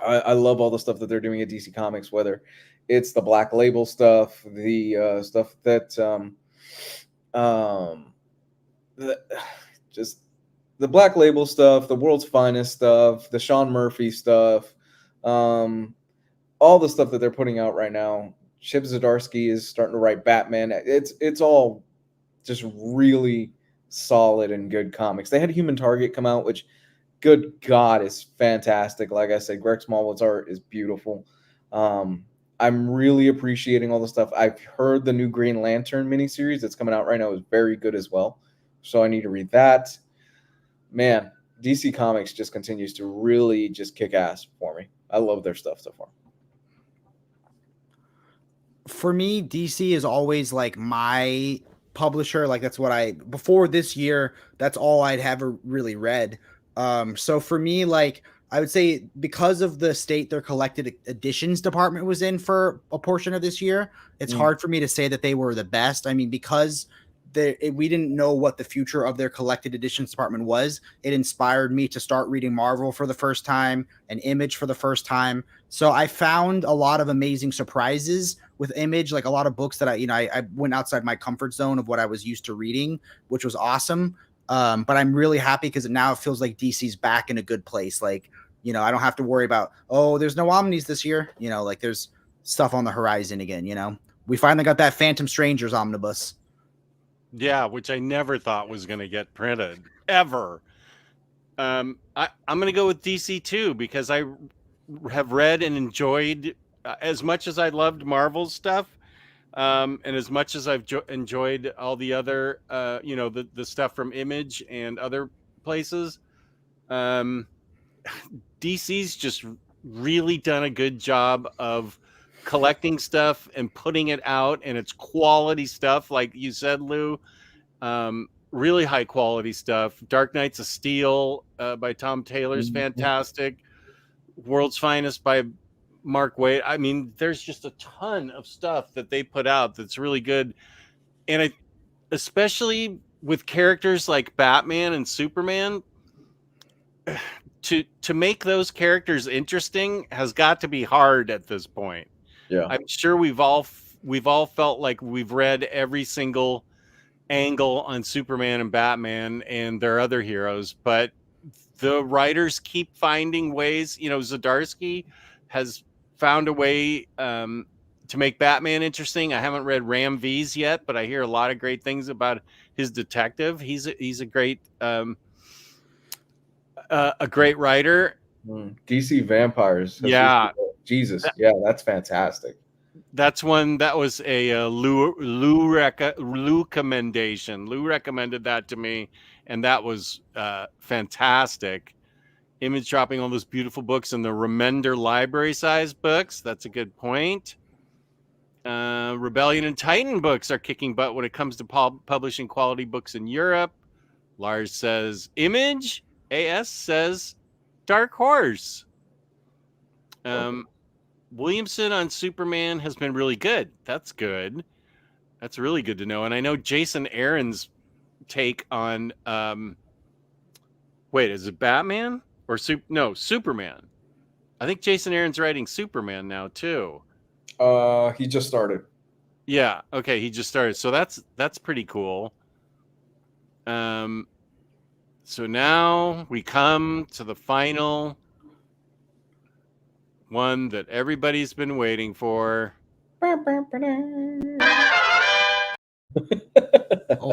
I love all the stuff that they're doing at DC Comics, whether it's the Black Label stuff, the stuff that just the Black Label stuff, the World's Finest stuff, the Sean Murphy stuff, all the stuff that they're putting out right now. Chip Zdarsky is starting to write Batman. It's all just really solid and good comics. They had Human Target come out, which, good God, is fantastic. Like I said, Greg Smallwood's art is beautiful. I'm really appreciating all the stuff. I've heard the new Green Lantern miniseries that's coming out right now is very good as well. So I need to read that. Man, DC Comics just continues to really just kick ass for me. I love their stuff so far. for me, DC is always like my publisher. Like that's what before this year, that's all I'd ever really read. So for me, like I would say because of the state their collected editions department was in for a portion of this year, it's hard for me to say that they were the best. I mean, because we didn't know what the future of their collected editions department was. It inspired me to start reading Marvel for the first time and Image for the first time. So I found a lot of amazing surprises with Image, like a lot of books that I went outside my comfort zone of what I was used to reading, which was awesome. But I'm really happy because now it feels like DC's back in a good place. Like, I don't have to worry about, there's no Omnis this year. Like there's stuff on the horizon again, We finally got that Phantom Strangers omnibus. Yeah, which I never thought was going to get printed ever. I'm going to go with DC too because I have read and enjoyed as much as I loved Marvel's stuff, and as much as I've enjoyed all the other, the stuff from Image and other places. DC's just really done a good job of collecting stuff and putting it out, and it's quality stuff, like you said, Lou. Really high quality stuff. Dark Knights of Steel by Tom Taylor's fantastic. World's Finest by Mark Waid. I mean, there's just a ton of stuff that they put out that's really good, and especially with characters like Batman and Superman, to make those characters interesting has got to be hard at this point. Yeah, I'm sure we've all felt like we've read every single angle on Superman and Batman and their other heroes, but the writers keep finding ways. Zdarsky has found a way to make Batman interesting. I haven't read Ram V's yet, but I hear a lot of great things about his detective. He's a great writer. DC Vampires. Yeah. Jesus. Yeah, that's fantastic. That's one that was a Lou recommendation. Lou recommended that to me, and that was fantastic. Image dropping all those beautiful books in the Remender library size books. That's a good point. Rebellion and Titan books are kicking butt when it comes to publishing quality books in Europe. Lars says Image. AS says Dark Horse. Williamson on Superman has been really good. That's good. That's really good to know. And I know Jason Aaron's take on is it Batman or Superman? I think Jason Aaron's writing Superman now too. He just started. Yeah, okay, he just started. So that's pretty cool. So now we come to the final one that everybody's been waiting for. Oh,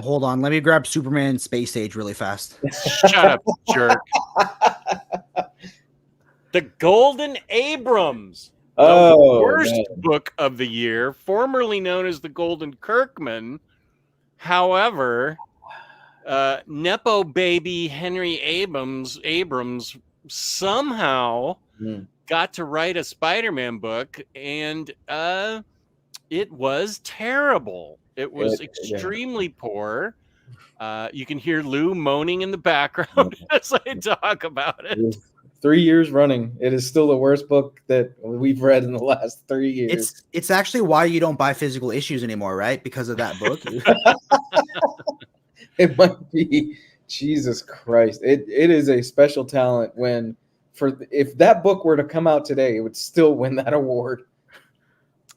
hold on. Let me grab Superman Space Age really fast. Shut up, jerk. The Golden Abrams. The worst book of the year, formerly known as the Golden Kirkman. However, Nepo baby Henry Abrams somehow got to write a Spider-Man book, and it was terrible. It was extremely poor. You can hear Lou moaning in the background as I talk about it. 3 years running, it is still the worst book that we've read in the last 3 years. It's actually why you don't buy physical issues anymore, right? Because of that book. It might be. Jesus Christ. It is a special talent if that book were to come out today, it would still win that award.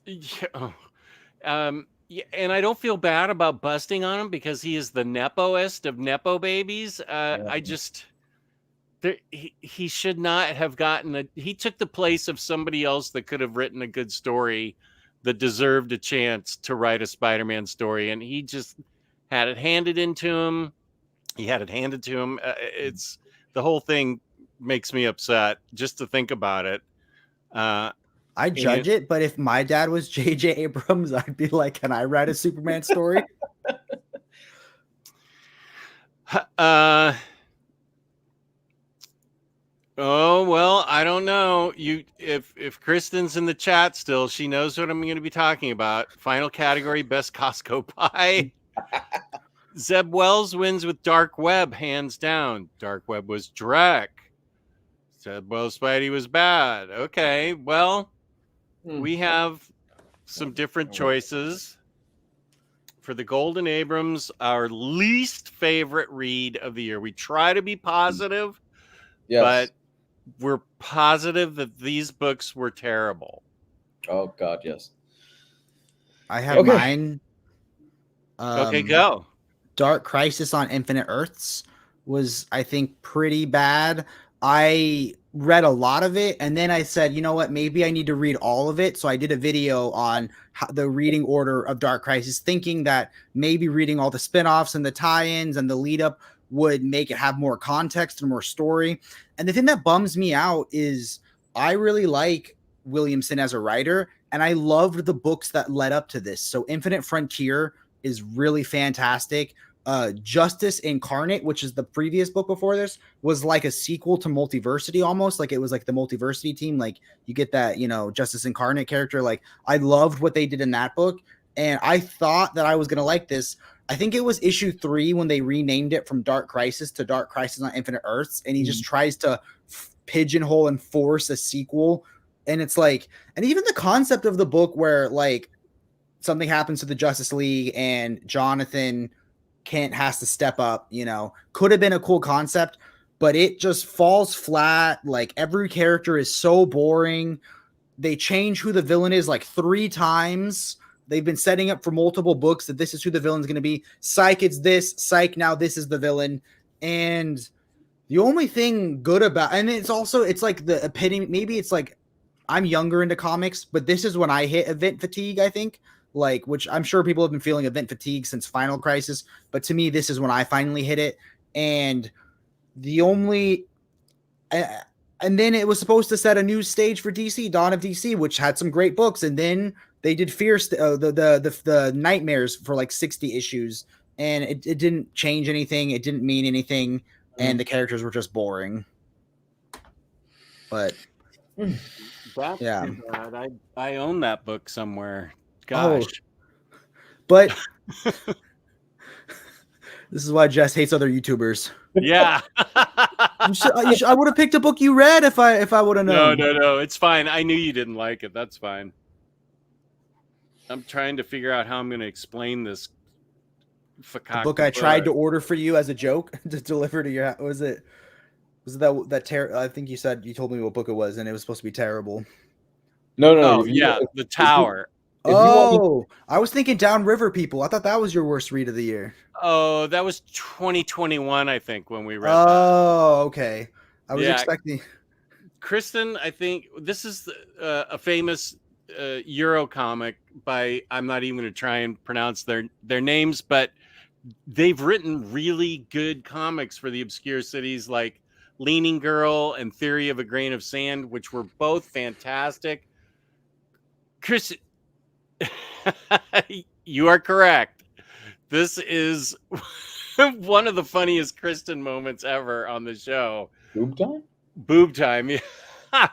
Yeah. Yeah, and I don't feel bad about busting on him because he is the Nepoist of Nepo babies. He should not have he took the place of somebody else that could have written a good story that deserved a chance to write a Spider-Man story. And he just had it handed into him. It's the whole thing makes me upset just to think about it. I judge it, but if my dad was J.J. Abrams, I'd be like, can I write a Superman story? Oh, well, I don't know. if Kristen's in the chat still, she knows what I'm going to be talking about. Final category, best Costco pie. Zeb Wells wins with Dark Web, hands down. Dark Web was Drek. Zeb Wells Spidey was bad. Okay, well, we have some different choices. For the Golden Abrams, our least favorite read of the year. We try to be positive, but we're positive that these books were terrible. Oh God, yes. I have mine. Okay, go. Dark Crisis on Infinite Earths was, I think, pretty bad. I read a lot of it, and then I said, you know what, maybe I need to read all of it. So I did a video on the reading order of Dark Crisis, thinking that maybe reading all the spinoffs and the tie-ins and the lead-up would make it have more context and more story. And the thing that bums me out is I really like Williamson as a writer, and I loved the books that led up to this. So Infinite Frontier is really fantastic. Justice Incarnate, which is the previous book before this, was like a sequel to Multiversity almost. Like it was like the Multiversity team. Like you get that, you know, Justice Incarnate character. Like I loved what they did in that book. And I thought that I was going to like this. I think it was issue 3 when they renamed it from Dark Crisis to Dark Crisis on Infinite Earths. And he just tries to pigeonhole and force a sequel. And it's like, and even the concept of the book where like something happens to the Justice League and Jonathan Kent has to step up, you know, could have been a cool concept, but it just falls flat. Like every character is so boring. They change who the villain is like 3 times. They've been setting up for multiple books that this is who the villain's going to be. Psych, it's this. Psych, now this is the villain. And the only thing good about, and it's also, it's like the epitome, maybe it's like I'm younger into comics, but this is when I hit event fatigue, I think. Like, which I'm sure people have been feeling event fatigue since Final Crisis, but to me, this is when I finally hit it. And the only, and then it was supposed to set a new stage for DC, Dawn of DC, which had some great books, and then they did the Nightmares for like 60 issues, and it didn't change anything, it didn't mean anything, and the characters were just boring. But that's too bad. I own that book somewhere. Oh, Gosh. but this is why Jess hates other YouTubers. Yeah. I would have picked a book you read if I would have known. No. It's fine. I knew you didn't like it. That's fine. I'm trying to figure out how I'm going to explain this. The book I tried to order for you as a joke to deliver to your. Was it that I think you said, you told me what book it was, and it was supposed to be terrible. No. Oh, yeah, The Tower. I was thinking Downriver People. I thought that was your worst read of the year. Oh, that was 2021, I think, when we read that. Oh, okay. I was expecting. Kristen, I think this is a famous Euro comic by, I'm not even going to try and pronounce their names, but they've written really good comics for the obscure cities like Leaning Girl and Theory of a Grain of Sand, which were both fantastic. Chris, you are correct. This is one of the funniest Kristen moments ever on the show. Boob time. Yeah.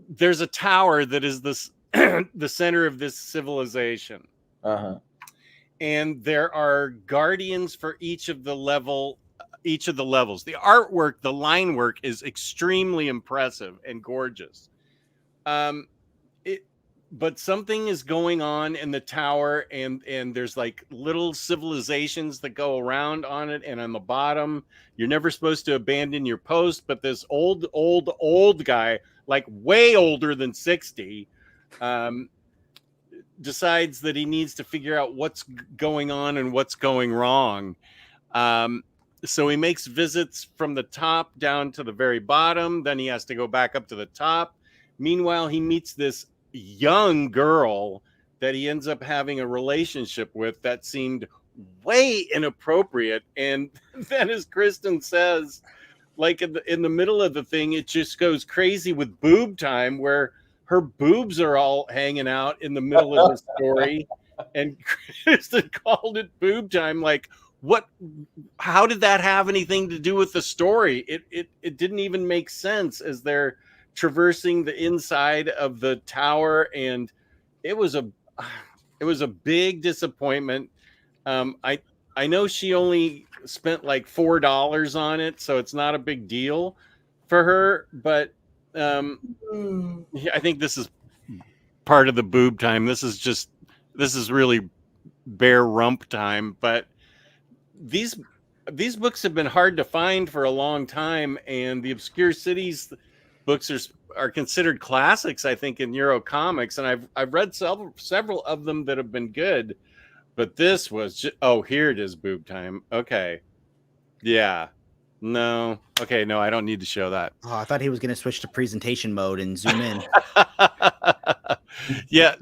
There's a tower that is this the center of this civilization. And there are guardians for each of the levels. The artwork, the line work is extremely impressive and gorgeous. But something is going on in the tower, and there's like little civilizations that go around on it. And on the bottom, you're never supposed to abandon your post. But this old guy, like way older than 60, decides that he needs to figure out what's going on and what's going wrong. So he makes visits from the top down to the very bottom. Then he has to go back up to the top. Meanwhile, he meets this young girl that he ends up having a relationship with that seemed way inappropriate. And then, as Kristen says, like in the middle of the thing, it just goes crazy with boob time, where her boobs are all hanging out in the middle of the story. And Kristen called it boob time. Like, what? How did that have anything to do with the story? It didn't even make sense as they're traversing the inside of the tower, and it was a big disappointment. I know she only spent like $4 on it, so it's not a big deal for her, but I think this is part of the boob time. This is really bare rump time, but these books have been hard to find for a long time, and the Obscure Cities books are considered classics, I think, in Euro comics, and I've read several of them that have been good, but this was just, oh, here it is, boob time. Okay, yeah, no, okay, no, I don't need to show that. Oh, I thought he was going to switch to presentation mode and zoom in. Yeah,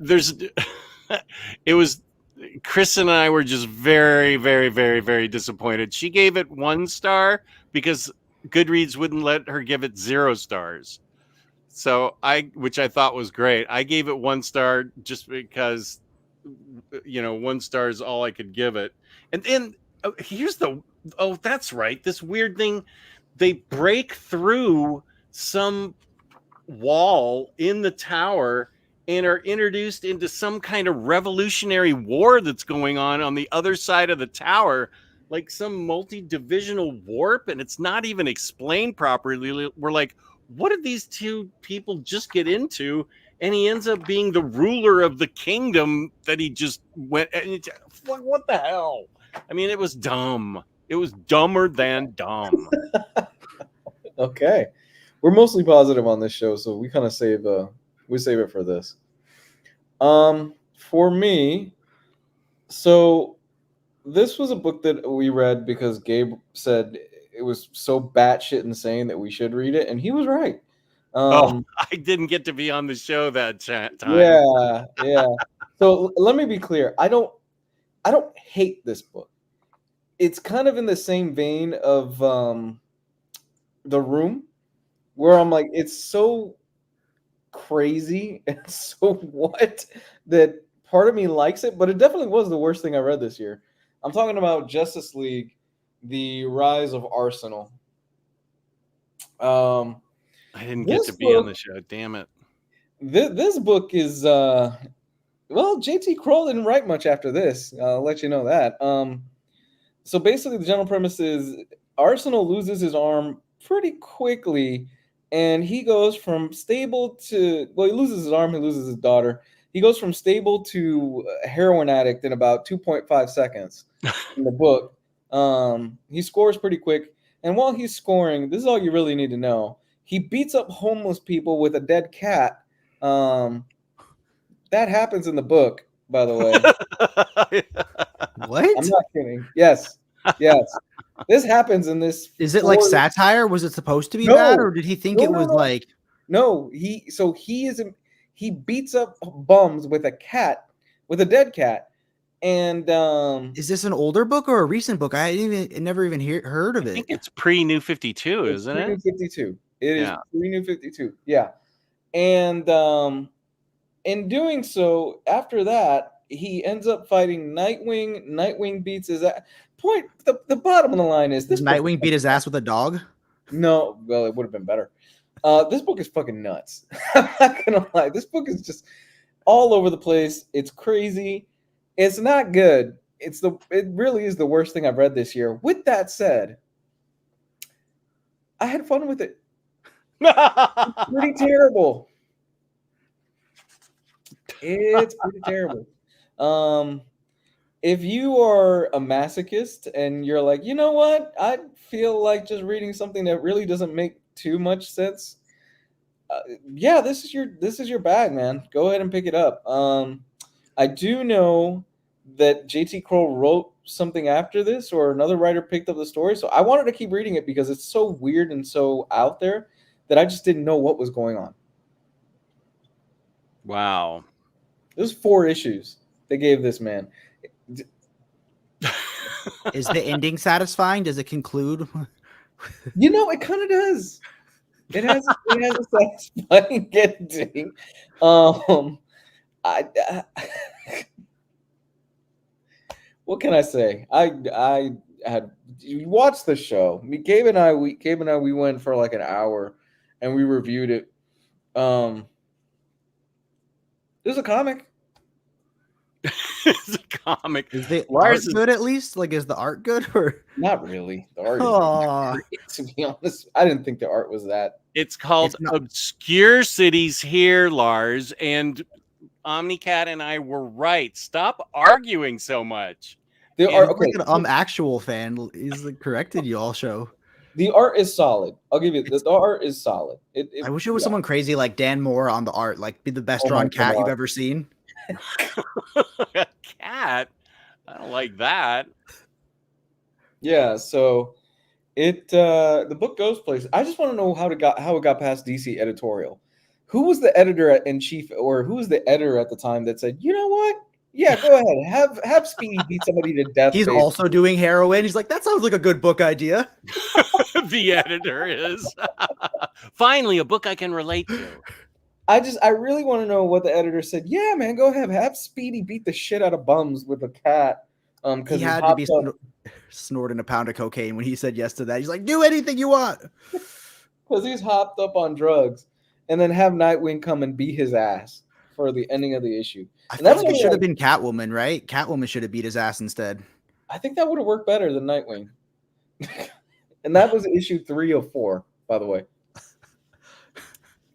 it was. Chris and I were just very, very, very, very disappointed. She gave it 1 star because Goodreads wouldn't let her give it 0 stars. So which I thought was great. I gave it 1 star just because, 1 star is all I could give it. And then that's right. This weird thing, they break through some wall in the tower and are introduced into some kind of revolutionary war that's going on the other side of the tower, like some multi-divisional warp, and it's not even explained properly. We're like, what did these two people just get into? And he ends up being the ruler of the kingdom that he just went. And what the hell? I mean, it was dumb. It was dumber than dumb. Okay, we're mostly positive on this show, so we kind of save it for this. For me, so this was a book that we read because Gabe said it was so batshit insane that we should read it, and he was right. I didn't get to be on the show that time. Yeah. So let me be clear. I don't hate this book. It's kind of in the same vein of The Room, where I'm like, it's so crazy and so what that part of me likes it, but it definitely was the worst thing I read this year. I'm talking about Justice League, The Rise of Arsenal. I didn't get to be on the show. Damn it. This book is JT Kroll didn't write much after this. I'll let you know that. So basically the general premise is Arsenal loses his arm pretty quickly, and he goes from stable to, he loses his arm, he loses his daughter. He goes from stable to heroin addict in about 2.5 seconds in the book. He scores pretty quick. And while he's scoring, this is all you really need to know. He beats up homeless people with a dead cat. That happens in the book, by the way. What? I'm not kidding. Yes. This happens in this. Is it like satire? Was it supposed to be bad, or did he think it was like? No, he beats up bums with a dead cat, and is this an older book or a recent book? I never even heard of it. I think it's pre-New 52, isn't it? New 52. It is pre-New 52. Yeah, and in doing so, after that, he ends up fighting Nightwing. Nightwing beats his ass. The bottom of the line is this. Does Nightwing beat his ass with a dog? No, well, it would have been better. This book is fucking nuts. I'm not gonna lie. This book is just all over the place. It's crazy. It's not good. It really is the worst thing I've read this year. With that said, I had fun with it. It's pretty terrible. It's pretty terrible. If you are a masochist and you're like, you know what, I feel like just reading something that really doesn't make too much sense, this is your bag, man. Go ahead and pick it up. I do know that JT Kroll wrote something after this, or another writer picked up the story, so I wanted to keep reading it because it's so weird and so out there that I just didn't know what was going on. Wow. There's 4 issues they gave this man. Is the ending satisfying? Does it conclude? It kind of does. It has a satisfying ending. What can I say? I had watched the show. Gabe and I we went for like an hour and we reviewed it. There's a comic. It's a comic. Is the Lars art good at least? Like, is the art good or? Not really. The art Aw. is great, to be honest. I didn't think the art was that. It's called It's not- Obscure Cities here, Lars, and Omnicat and I were right. Stop arguing so much. The And art, Like okay. an actual fan. He's like corrected you all show. The art is solid. I'll give you the art is solid. I wish it was yeah. someone crazy like Dan Moore on the art, like be the best Oh my drawn cat you've God. ever seen. A cat? I don't like that. Yeah, so the book goes places. I just want to know how it got past DC editorial. Who was the editor in chief, or who was the editor at the time that said, you know what? Yeah, go ahead. Have Speedy beat somebody to death. He's basically." also doing heroin. He's like, that sounds like a good book idea. The editor is. Finally, a book I can relate to. I really want to know what the editor said. Yeah, man, go ahead. Have Speedy beat the shit out of bums with a cat. Because He had to be snorting a pound of cocaine when he said yes to that. He's like, do anything you want. Because he's hopped up on drugs, and then have Nightwing come and beat his ass for the ending of the issue. I And feel that's like it only should have like- been Catwoman, right? Catwoman should have beat his ass instead. I think that would have worked better than Nightwing. And that was issue 3 of 4, by the way.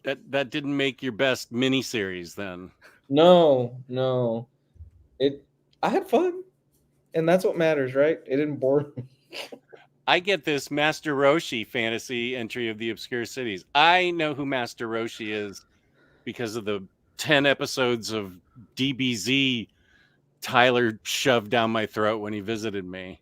That didn't make your best miniseries then. No. I had fun. And that's what matters, right? It didn't bore me. I get this Master Roshi fantasy entry of the Obscure Cities. I know who Master Roshi is because of the 10 episodes of DBZ Tyler shoved down my throat when he visited me.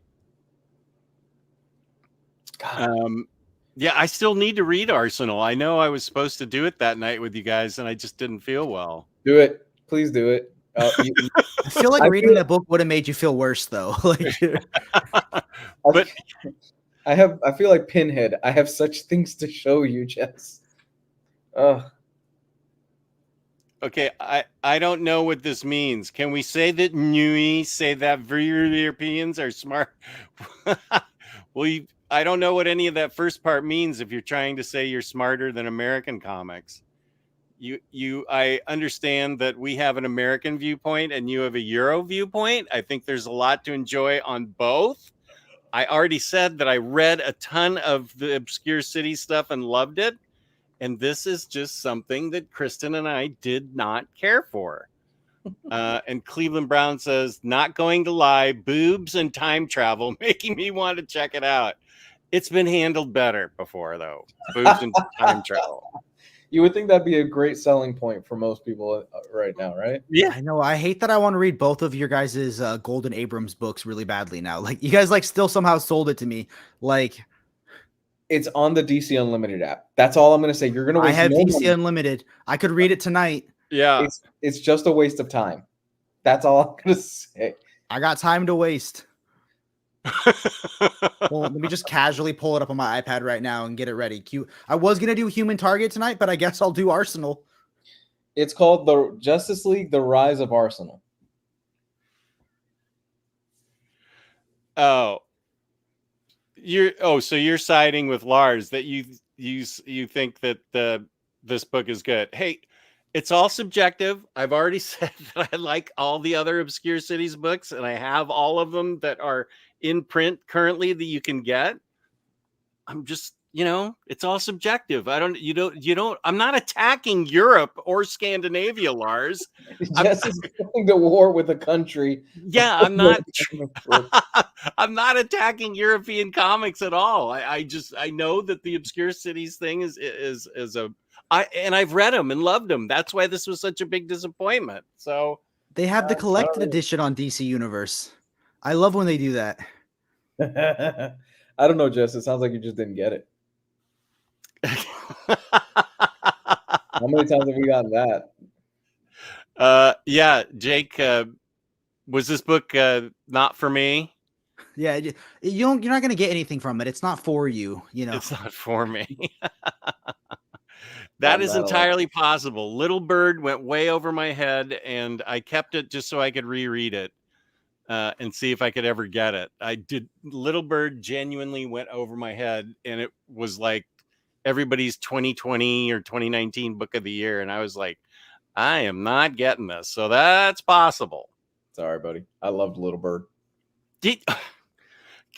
Yeah, I still need to read Arsenal. I know I was supposed to do it that night with you guys, and I just didn't feel well. Do it. Please do it. I feel like reading that book would have made you feel worse, though. Like, But I feel like Pinhead. I have such things to show you, Jess. okay, I don't know what this means. Can we say that Nui say that Europeans are smart? Well, I don't know what any of that first part means if you're trying to say you're smarter than American comics. I understand that we have an American viewpoint and you have a Euro viewpoint. I think there's a lot to enjoy on both. I already said that I read a ton of the Obscure City stuff and loved it. And this is just something that Kristen and I did not care for. And Cleveland Brown says, not going to lie, boobs and time travel, making me want to check it out. It's been handled better before, though. Boobs and time travel. You would think that'd be a great selling point for most people right now, right? Yeah. I know. I hate that I want to read both of your guys' Golden Abrams books really badly now. Like, you guys like still somehow sold it to me. Like, It's on the DC Unlimited app. That's all I'm going to say. You're going to I waste have no DC money. Unlimited. I could read it tonight. Yeah. It's just a waste of time. That's all I'm going to say. I got time to waste. Well, let me just casually pull it up on my iPad right now and get it ready. I was going to do Human Target tonight, but I guess I'll do Arsenal. It's called the Justice League: The Rise of Arsenal. Oh. So you're siding with Lars that you think that this book is good. Hey, it's all subjective. I've already said that I like all the other Obscure Cities books, and I have all of them that are in print currently that you can get. I'm just, it's all subjective. I'm not attacking Europe or Scandinavia, Lars. Jess is going to war with a country. Yeah, I'm not. I'm not attacking European comics at all. I know that the Obscure Cities thing is and I've read them and loved them. That's why this was such a big disappointment. So They have the collected edition on DC Universe. I love when they do that. I don't know, Jess. It sounds like you just didn't get it. How many times have we gotten that? Yeah, Jake, was this book not for me? Yeah, you're not going to get anything from it. It's not for you, It's not for me. That is entirely possible. Little Bird went way over my head, and I kept it just so I could reread it and see if I could ever get it. I did. Little Bird genuinely went over my head, and it was like everybody's 2020 or 2019 book of the year, and I was like, I am not getting this. So that's possible. Sorry, buddy. I loved Little Bird. Did, I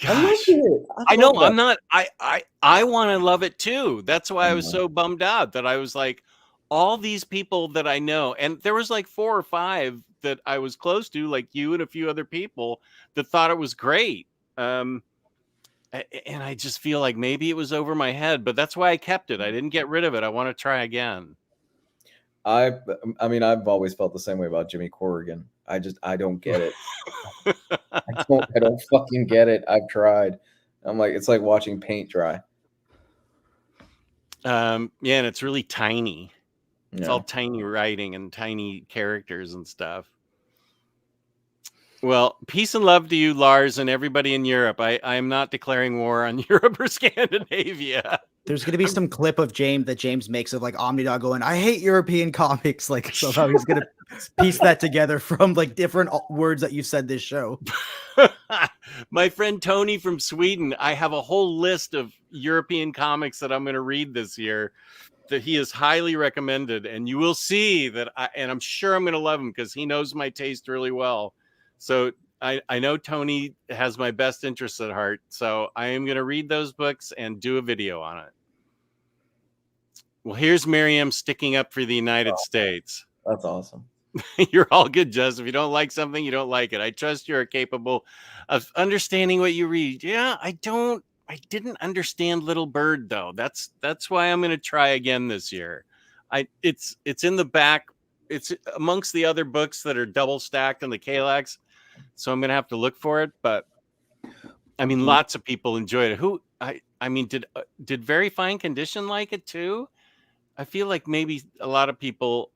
gosh, loved it. I know loved I'm that. not. I want to love it too. That's why I was so bummed out that I was like, all these people that I know, and there was like 4 or 5 that I was close to, like you and a few other people that thought it was great. And I just feel like maybe it was over my head, but that's why I kept it. I didn't get rid of it. I want to try again. I mean, I've always felt the same way about Jimmy Corrigan. I don't get it. I don't fucking get it. I've tried. I'm like, it's like watching paint dry. Yeah, and it's really tiny. It's Yeah. all tiny writing and tiny characters and stuff. Well, peace and love to you, Lars, and everybody in Europe. I am not declaring war on Europe or Scandinavia. There's gonna be some clip of James makes of like Omnidog going, "I hate European comics." Like somehow he's gonna piece that together from like different words that you said this show. My friend Tony from Sweden, I have a whole list of European comics that I'm going to read this year that he has highly recommended, and you will see that. And I'm sure I'm going to love him because he knows my taste really well. So I know Tony has my best interests at heart. So I am going to read those books and do a video on it. Well, here's Miriam sticking up for the United States. That's awesome. You're all good, Jess. If you don't like something, you don't like it. I trust you are capable of understanding what you read. Yeah, I didn't understand Little Bird though. That's why I'm going to try again this year. It's in the back. It's amongst the other books that are double stacked in the Kalax. So I'm going to have to look for it, but I mean, lots of people enjoyed it. I mean, did Very Fine Condition like it too? I feel like maybe a lot of people.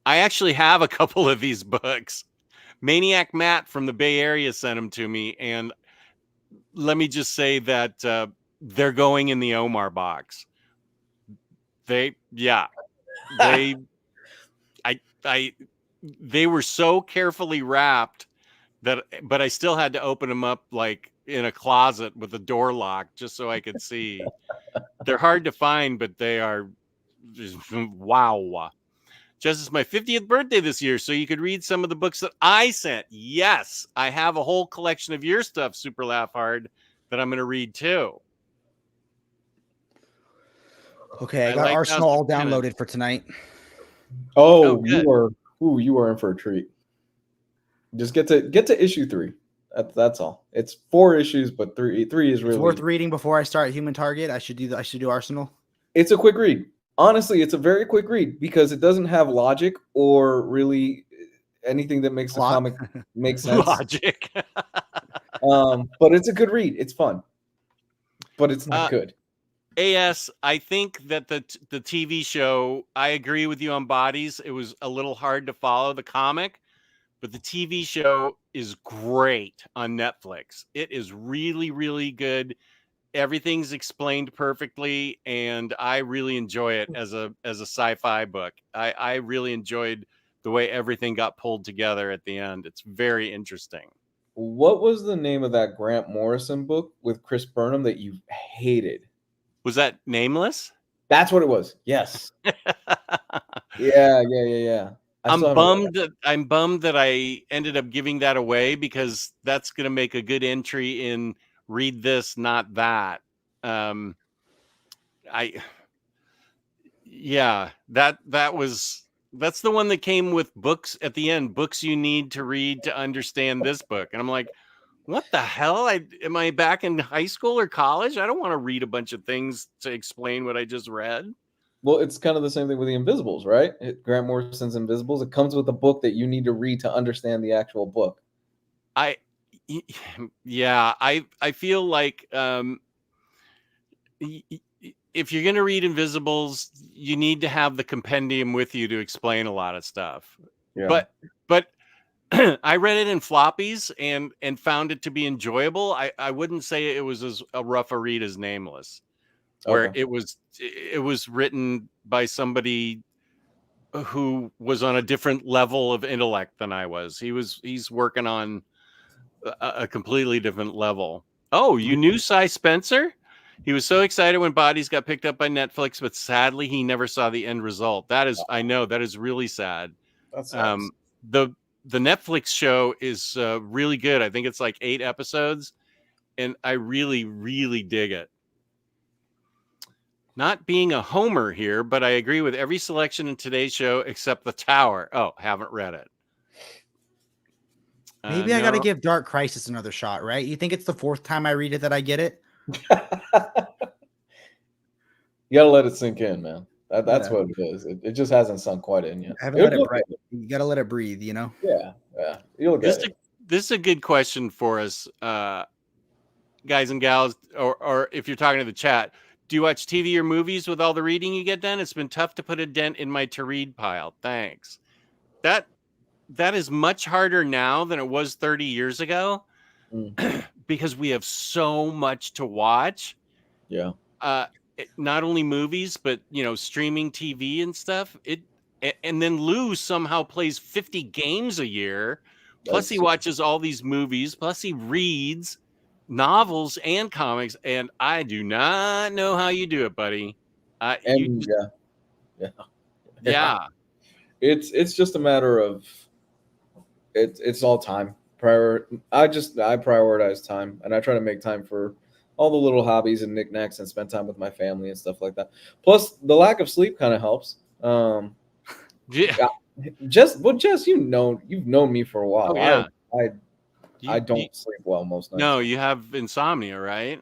I actually have a couple of these books. Maniac Matt from the Bay Area sent them to me, and let me just say that they're going in the Omar box. They were so carefully wrapped but I still had to open them up like in a closet with the door locked just so I could see. They're hard to find, but they are just, wow. Just it's my 50th birthday this year, so you could read some of the books that I sent. Yes, I have a whole collection of your stuff, Super Laugh Hard, that I'm going to read too. Okay, I got Arsenal all downloaded for tonight. Oh, you are in for a treat. Just get to issue 3. That's all. It's 4 issues, but 3 is really worth reading before I start Human Target. I should do Arsenal. It's a quick read. Honestly, it's a very quick read because it doesn't have logic or really anything that makes the comic make sense. Logic. But it's a good read. It's fun, but it's not good. AS, I think that the TV show, I agree with you on Bodies. It was a little hard to follow the comic, but the TV show is great on Netflix. It is really, really good. Everything's explained perfectly, and I really enjoy it as a sci-fi book. I really enjoyed the way everything got pulled together at the end. It's very interesting. What was the name of that Grant Morrison book with Chris Burnham that you hated? Was that Nameless? That's what it was. Yes. Yeah. I'm bummed that I ended up giving that away because that's going to make a good entry in Read This, Not That. That's the one that came with books at the end, books you need to read to understand this book. And I'm like, what the hell? Am I back in high school or college? I don't want to read a bunch of things to explain what I just read. Well, it's kind of the same thing with the Invisibles, right? Grant Morrison's Invisibles. It comes with a book that you need to read to understand the actual book. I feel like if you're going to read Invisibles, you need to have the compendium with you to explain a lot of stuff. Yeah. But I read it in floppies and found it to be enjoyable. I wouldn't say it was as rough a read as Nameless, where it was written by somebody who was on a different level of intellect than I was. He's working on a completely different level. Oh, you knew Cy Spencer? He was so excited when Bodies got picked up by Netflix, but sadly he never saw the end result. That is, I know, that is really sad. That sucks. The Netflix show is really good. I think it's like 8 episodes, and I really, really dig it. Not being a homer here, but I agree with every selection in today's show except The Tower. Oh, haven't read it. Maybe I got to no. give Dark Crisis another shot, right? You think it's the 4th time I read it that I get it? You gotta let it sink in, man. That's Yeah. what it is. It just hasn't sunk quite in yet. I haven't let it breathe. You got to let it breathe, you know? Yeah. You'll get it. This is a good question for us, guys and gals, or if you're talking to the chat. Do you watch TV or movies with all the reading you get done? It's been tough to put a dent in my to-read pile. Thanks. That is much harder now than it was 30 years ago because we have so much to watch. Yeah. Not only movies, but streaming TV and stuff. And then Lou somehow plays 50 games a year. Plus he watches all these movies. Plus he reads novels and comics. And I do not know how you do it, buddy. Yeah. It's just a matter of it's all time. I prioritize time, and I try to make time for all the little hobbies and knickknacks and spend time with my family and stuff like that. Plus, the lack of sleep kind of helps. Yeah. Jess, you've known me for a while. Oh, yeah. I don't sleep well most nights. No, you have insomnia, right?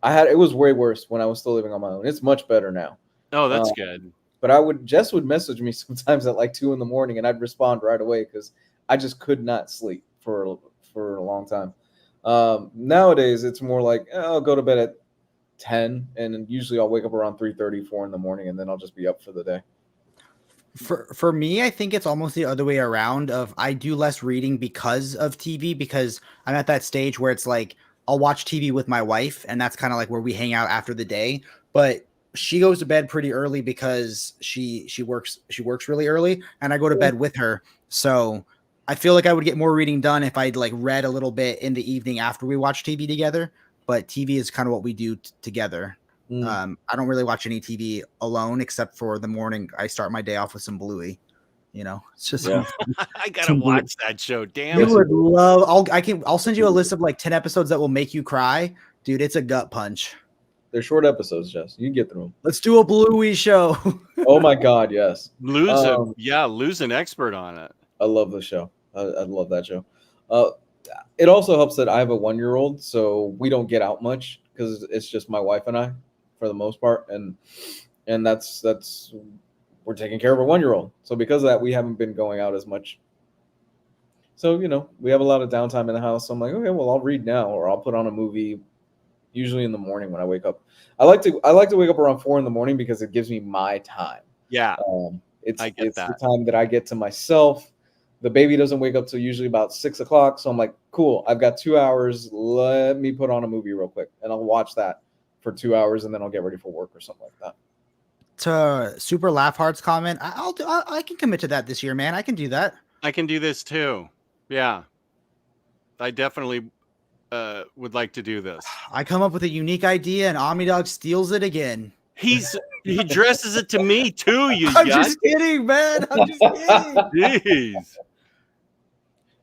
It was way worse when I was still living on my own. It's much better now. Oh, that's good. But Jess would message me sometimes at like 2 a.m, and I'd respond right away because I just could not sleep for a long time. Nowadays, it's more like I'll go to bed at 10, and usually I'll wake up around 3:30, 4 a.m, and then I'll just be up for the day. For me, I think it's almost the other way around. I do less reading because of TV, because I'm at that stage where it's like I'll watch TV with my wife, and that's kind of like where we hang out after the day. But she goes to bed pretty early because she works really early, and I go to bed with her. So I feel like I would get more reading done if I'd like read a little bit in the evening after we watch TV together. But TV is kind of what we do together. I don't really watch any TV alone except for the morning. I start my day off with some Bluey. It's just I gotta watch that show. Damn, you would love. I'll send you a list of like 10 episodes that will make you cry, dude. It's a gut punch. They're short episodes, Jess. You can get through them. Let's do a Bluey show. Oh my God, yes. Lou's an expert on it. I love the show. I love that show. It also helps that I have a 1-year-old, so we don't get out much because it's just my wife and I, for the most part, and that's we're taking care of a 1-year-old. So because of that, we haven't been going out as much. So we have a lot of downtime in the house. So I'm like, okay, well, I'll read now, or I'll put on a movie. Usually in the morning when I wake up, I like to wake up around 4 a.m. because it gives me my time. Yeah, it's that. The time that I get to myself. The baby doesn't wake up till usually about 6 o'clock. So I'm like, cool, I've got 2 hours. Let me put on a movie real quick, and I'll watch that for 2 hours, and then I'll get ready for work or something like that. To Super Laugh Heart's comment, I can commit to that this year, man. I can do that. I can do this too. Yeah, I definitely would like to do this. I come up with a unique idea, and Omnidog steals it again. He dresses it to me too. I'm just kidding, man. I'm just kidding. Jeez.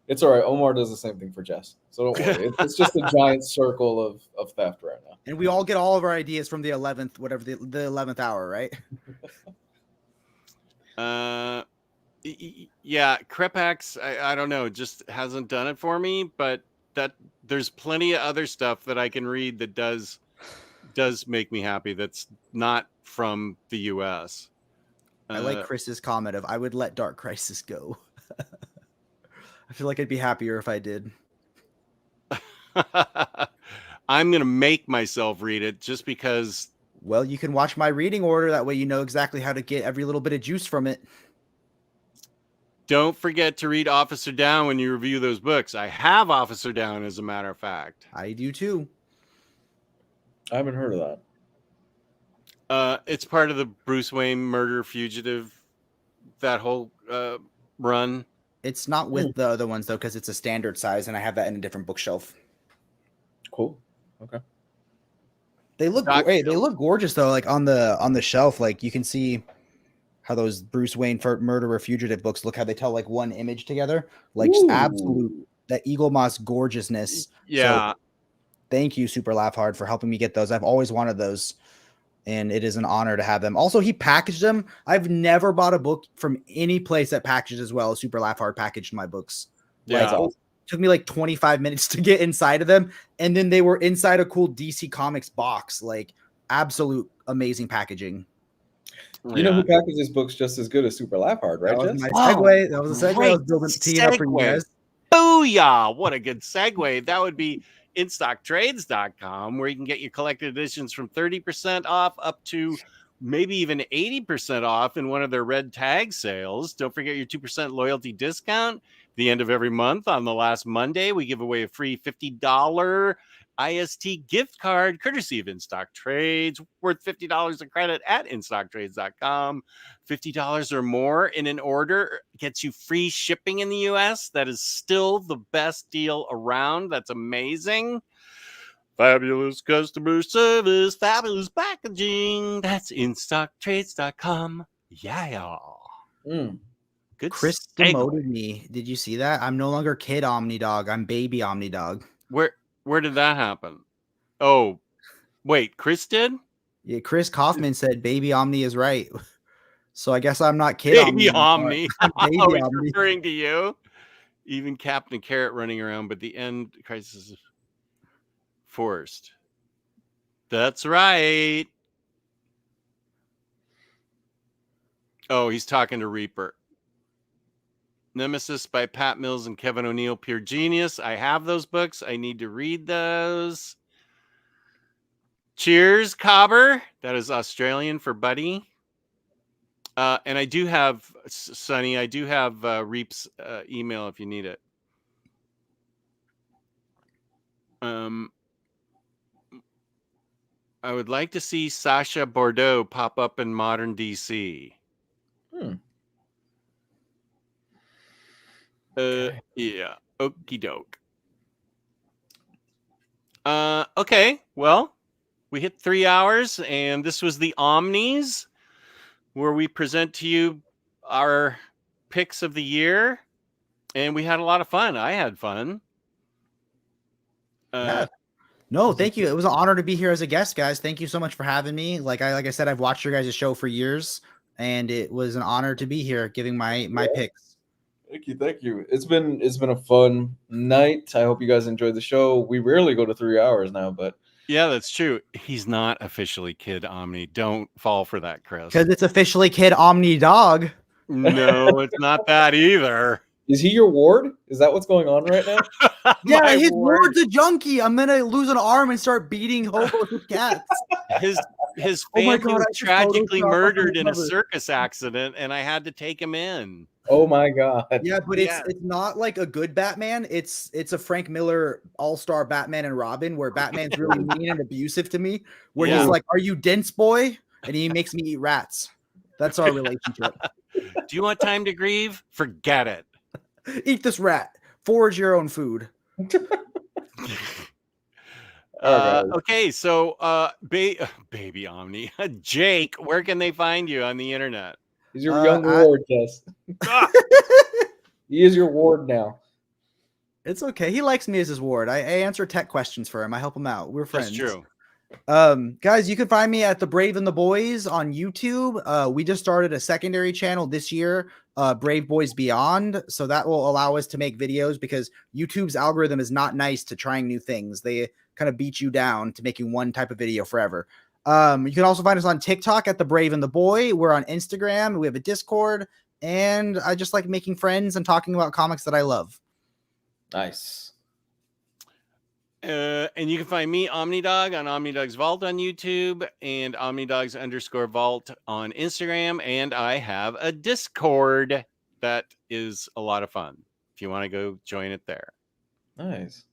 It's all right. Omar does the same thing for Jess, so don't worry. It's just a giant circle of theft right now. And we all get all of our ideas from the 11th, whatever the 11th hour, right? Yeah, Crepax, I don't know, just hasn't done it for me, but there's plenty of other stuff that I can read that does make me happy that's not from the US. I like Chris's comment of I would let Dark Crisis go. I feel like I'd be happier if I did. I'm going to make myself read it just because. Well, you can watch my reading order. That way you know exactly how to get every little bit of juice from it. Don't forget to read Officer Down when you review those books. I have Officer Down, as a matter of fact. I do too. I haven't heard of that. It's part of the Bruce Wayne Murder Fugitive, that whole run. It's not with the other ones, though, because it's a standard size, and I have that in a different bookshelf. Cool. Okay. They look great. They look gorgeous though. Like on the shelf, like you can see how those Bruce Wayne murderer fugitive books look. How they tell like one image together, like just absolute that Eagle Moss gorgeousness. Yeah. So, thank you, Super Laugh Hard, for helping me get those. I've always wanted those, and it is an honor to have them. Also, he packaged them. I've never bought a book from any place that packages as well as Super Laugh Hard packaged my books. Yeah. Like, it took me like 25 minutes to get inside of them, and then they were inside a cool DC Comics box. Like, absolute amazing packaging. You know who packages books just as good as Super Laugh Hard, right? That was my segue. That was a segue. I was building teeing up for you guys. Booyah! What a good segue. That would be InStockTrades.com, where you can get your collected editions from 30% off up to maybe even 80% off in one of their red tag sales. Don't forget your 2% loyalty discount. The end of every month on the last Monday, we give away a free $50 IST gift card courtesy of InStock Trades, worth $50 of credit at InStockTrades.com. $50 or more in an order gets you free shipping in the US. That is still the best deal around. That's amazing. Fabulous customer service, fabulous packaging. That's InStockTrades.com. Yeah. Good. Chris demoted me. Did you see that? I'm no longer Kid OmniDog. I'm Baby OmniDog. Where did that happen? Oh, wait, Chris did? Yeah, Chris Kaufman said Baby Omni is right. So I guess I'm not Kid Baby Omni. Baby Oh, he's Omni. referring to you. Even Captain Carrot running around, but the end crisis is forced. That's right. Oh, he's talking to Reaper. Nemesis by Pat Mills and Kevin O'Neill, pure genius. I have those books. I need to read those. Cheers, Cobber. That is Australian for buddy. And I do have, Sonny, I do have Reap's email if you need it. I would like to see Sasha Bordeaux pop up in modern DC. Yeah. Okie doke. Okay. Well, we hit 3 hours, and this was the Omnis, where we present to you our picks of the year, and we had a lot of fun. I had fun. No, thank you. It was an honor to be here as a guest, guys. Thank you so much for having me. Like I said, I've watched your guys' show for years, and it was an honor to be here giving my picks. Thank you. It's been a fun night. I hope you guys enjoyed the show. We rarely go to 3 hours now, but yeah, that's true. He's not officially Kid Omni. Don't fall for that, Chris. Because it's officially Kid Omni Dog. No, it's not that either. Is he your ward? Is that what's going on right now? Yeah, his ward's a junkie. I'm gonna lose an arm and start beating hobos with cats. His family was tragically murdered in a circus accident, and I had to take him in. Oh my god! Yeah, but it's not like a good Batman. It's a Frank Miller all-star Batman and Robin, where Batman's really mean and abusive to me. Where he's like, "Are you dense, boy?" And he makes me eat rats. That's our relationship. Do you want time to grieve? Forget it. Eat this rat. Forage your own food. Okay, so Baby Omni, Jake, where can they find you on the internet? He's your young ward, Jess. He is your ward now. It's okay. He likes me as his ward. I answer tech questions for him. I help him out. We're friends. That's true. Guys, you can find me at The Brave and the Boys on YouTube. We just started a secondary channel this year, Brave Boys Beyond. So that will allow us to make videos because YouTube's algorithm is not nice to trying new things. They kind of beat you down to making one type of video forever. You can also find us on TikTok at The Brave and the Boy. We're on Instagram. We have a Discord. And I just like making friends and talking about comics that I love. Nice. And you can find me, OmniDog, on OmniDog's Vault on YouTube and OmniDogs_Vault on Instagram. And I have a Discord that is a lot of fun. If you want to go join it there. Nice.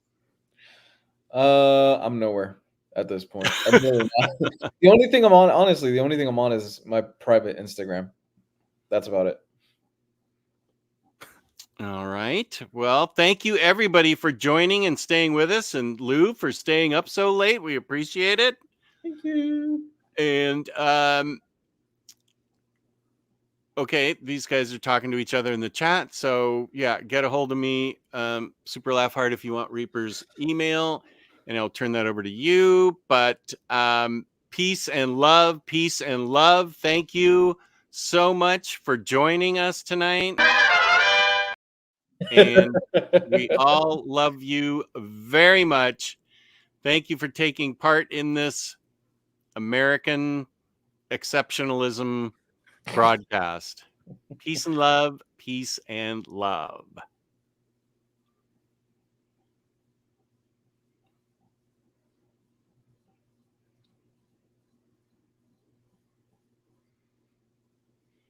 I'm nowhere at this point. I'm really not. The only thing I'm on, honestly, the only thing I'm on is my private Instagram. That's about it. All right. Well, thank you everybody for joining and staying with us, and Lou for staying up so late. We appreciate it. Thank Thank you. And okay, these guys are talking to each other in the chat. So yeah, get a hold of me. Super laugh hard if you want Reaper's email, and I'll turn that over to you. But peace and love, peace and love. Thank you so much for joining us tonight. And we all love you very much. Thank you for taking part in this American exceptionalism broadcast. Peace and love. Peace and love.